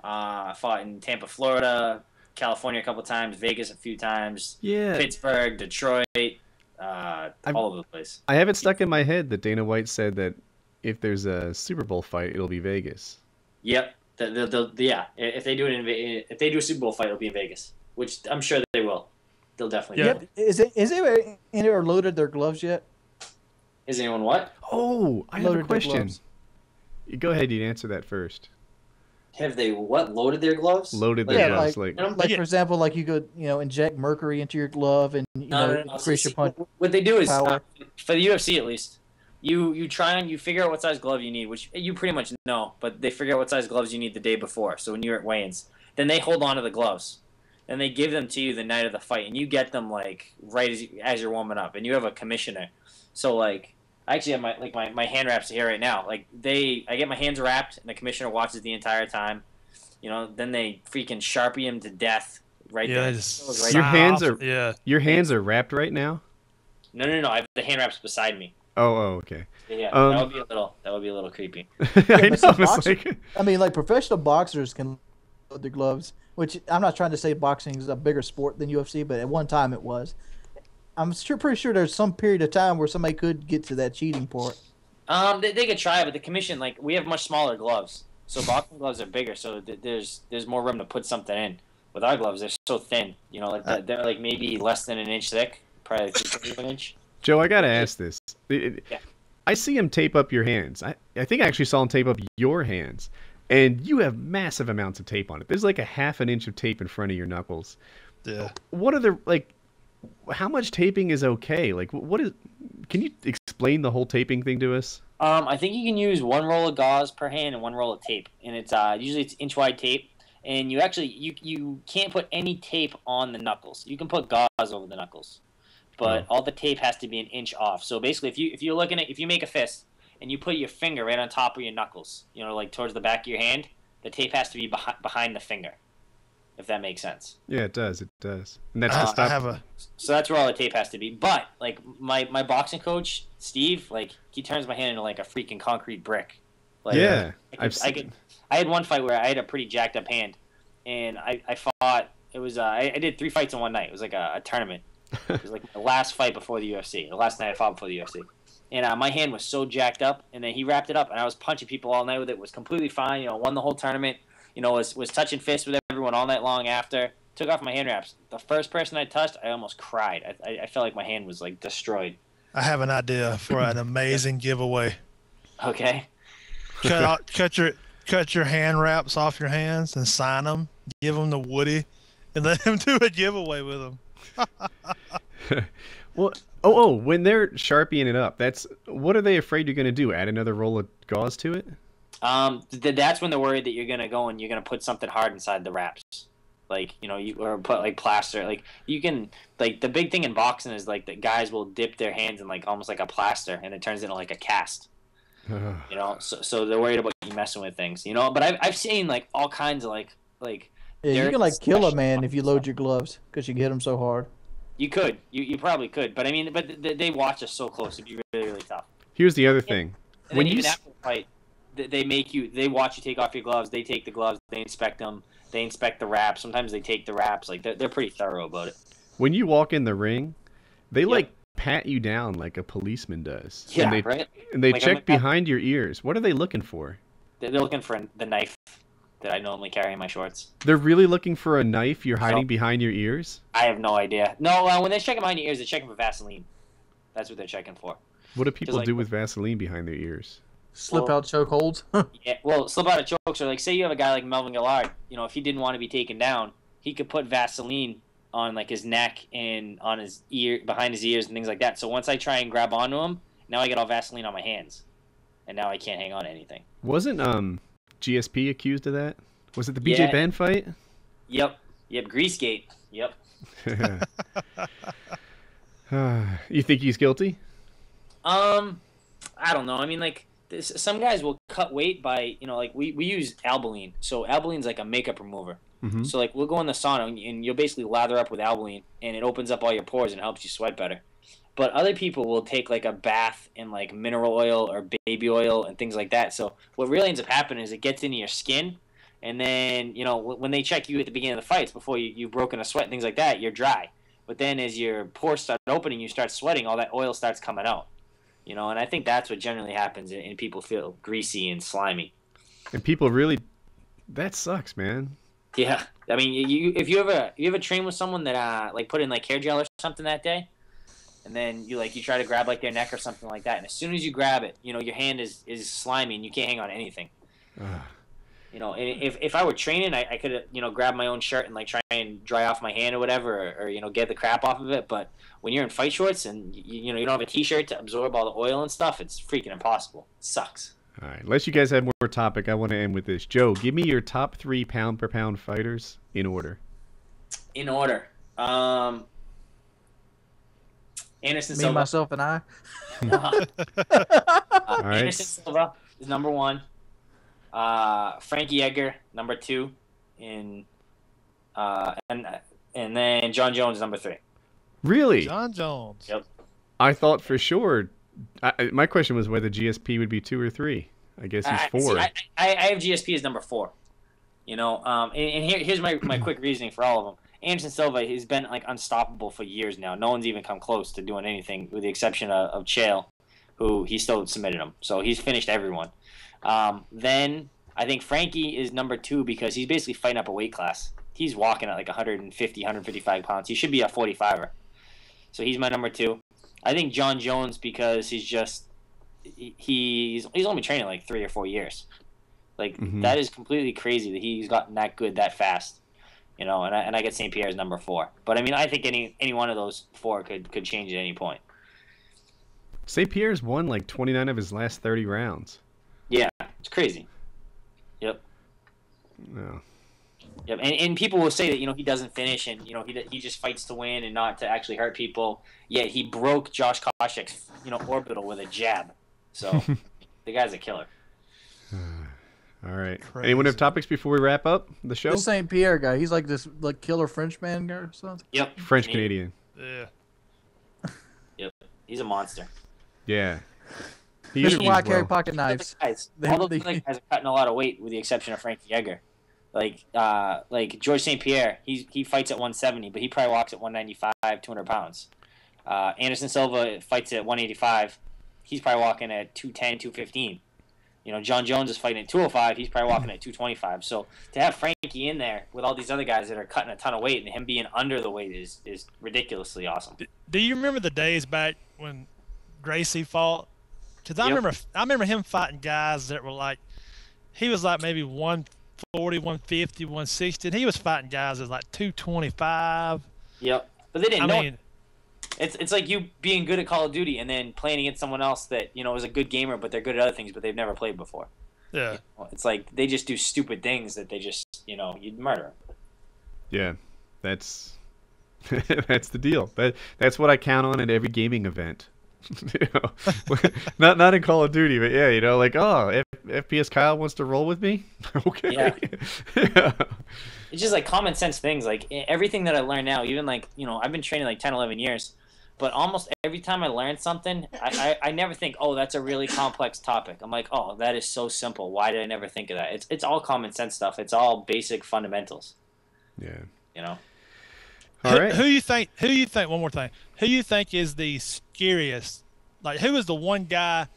I fought in Tampa, Florida, California a couple times, Vegas a few times, Yeah. Pittsburgh, Detroit, all over the place. I have it stuck in my head that Dana White said that if there's a Super Bowl fight, it'll be Vegas. Yep. Yeah. If they do if they do a Super Bowl fight, it'll be in Vegas, which I'm sure they will. They'll definitely. Yeah. Do it. Is anyone loaded their gloves yet? Is anyone what? Oh, I have a Loaded their question. gloves. Go ahead, you answer that first. Have they what? Loaded their gloves? Loaded their Yeah, gloves, like- Like Yeah. for example, like you could inject mercury into your glove and No. increase your punch. What they do is power. for the UFC at least, you figure out what size glove you need, which you pretty much know, but they figure out what size gloves you need the day before. So when you're at weigh-ins, then they hold on to the gloves, and they give them to you the night of the fight, and you get them like right as you're warming up, and you have a commissioner. So like I actually have my hand wraps here right now. Like I get my hands wrapped, and the commissioner watches the entire time. Then they freaking Sharpie him to death right Yeah, there. just Right Your there. hands soft. are- Yeah. Your hands are wrapped right now? No. I have the hand wraps beside me. Oh, okay. Yeah, Um, that would be a little creepy. I but know, some it's boxers- like, I mean, like professional boxers can load their gloves, which I'm not trying to say boxing is a bigger sport than UFC, but at one time it was. I'm pretty sure there's some period of time where somebody could get to that cheating part. They could try, but the commission, like, we have much smaller gloves, so boxing gloves are bigger, so there's more room to put something in. With our gloves, they're so thin, they're like maybe less than an inch thick, probably 3/4 of an inch. Joe, I gotta ask this. Yeah. I see him tape up your hands. I think I actually saw him tape up your hands, and you have massive amounts of tape on it. There's like a half an inch of tape in front of your knuckles. Yeah. What are the how much taping is okay? Like, what is? Can you explain the whole taping thing to us? I think you can use one roll of gauze per hand and one roll of tape, and it's usually it's inch wide tape. And you actually you can't put any tape on the knuckles. You can put gauze over the knuckles, but all the tape has to be an inch off. So basically, if you make a fist and you put your finger right on top of your knuckles, like towards the back of your hand, the tape has to be behind the finger. If that makes sense. Yeah, it does. It does. And that's to stop. So that's where all the tape has to be. But like my boxing coach Steve, like he turns my hand into like a freaking concrete brick. Like, Yeah, I had one fight where I had a pretty jacked up hand, and I fought. It was I did 3 fights in one night. It was like a tournament. It was like my last fight before the UFC. The last night I fought before the UFC. And my hand was so jacked up, and then he wrapped it up, and I was punching people all night with it. Was completely fine. Won the whole tournament. Was touching fists with everyone all night long after. Took off my hand wraps. The first person I touched, I almost cried. I felt like my hand was like destroyed. I have an idea for an amazing giveaway. Okay. Cut your hand wraps off your hands and sign them. Give them to Woody, and let him do a giveaway with them. Well, when they're sharpieing it up, what are they afraid you're going to do? Add another roll of gauze to it? That's when they're worried that you're gonna go and you're gonna put something hard inside the wraps, or put like plaster. Like you can, like the big thing in boxing is like that guys will dip their hands in like almost like a plaster, and it turns into like a cast. So they're worried about you messing with things, But I've seen like all kinds of like Yeah, you can like kill a man if you load your gloves because you get them so hard. You could, you probably could, but I mean, they watch us so close. It'd be really really tough. Here's the other thing. And When then you even after the fight, they watch you take off your gloves. They take the gloves, they inspect them, they inspect the wraps. Sometimes they take the wraps. Like they're pretty thorough about it. When you walk in the ring, they like pat you down like a policeman does. Yeah, and right. they Like, check behind your ears. What are they looking for? They're looking for the knife that I normally carry in my shorts. They're really looking for a knife you're hiding behind your ears? I have no idea. No, when they're checking behind your ears, they're checking for Vaseline. That's what they're checking for. What do people like- do with Vaseline behind their ears? Slip out chokeholds. Yeah, well, slip out of chokes, or like say you have a guy like Melvin Gillard. If he didn't want to be taken down, he could put Vaseline on like his neck and on his ear, behind his ears, and things like that. So once I try and grab onto him, now I get all Vaseline on my hands, and now I can't hang on to anything. Wasn't GSP accused of that? Was it the BJ Yeah. Penn fight? Yep, Greasegate. Yep. You think he's guilty? I don't know. I mean, like some guys will cut weight by, like we use Albolene. So Albolene's like a makeup remover. Mm-hmm. So like we'll go in the sauna and you'll basically lather up with Albolene and it opens up all your pores and helps you sweat better. But other people will take like a bath in like mineral oil or baby oil and things like that. So what really ends up happening is it gets into your skin, and then when they check you at the beginning of the fights before you've broken a sweat and things like that, you're dry. But then as your pores start opening, you start sweating, all that oil starts coming out. And I think that's what generally happens, and people feel greasy and slimy. And people really, that sucks, man. Yeah, I mean, if you ever train with someone that like put in like hair gel or something that day, and then you try to grab like their neck or something like that, and as soon as you grab it, your hand is slimy and you can't hang on to anything. And if I were training, I could grab my own shirt and like try and dry off my hand or whatever, or get the crap off of it. But when you're in fight shorts and you don't have a t-shirt to absorb all the oil and stuff, it's freaking impossible. It sucks. All right, unless you guys have more topic, I want to end with this. Joe, give me your top 3 pound-per-pound fighters in order. In order. Anderson Me, Silva. myself, and I. All right. Anderson Silva is number 1. Frankie Edgar, number 2. And then John Jones, number 3. Really? John Jones. Yep. I thought for sure. My question was whether GSP would be 2 or 3. I guess he's 4. See, I have GSP as number 4. And here's my quick reasoning for all of them. Anderson Silva has been like unstoppable for years now. No one's even come close to doing anything, with the exception of Chael, who he still submitted him. So he's finished everyone. Then I think Frankie is number 2 because he's basically fighting up a weight class. He's walking at like 150, 155 pounds. He should be a 45er. So he's my number 2. I think John Jones because he's only been training like 3 or 4 years. Like that is completely crazy that he's gotten that good that fast. And I get St. Pierre as number 4. But I mean, I think any one of those 4 could change at any point. St. Pierre's won like 29 of his last 30 rounds. Yeah, it's crazy. Yep. No. Yep. And people will say that he doesn't finish and he just fights to win and not to actually hurt people. Yet he broke Josh Koscheck's orbital with a jab. So the guy's a killer. All right. Crazy. Anyone have topics before we wrap up the show? The St. Pierre guy. He's like this killer French man guy or something. Yep. French Canadian. Yeah. Yep. He's a monster. Yeah. He This is interviews why I carry well. pocket knives. All those guys are cutting a lot of weight, with the exception of Frankie Edgar. Like George St. Pierre, he fights at 170, but he probably walks at 195, 200 pounds. Anderson Silva fights at 185. He's probably walking at 210, 215. John Jones is fighting at 205. He's probably walking at 225. So to have Frankie in there with all these other guys that are cutting a ton of weight and him being under the weight is ridiculously awesome. Do you remember the days back when Gracie fought? Because I remember him fighting guys that were like, he was like maybe 140, 150, 160, and he was fighting guys that was like 225. Yep. But they didn't I know. mean, It's like you being good at Call of Duty and then playing against someone else that is a good gamer, but they're good at other things, but they've never played before. yeah. It's like they just do stupid things that they just you'd murder. Yeah. That's that's the deal. That's what I count on at every gaming event. Not in Call of Duty, but yeah, like, oh, FPS Kyle wants to roll with me. Okay. Yeah. It's just like common sense things. Like everything that I learn now, even like I've been training like 10, 11 years, but almost every time I learn something, I never think, oh, that's a really complex topic. I'm like, oh, that is so simple. Why did I never think of that? It's all common sense stuff. It's all basic fundamentals. Yeah. All right. Who you think? One more thing. Who you think is the scariest? Like, who is the one guy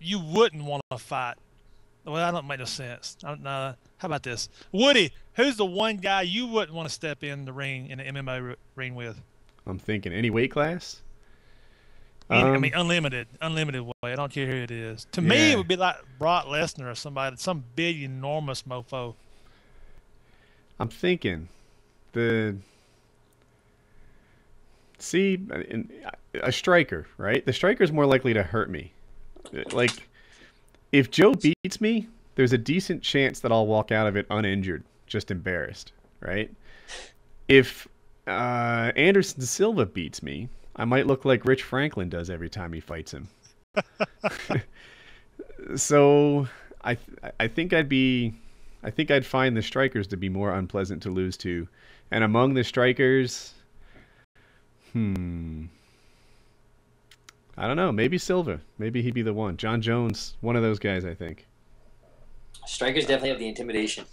you wouldn't want to fight? Well, that don't make no sense. How about this, Woody? Who's the one guy you wouldn't want to step in the ring in the MMA ring with? I'm thinking any weight class. I mean, unlimited way. I don't care who it is. To me, it would be like Brock Lesnar or somebody, some big, enormous mofo. I'm thinking a striker, right? The striker's more likely to hurt me. Like, if Joe beats me, there's a decent chance that I'll walk out of it uninjured, just embarrassed, right? If Anderson Silva beats me, I might look like Rich Franklin does every time he fights him. So I think I'd find the strikers to be more unpleasant to lose to. And among the strikers, I don't know. Maybe Silva. Maybe he'd be the one. John Jones, one of those guys, I think. Strikers definitely have the intimidation,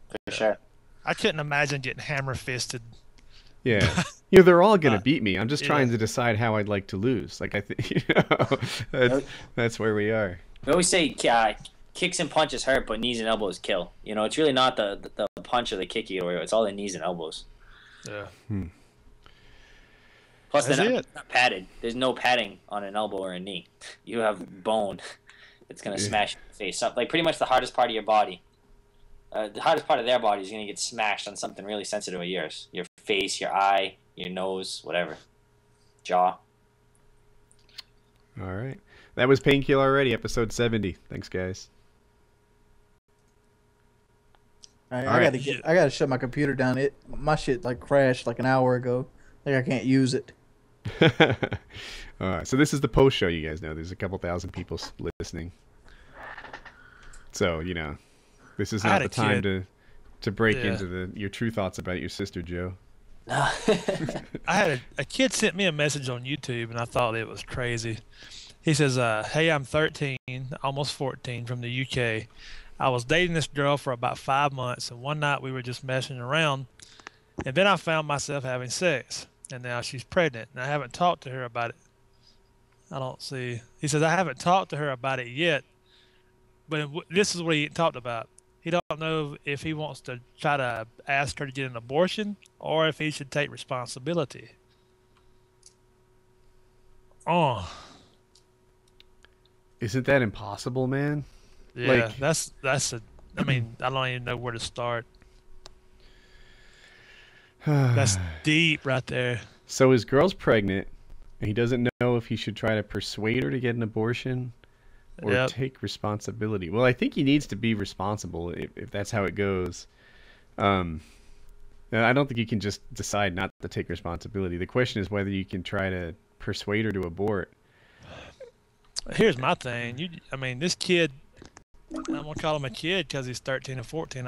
for sure. I couldn't imagine getting hammer fisted. Yeah. They're all going to beat me. I'm just trying to decide how I'd like to lose. Like, I think, that's where we are. We always say kicks and punches hurt, but knees and elbows kill. It's really not the punch or the kick it's all the knees and elbows. Yeah. Plus, they're not padded. There's no padding on an elbow or a knee. You have bone that's going to smash your face. So, like, pretty much the hardest part of your body. The hardest part of their body is going to get smashed on something really sensitive of yours. Your face, your eye, your nose, whatever. Jaw. All right. That was Painkiller Already, episode 70. Thanks, guys. I gotta shut my computer down. My shit like crashed like an hour ago. Like I can't use it. All right. So this is the post show. You guys know there's a couple thousand people listening. So this is not the time to break into your true thoughts about your sister, Joe. No. I had a kid sent me a message on YouTube, and I thought it was crazy. He says, hey, I'm 13, almost 14, from the UK. I was dating this girl for about 5 months, and one night we were just messing around, and then I found myself having sex, and now she's pregnant, and I haven't talked to her about it. He says, I haven't talked to her about it yet, but this is what he talked about. He don't know if he wants to try to ask her to get an abortion or if he should take responsibility. Oh. Isn't that impossible, man? Yeah, I mean, I don't even know where to start. That's deep right there. So his girl's pregnant, and he doesn't know if he should try to persuade her to get an abortion or take responsibility. Well, I think he needs to be responsible if that's how it goes. I don't think you can just decide not to take responsibility. The question is whether you can try to persuade her to abort. Here's my thing. This kid, I'm going to call him a kid because he's 13 or 14.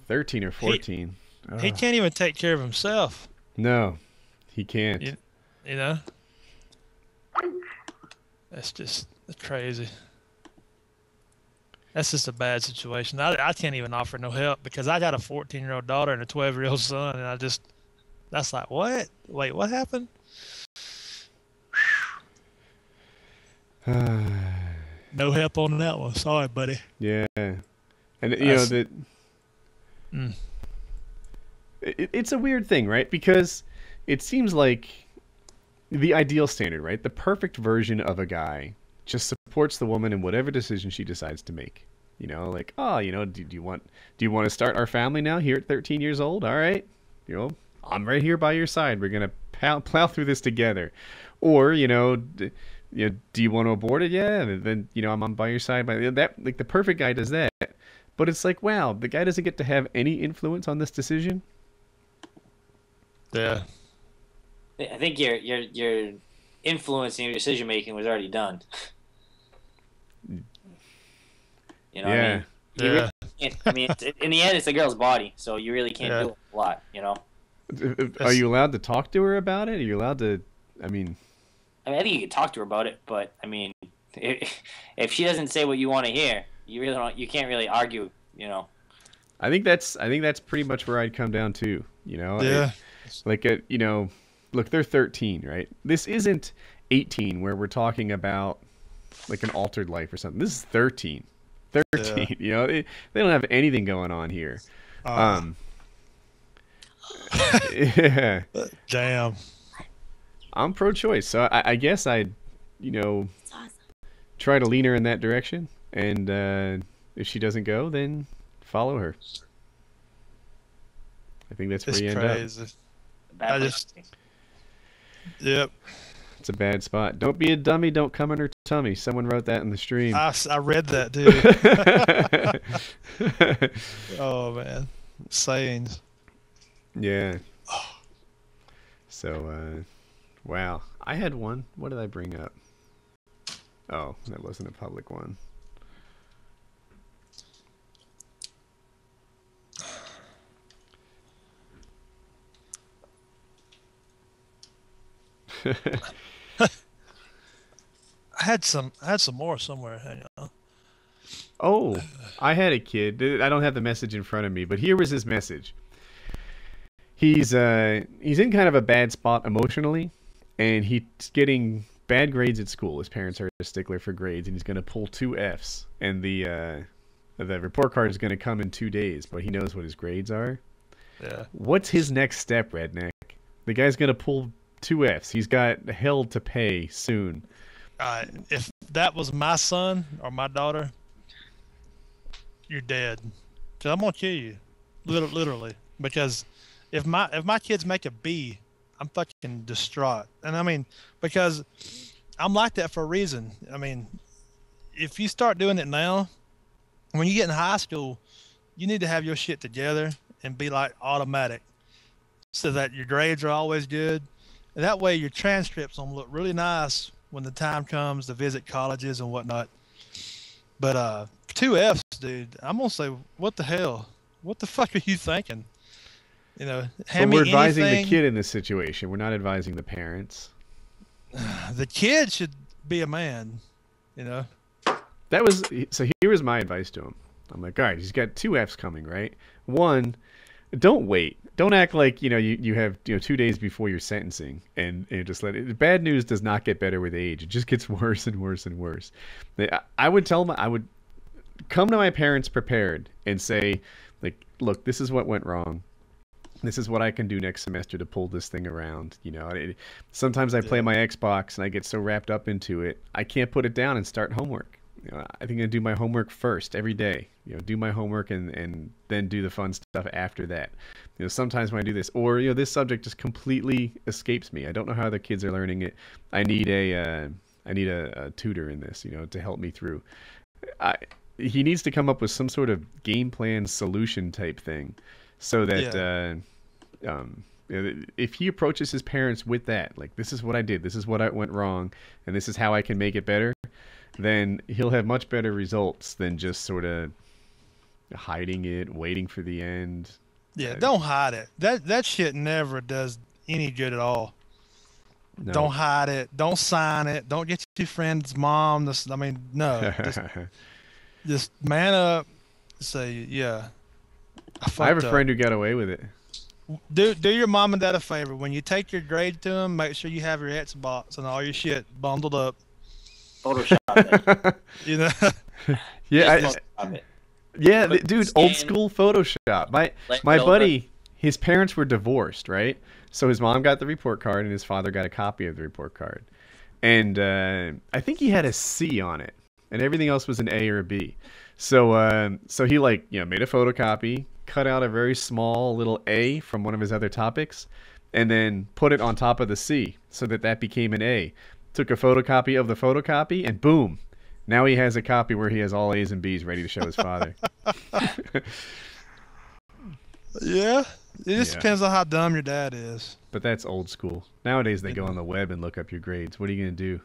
13 or 14. He can't even take care of himself. No, he can't. That's crazy. That's just a bad situation. I can't even offer no help because I got a 14-year-old daughter and a 12-year-old son, and that's like, what? Wait, what happened? No help on that one. Sorry, buddy. Yeah. And, it's a weird thing, right? Because it seems like the ideal standard, right? The perfect version of a guy just supports the woman in whatever decision she decides to make. Do you want to start our family now here at 13 years old? All right. I'm right here by your side. We're going to plow through this together. Or, do you want to abort it? Yeah. And then, I'm by your side. The perfect guy does that. But it's like, wow, the guy doesn't get to have any influence on this decision. Yeah. I think your influence in your decision making was already done. What I mean? Yeah. In the end, it's the girl's body, so you really can't do a lot. Are you allowed to talk to her about it? Are you allowed to? I think you can talk to her about it, but if she doesn't say what you want to hear, you can't really argue. I think that's pretty much where I'd come down to. Yeah. Look, they're 13, right? This isn't 18 where we're talking about like an altered life or something. This is 13. 13. Yeah. They don't have anything going on here. Yeah. Damn. I'm pro-choice, so I guess I'd, try to lean her in that direction, and if she doesn't go, then follow her. I think that's where you end up. Yep. It's a bad spot. Don't be a dummy. Don't come in her tummy. Someone wrote that in the stream. I read that, dude. Oh man, sayings. Yeah. So, wow. I had one. What did I bring up? Oh, that wasn't a public one. I had some more somewhere. Hang on. Oh, I had a kid. I don't have the message in front of me, but here was his message. He's in kind of a bad spot emotionally, and he's getting bad grades at school. His parents are a stickler for grades, and he's going to pull 2 Fs. And the report card is going to come in 2 days, but he knows what his grades are. Yeah. What's his next step, Redneck? The guy's going to pull 2 Fs. He's got hell to pay soon. If that was my son or my daughter, you're dead. 'Cause I'm gonna kill you, literally. Because if my kids make a B, I'm fucking distraught. And I mean, because I'm like that for a reason. I mean, if you start doing it now, when you get in high school, you need to have your shit together and be like automatic, so that your grades are always good. And that way your transcripts will look really nice when the time comes to visit colleges and whatnot. But 2 Fs, dude, I'm gonna say, what the hell? What the fuck are you thinking? You know, But we're advising the kid in this situation. We're not advising the parents. The kid should be a man, you know. So here was my advice to him. I'm like, all right, he's got 2 Fs coming, right? One, don't wait. Don't act like, you have 2 days before your sentencing and just let it. Bad news does not get better with age. It just gets worse and worse and worse. I would tell him, I would come to my parents prepared and say, like, look, this is what went wrong. This is what I can do next semester to pull this thing around. Sometimes I play my Xbox and I get so wrapped up into it, I can't put it down and start homework. I think I do my homework first every day. Do my homework and then do the fun stuff after that. Sometimes when I do this, or this subject just completely escapes me. I don't know how other kids are learning it. I need a tutor in this, to help me through. He needs to come up with some sort of game plan solution type thing, so that if he approaches his parents with that, like, this is what I did, this is what I went wrong, and this is how I can make it better, then he'll have much better results than just sort of hiding it, waiting for the end. Yeah, don't hide it. That shit never does any good at all. No. Don't hide it. Don't sign it. Don't get your friend's mom. No. Just man up. Say, yeah. I have a friend who got away with it. Do your mom and dad a favor. When you take your grade to them, make sure you have your Xbox and all your shit bundled up. Photoshop it. Yeah, dude, old school Photoshop. My buddy, his parents were divorced, right? So his mom got the report card and his father got a copy of the report card. And I think he had a C on it, and everything else was an A or a B. So he made a photocopy, cut out a very small little A from one of his other topics, and then put it on top of the C so that became an A. Took a photocopy of the photocopy, and boom. Now he has a copy where he has all A's and B's ready to show his father. Yeah. It just depends on how dumb your dad is. But that's old school. Nowadays they go on the web and look up your grades. What are you going to do?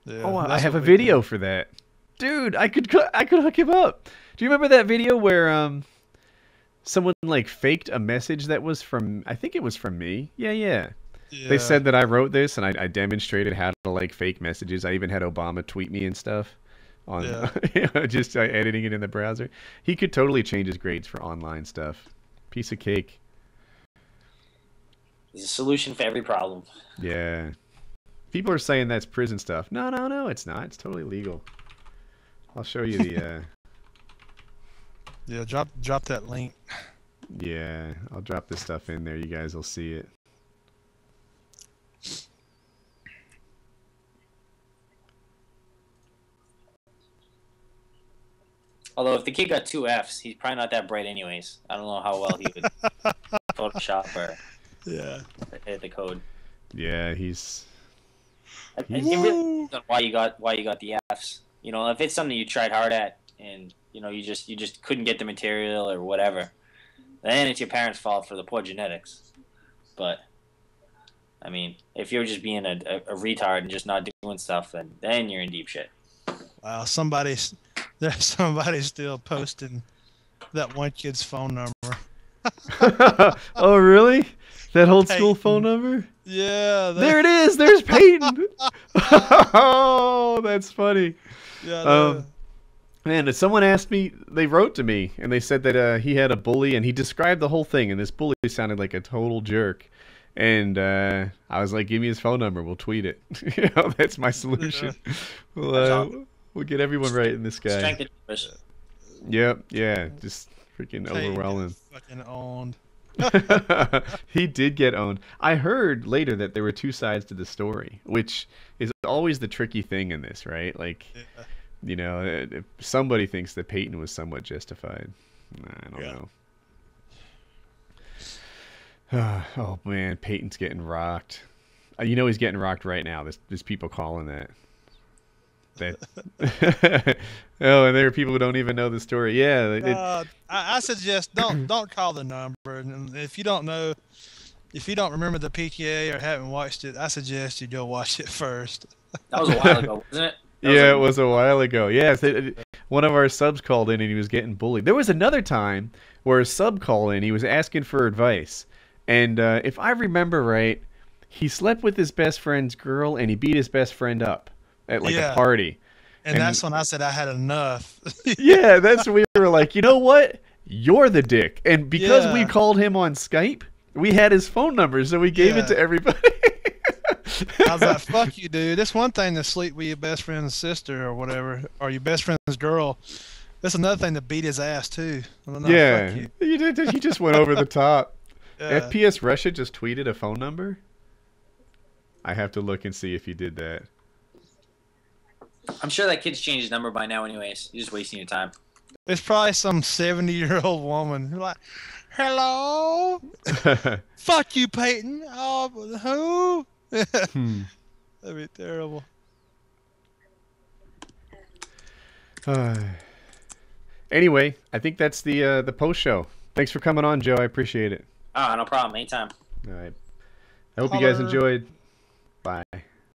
Yeah, I have a video for that. Dude, I could hook him up. Do you remember that video where someone faked a message that was from, I think it was from me. Yeah. They said that I wrote this, and I demonstrated how to fake messages. I even had Obama tweet me and stuff on just editing it in the browser. He could totally change his grades for online stuff. Piece of cake. There's a solution for every problem. Yeah. People are saying that's prison stuff. No, it's not. It's totally legal. I'll show you the Yeah, drop that link. Yeah, I'll drop this stuff in there. You guys will see it. Although if the kid got 2 Fs, he's probably not that bright anyways. I don't know how well he would Photoshop or hit the code. Yeah, he's. It really depends on why you got the Fs. If it's something you tried hard at and you just couldn't get the material or whatever, then it's your parents' fault for the poor genetics. But I mean, if you're just being a retard and just not doing stuff, then you're in deep shit. Wow, there's somebody still posting that one kid's phone number. Oh, really? That old school Peyton. phone number? Yeah. There it is. There's Peyton. Oh, that's funny. Yeah. Man, someone asked me, they wrote to me, and they said that he had a bully, and he described the whole thing, and this bully sounded like a total jerk. And I was like, give me his phone number. We'll tweet it. That's my solution. We'll get everyone right in this guy. Strength and numbers. Yep, yeah, just freaking overwhelming. Fucking owned. He did get owned. I heard later that there were two sides to the story, which is always the tricky thing in this, right? Like, if somebody thinks that Peyton was somewhat justified. I don't know. Oh man, Peyton's getting rocked. He's getting rocked right now. There's people calling that. Oh, and there are people who don't even know the story. Yeah, I suggest don't call the number. And if you don't remember the PTA or haven't watched it, I suggest you go watch it first. That was a while ago, wasn't it? It was a while ago. Yes, one of our subs called in and he was getting bullied. There was another time where a sub called in. He was asking for advice, and if I remember right, he slept with his best friend's girl and he beat his best friend up at a party. And that's when I said I had enough. Yeah, that's when we were like, you know what? You're the dick. And because we called him on Skype, we had his phone number, so we gave it to everybody. I was like, fuck you, dude. It's one thing to sleep with your best friend's sister or whatever, or your best friend's girl. That's another thing to beat his ass, too. Well, no, yeah, fuck you. He just went over the top. Yeah. FPS Russia just tweeted a phone number? I have to look and see if he did that. I'm sure that kid's changed his number by now anyways. You're just wasting your time. It's probably some 70-year-old woman who's like, hello? Fuck you, Peyton. Oh, who? That'd be terrible. Anyway, I think that's the post show. Thanks for coming on, Joe. I appreciate it. No problem. Anytime. All right. I hope you guys enjoyed. Bye.